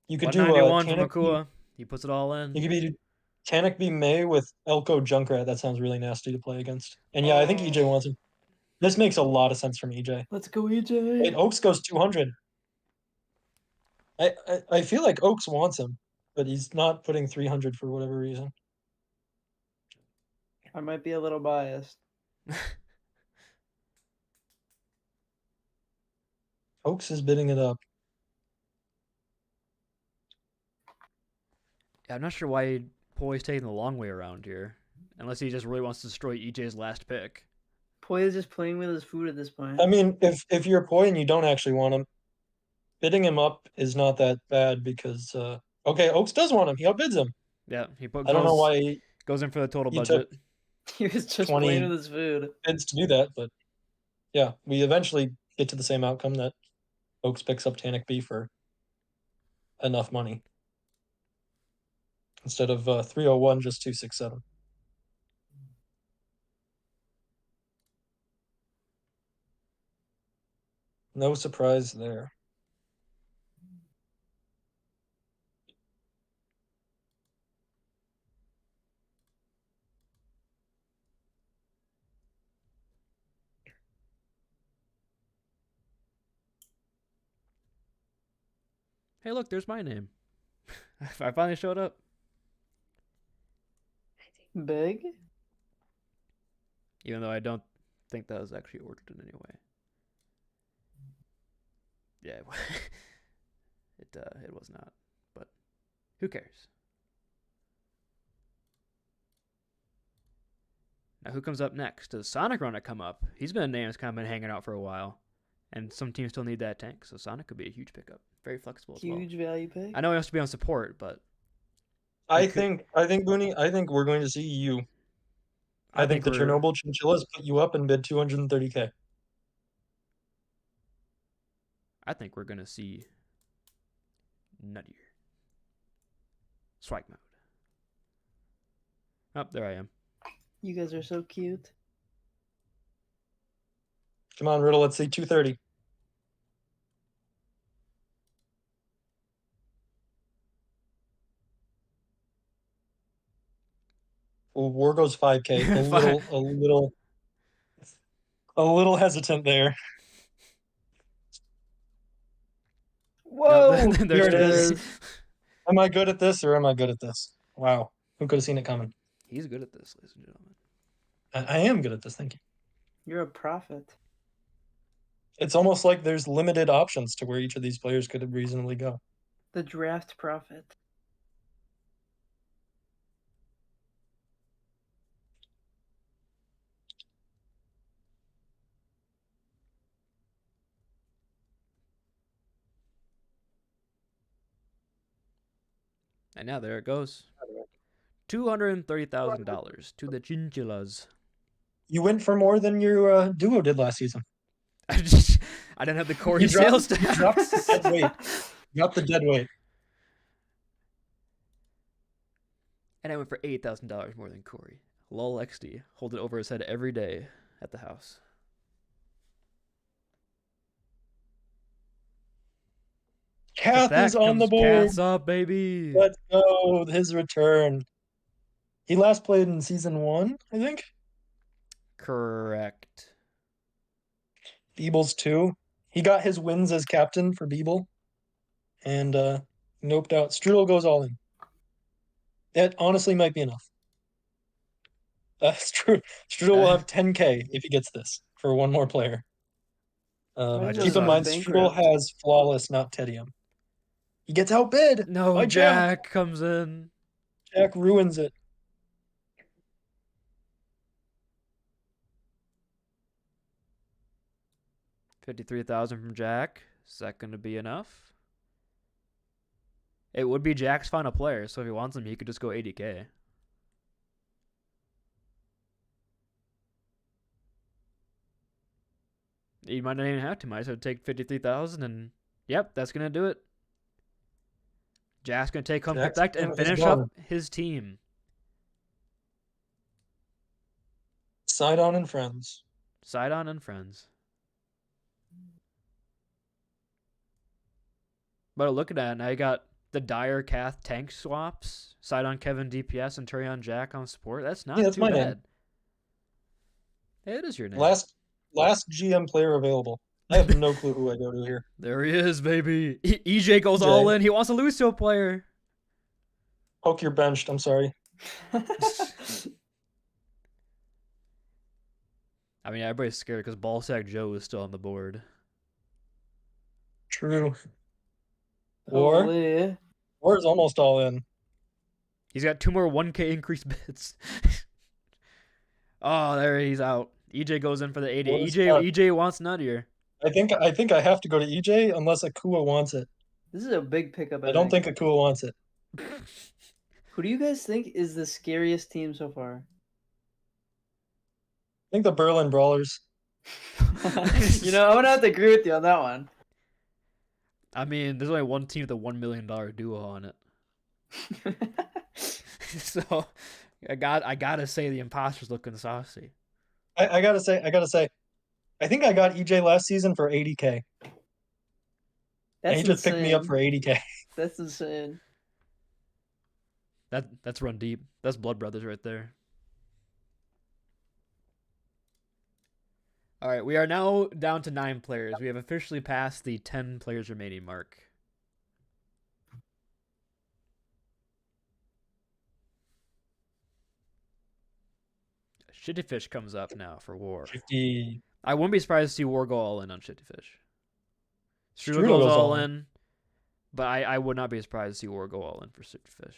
You could do 191 from Tannic. Akua. He puts it all He in. could be Tanik be May with Elko Junkrat. That sounds really nasty to play against. And yeah, I think EJ wants him. This makes a lot of sense from EJ. Let's go, Wait, EJ. Oaks goes 200. I feel like Oaks wants him, but he's not putting 300 for whatever reason. I might be a little biased. Oaks is bidding it up. Yeah, I'm not sure why Poy's taking the long way around here, unless he just really wants to destroy EJ's last pick. Poi is just playing with his food at this point. I mean, if you're a Poi and you don't actually want him, bidding him up is not that bad because okay, Oaks does want him. He outbids him. Yeah, I don't know why goes in for the total he took budget. He was just 20 playing with his food. bids to do that, but yeah, we eventually get to the same outcome that Oaks picks up Tanik B for enough money instead of 301, just 267. No surprise there. Hey, look, there's my name. I finally showed up. Big? Even though I don't think that was actually ordered in any way. Yeah, it was not. But who cares? Now who comes up next? Does Sonic Runner come up? He's been a name that's kind of been hanging out for a while. And some teams still need that tank, so Sonic could be a huge pickup. Very flexible as well. Huge value pick. I know he has to be on support, but I think Booney, I think we're going to see you. I think the Chernobyl chinchillas put you up and bid 230K. I think we're gonna see nuttier. Strike mode. Oh, there I am. You guys are so cute. Come on, Riddle, let's see 230. Well, War goes 5K. A little hesitant there. Whoa! No, There it is. Am I good at this or am I good at this? Wow. Who could have seen it coming? He's good at this, ladies and gentlemen. I am good at this, thank you. You're a prophet. It's almost like there's limited options to where each of these players could reasonably go. The draft prophet. And now there it goes. $230,000 to the chinchillas. You went for more than your duo did last season. I didn't have the Corey sales You dropped the dead weight. You got the dead weight. And I went for $8,000 more than Corey. Lol XD. Hold it over his head every day at the house. Kath is on the board. Kath's up, baby. Let's go. His return. He last played in season 1, I think. Correct. Beebles 2. He got his wins as captain for Beeble. And noped out. Strudel goes all in. That honestly might be enough. Strudel will have 10K if he gets this for one more player. I just Keep in saw mind, him Strudel bankrupt. has flawless, not Tedium. He gets outbid. No, by Jack comes in. Jack ruins it. $53,000 from Jack. Is that going to be enough? It would be Jack's final player, so if he wants him, he could just go 80K. He might not even have to. Might as well take 53,000 and yep, that's gonna do it. Jack's gonna take home Jack's Protect and is finish gone. up his team. Sidon and friends. Sidon and friends. But looking at it, now you got the Dyer Kath tank swaps, Sidon Kevin DPS, and Turion Jack on support. That's not that's too my bad. name. Hey, it is your name. Last GM player available. I have no clue who I go to here. There he is, baby. EJ goes all in. He wants to lose to a player. Poke, you're benched. I'm sorry. I mean, everybody's scared because Ballsack Joe is still on the board. True. War Holy. is almost all in. He's got 2 more 1K increased bids. Oh, there he's out. EJ goes in for the 80. What is EJ wants nuttier. I think I have to go to EJ unless Akua wants it. This is a big pickup. I don't think Akua wants it. Who do you guys think is the scariest team so far? I think the Berlin Brawlers. You know, I'm gonna have to agree with you on that one. I mean, there's only one team with a $1 million duo on it. So I gotta say the imposter's looking saucy. I gotta say, I think I got EJ last season for 80K. And he just picked me up for 80K. That's insane. That's run deep. That's Blood Brothers right there. All right, we are now down to 9 players. We have officially passed the 10 players remaining mark. Shitty Fish comes up now for War. 50. I wouldn't be surprised to see War go all in on Shitty Fish. Strudel Strudel goes all in, but I would not be surprised to see War go all in for Shitty Fish.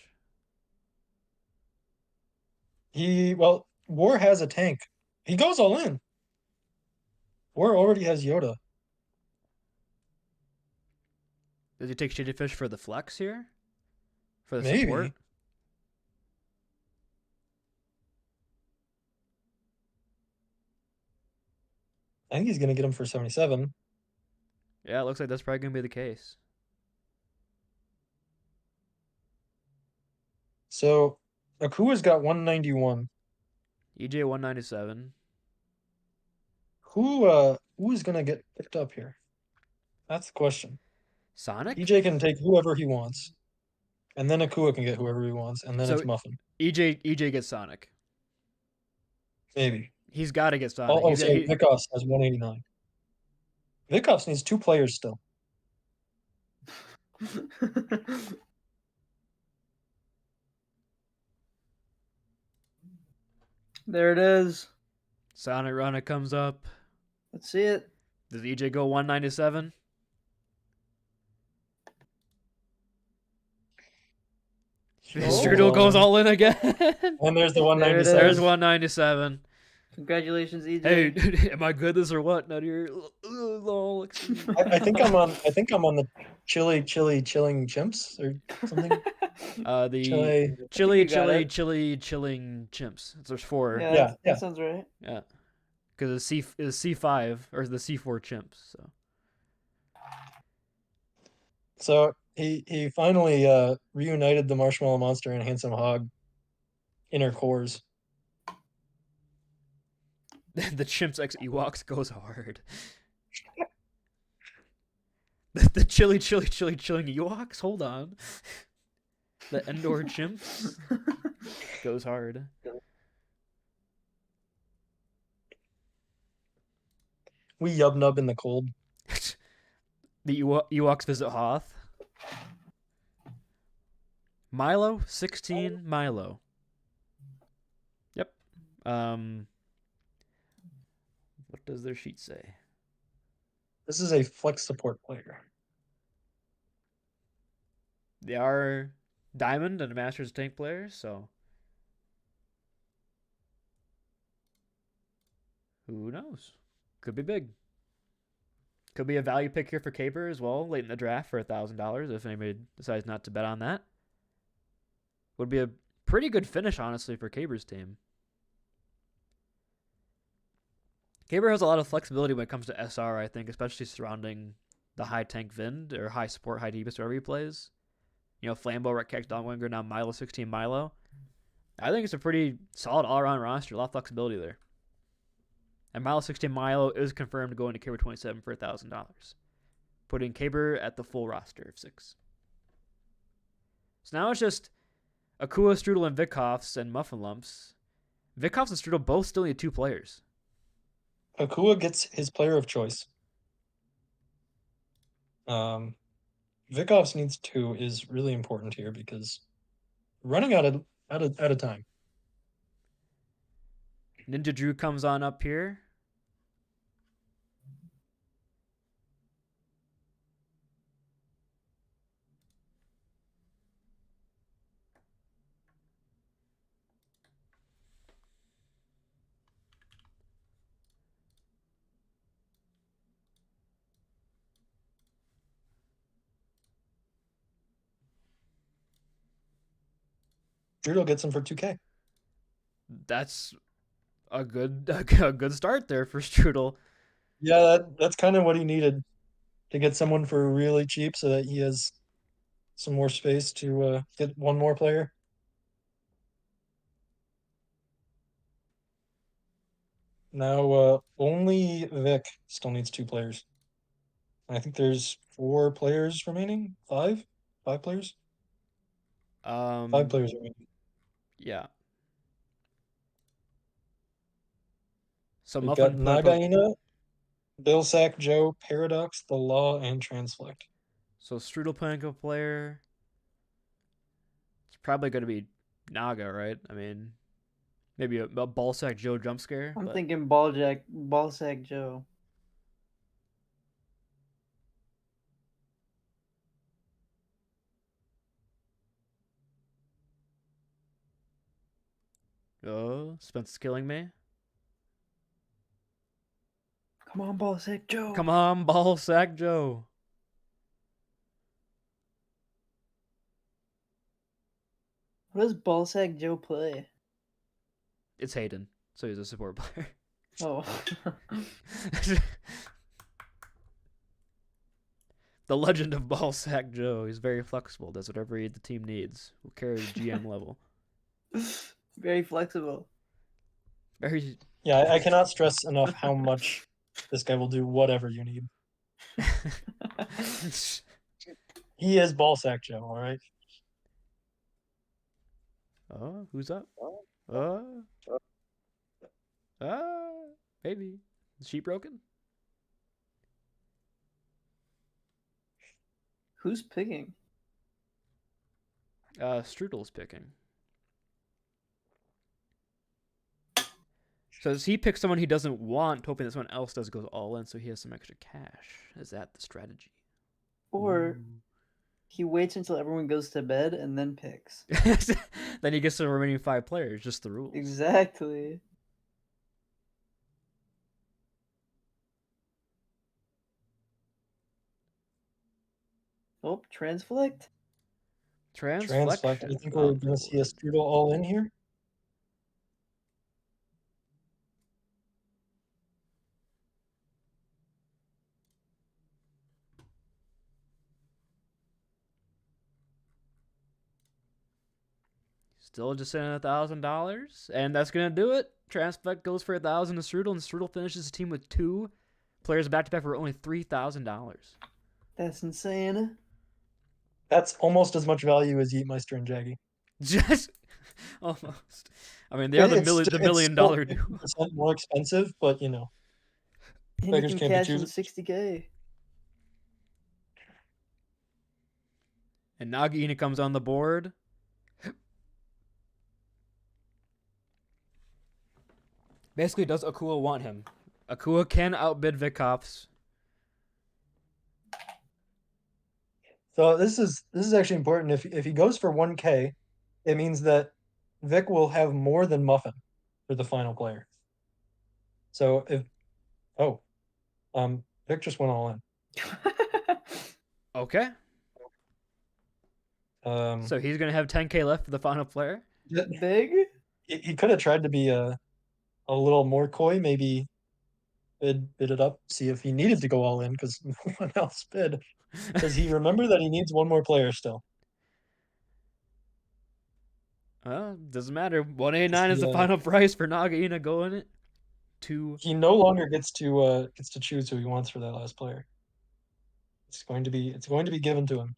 War has a tank. He goes all in. War already has Yoda. Does he take Shitty Fish for the flex here? For the Maybe. support? I think he's gonna get him for 77. Yeah, it looks like that's probably going to be the case. So Akua's got 191. EJ 197. Who's gonna get picked up here? That's the question. Sonic? EJ can take whoever he wants. And then Akua can get whoever he wants, and then So- it's Muffin. EJ gets Sonic. Maybe. He's got to get Sonic. Oh, He's- so he- Vikovs has 189. Vikovs needs 2 players still. There it is. Sonic Runner comes up. Let's see it. Does EJ go 197? Strudel goes all in again. And there's the There it is. 197. There's 197. Congratulations, EJ. Hey, am I good this or what? Nut here. Lol. I think I'm on the chilling chimps or something. The Chili. You got it. chilling chimps. There's 4. Yeah, Yeah. that sounds right. Yeah. Because it's C5 or the C4 chimps. So So he finally reunited the Marshmallow Monster and Handsome Hog inner cores. the chimps X Ewoks goes hard. The chilling Ewoks. Hold on. The Endor chimps goes hard. We yub nub in the cold. The Ewoks visit Hoth. Milo, 16 Milo. Yep. What does their sheet say? This is a flex support player. They are Diamond and Masters tank players, so who knows? Could be big. Could be a value pick here for Caper as well, late in the draft for $1,000 if anybody decides not to bet on that. Would be a pretty good finish, honestly, for Caper's team. Caper has a lot of flexibility when it comes to SR, I think, especially surrounding the high tank Vind or high support, high DPS, wherever he plays. You know, Flambeau, Retcax, Dawnwinger, now Milo, 16 Milo. I think it's a pretty solid all-around roster. A lot of flexibility there. And Milo 16 Milo is confirmed going to Caber 27 for $1,000, putting Caber at the full roster of 6. So now it's just Akua, Strudel, and Vikhoffs and Muffin Lumps. Vikhoffs and Strudel both still need 2 players. Akua gets his player of choice. Vikovs needs 2 is really important here because running out of time. Ninja Drew comes on up here. Drudel gets him for 2K. That's a good start there for Strudel. Yeah, that's kind of what he needed to get someone for really cheap so that he has some more space to get one more player. Now, only Vic still needs 2 players. I think there's 4 players remaining. 5 players. 5 players remaining. Yeah. So We've got Muffin put up Nagaina, Billsack, Joe, Paradox, The Law, and Transflect. So Strudel playing a player. It's probably going to be Naga, right? I mean, maybe a Ballsack Joe jump scare. I'm but- thinking Ballsack Joe. Oh, Spence's killing me. Come on, Ballsack Joe. Come on, Ballsack Joe. What does Ballsack Joe play? It's Hayden, so he's a support player. Oh. The legend of Ballsack Joe. He's very flexible. Does whatever the team needs. Will carry the GM level. Very flexible. Very. Yeah, I cannot stress enough how much this guy will do whatever you need. He is Ballsack Joe, all right? Oh, who's up? Maybe. Is she broken? Who's picking? Strudel's picking. So does he pick someone he doesn't want, hoping that someone else does goes all in, so he has some extra cash? Is that the strategy? Or he waits until everyone goes to bed and then picks. Then he gets the remaining 5 players, just the rules. Exactly. Oh, Transflect? Transflect. I think we're going to see a Strudel all in here. Still just sitting at $1,000, and that's gonna do it. Transflect goes for 1,000 to Strudel, and Strudel finishes the team with 2 players back to back for only $3,000. That's insane. That's almost as much value as Yeetmeister and Jaggy. Just almost. I mean, they are the $1 million duo. 50% more expensive, but you know. And you Beggars can can't be cash in choosers. 60K. And Nagina comes on the board. Basically, does Akua want him? Akua can outbid Vikhoffs. So this is actually important. If he goes for 1K, it means that Vic will have more than Muffin for the final player. So if Vic just went all in. Okay. So he's gonna have 10K left for the final player. Big? He could have tried to be a little more coy, maybe bid it up, see if he needed to go all in because no one else bid. Does he remember that he needs one more player still? Doesn't matter. 189 is the final price for Nagina going it. He no longer gets to choose who he wants for that last player. It's going to be given to him.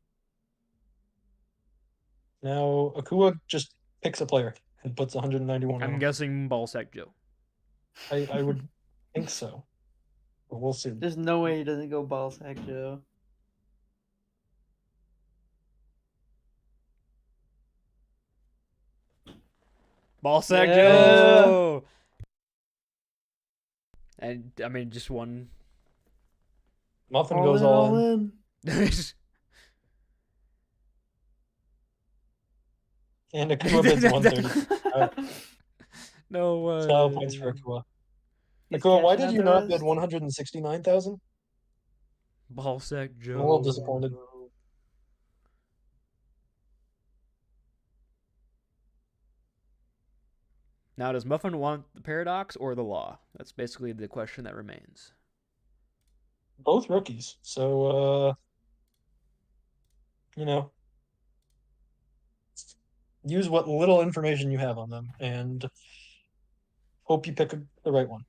Now Akua just picks a player and puts 191 on I'm him. guessing Ballsack Joe. I would think so, but we'll see. There's no way he doesn't go Ballsack Joe. Ballsack Yeah. Joe. And I mean, just one. Muffin All goes in, all all in. in. And Akua bids 130. No way. Style points for Akua. He's Akua, why cashing did out you the not bid rest. 169,000? Ballsack Joe. I'm a little disappointed. Now, does Muffin want the paradox or the law? That's basically the question that remains. Both rookies, so you know, use what little information you have on them and hope you pick the right one.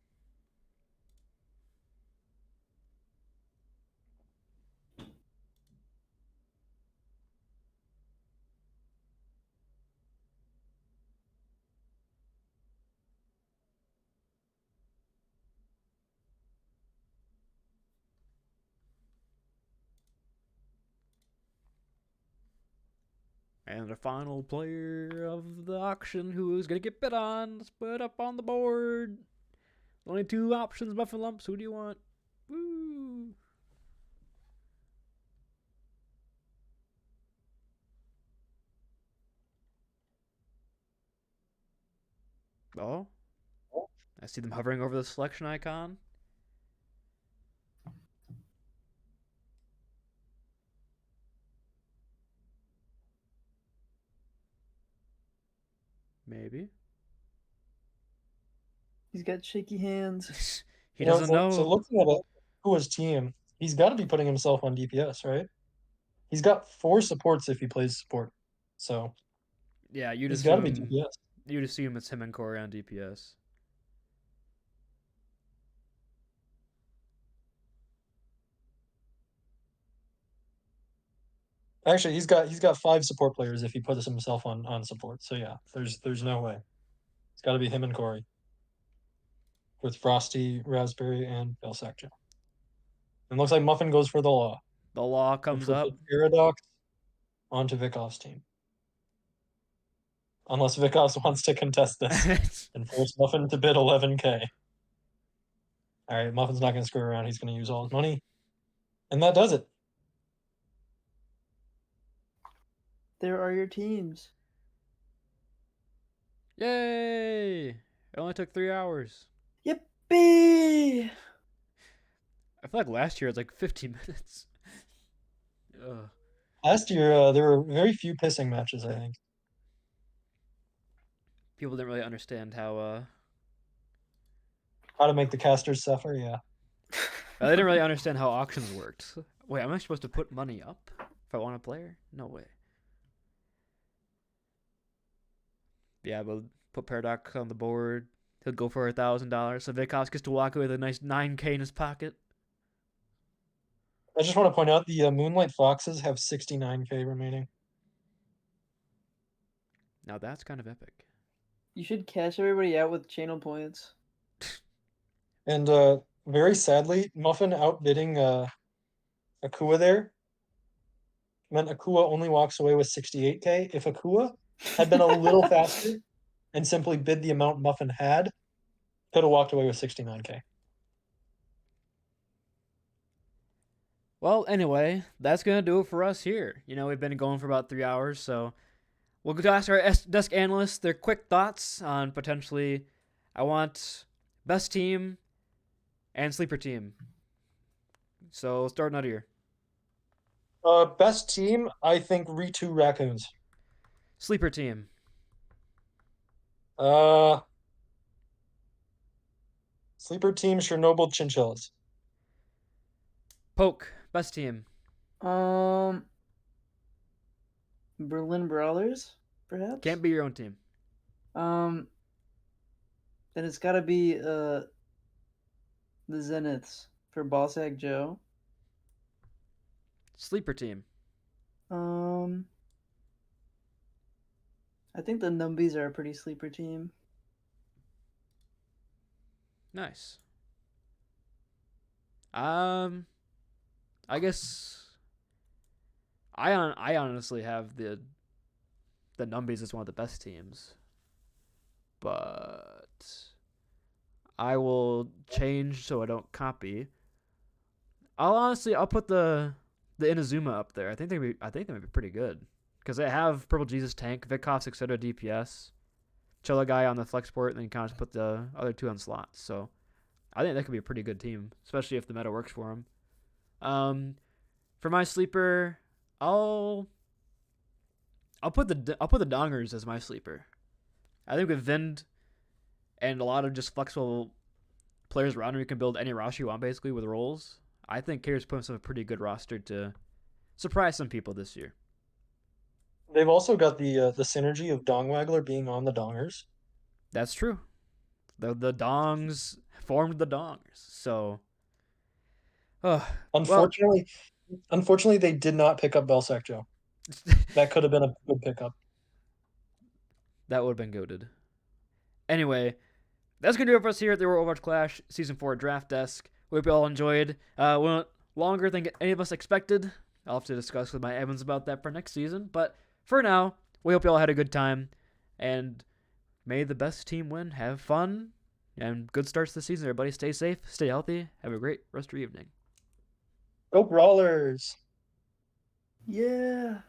And the final player of the auction who is going to get bid on. Let's put it up on the board. Only two options, Muffin Lumps. Who do you want? Woo! Oh, I see them hovering over the selection icon. Maybe. He's got shaky hands. He doesn't know. So looking at Akua's team, he's got to be putting himself on DPS, right? He's got 4 supports if he plays support, so Yeah, you'd he's got to be assume. DPS. You'd assume it's him and Corey on DPS. Actually, he's got 5 support players if he puts himself on support. So yeah, there's no way. It's got to be him and Corey with Frosty, Raspberry, and Belsac Joe. And looks like Muffin goes for the law, The law which comes will up. put Paradox onto Vikov's team. Unless Vikos wants to contest this and force Muffin to bid 11K. All right, Muffin's not going to screw around. He's going to use all his money. And that does it. There are your teams. Yay! It only took 3 hours. Yippee! I feel like last year it was like 15 minutes. Ugh. Last year, there were very few pissing matches, I think. People didn't really understand how. How to make the casters suffer, yeah. They didn't really understand how auctions worked. Wait, am I supposed to put money up if I want a player? No way. Yeah, but put Paradox on the board. He'll go for $1,000. So Vikos gets to walk away with a nice 9K in his pocket. I just want to point out the Moonlight Foxes have 69K remaining. Now that's kind of epic. You should cash everybody out with channel points. And very sadly, Muffin outbidding Akua there meant Akua only walks away with 68K. If Akua had been a little faster and simply bid the amount Muffin had, could have walked away with 69K. Well, anyway, that's going to do it for us here. You know, we've been going for about 3 hours, so we'll go to ask our desk analysts their quick thoughts on potentially, I want best team and sleeper team. So, starting out here. Best team, I think Ritu Raccoons. Sleeper team. Sleeper team, Chernobyl Chinchillas. Poke. Best team. Berlin Brawlers, perhaps. Can't be your own team. Then it's got to be the Zeniths for Ballsack Joe. Sleeper team. I think the Numbies are a pretty sleeper team. Nice. I guess I honestly have the Numbies as one of the best teams, but I will change so I don't copy. I'll put the Inazuma up there. I think they might be pretty good because they have Purple Jesus tank, Vikov's etc. DPS, Chilla guy on the flexport, and then you kind of just put the other two on slots. So I think that could be a pretty good team, especially if the meta works for them. For my sleeper, I'll put the Dongers as my sleeper. I think with Vind and a lot of just flexible players around him, you can build any roster you want basically with roles. I think Carrier's put himself a pretty good roster to surprise some people this year. They've also got the synergy of Dongwaggler being on the Dongers. That's true. The Dongs formed the Dongers. So, Unfortunately, they did not pick up Belsac Joe. That could have been a good pickup. that would have been goated. Anyway, that's going to do it for us here at the Overwatch Clash Season 4 Draft Desk. We hope you all enjoyed. Went longer than any of us expected. I'll have to discuss with my Evans about that for next season. But for now, we hope you all had a good time. And may the best team win. Have fun. And good starts to the season, everybody. Stay safe. Stay healthy. Have a great rest of your evening. Go Brawlers! Yeah.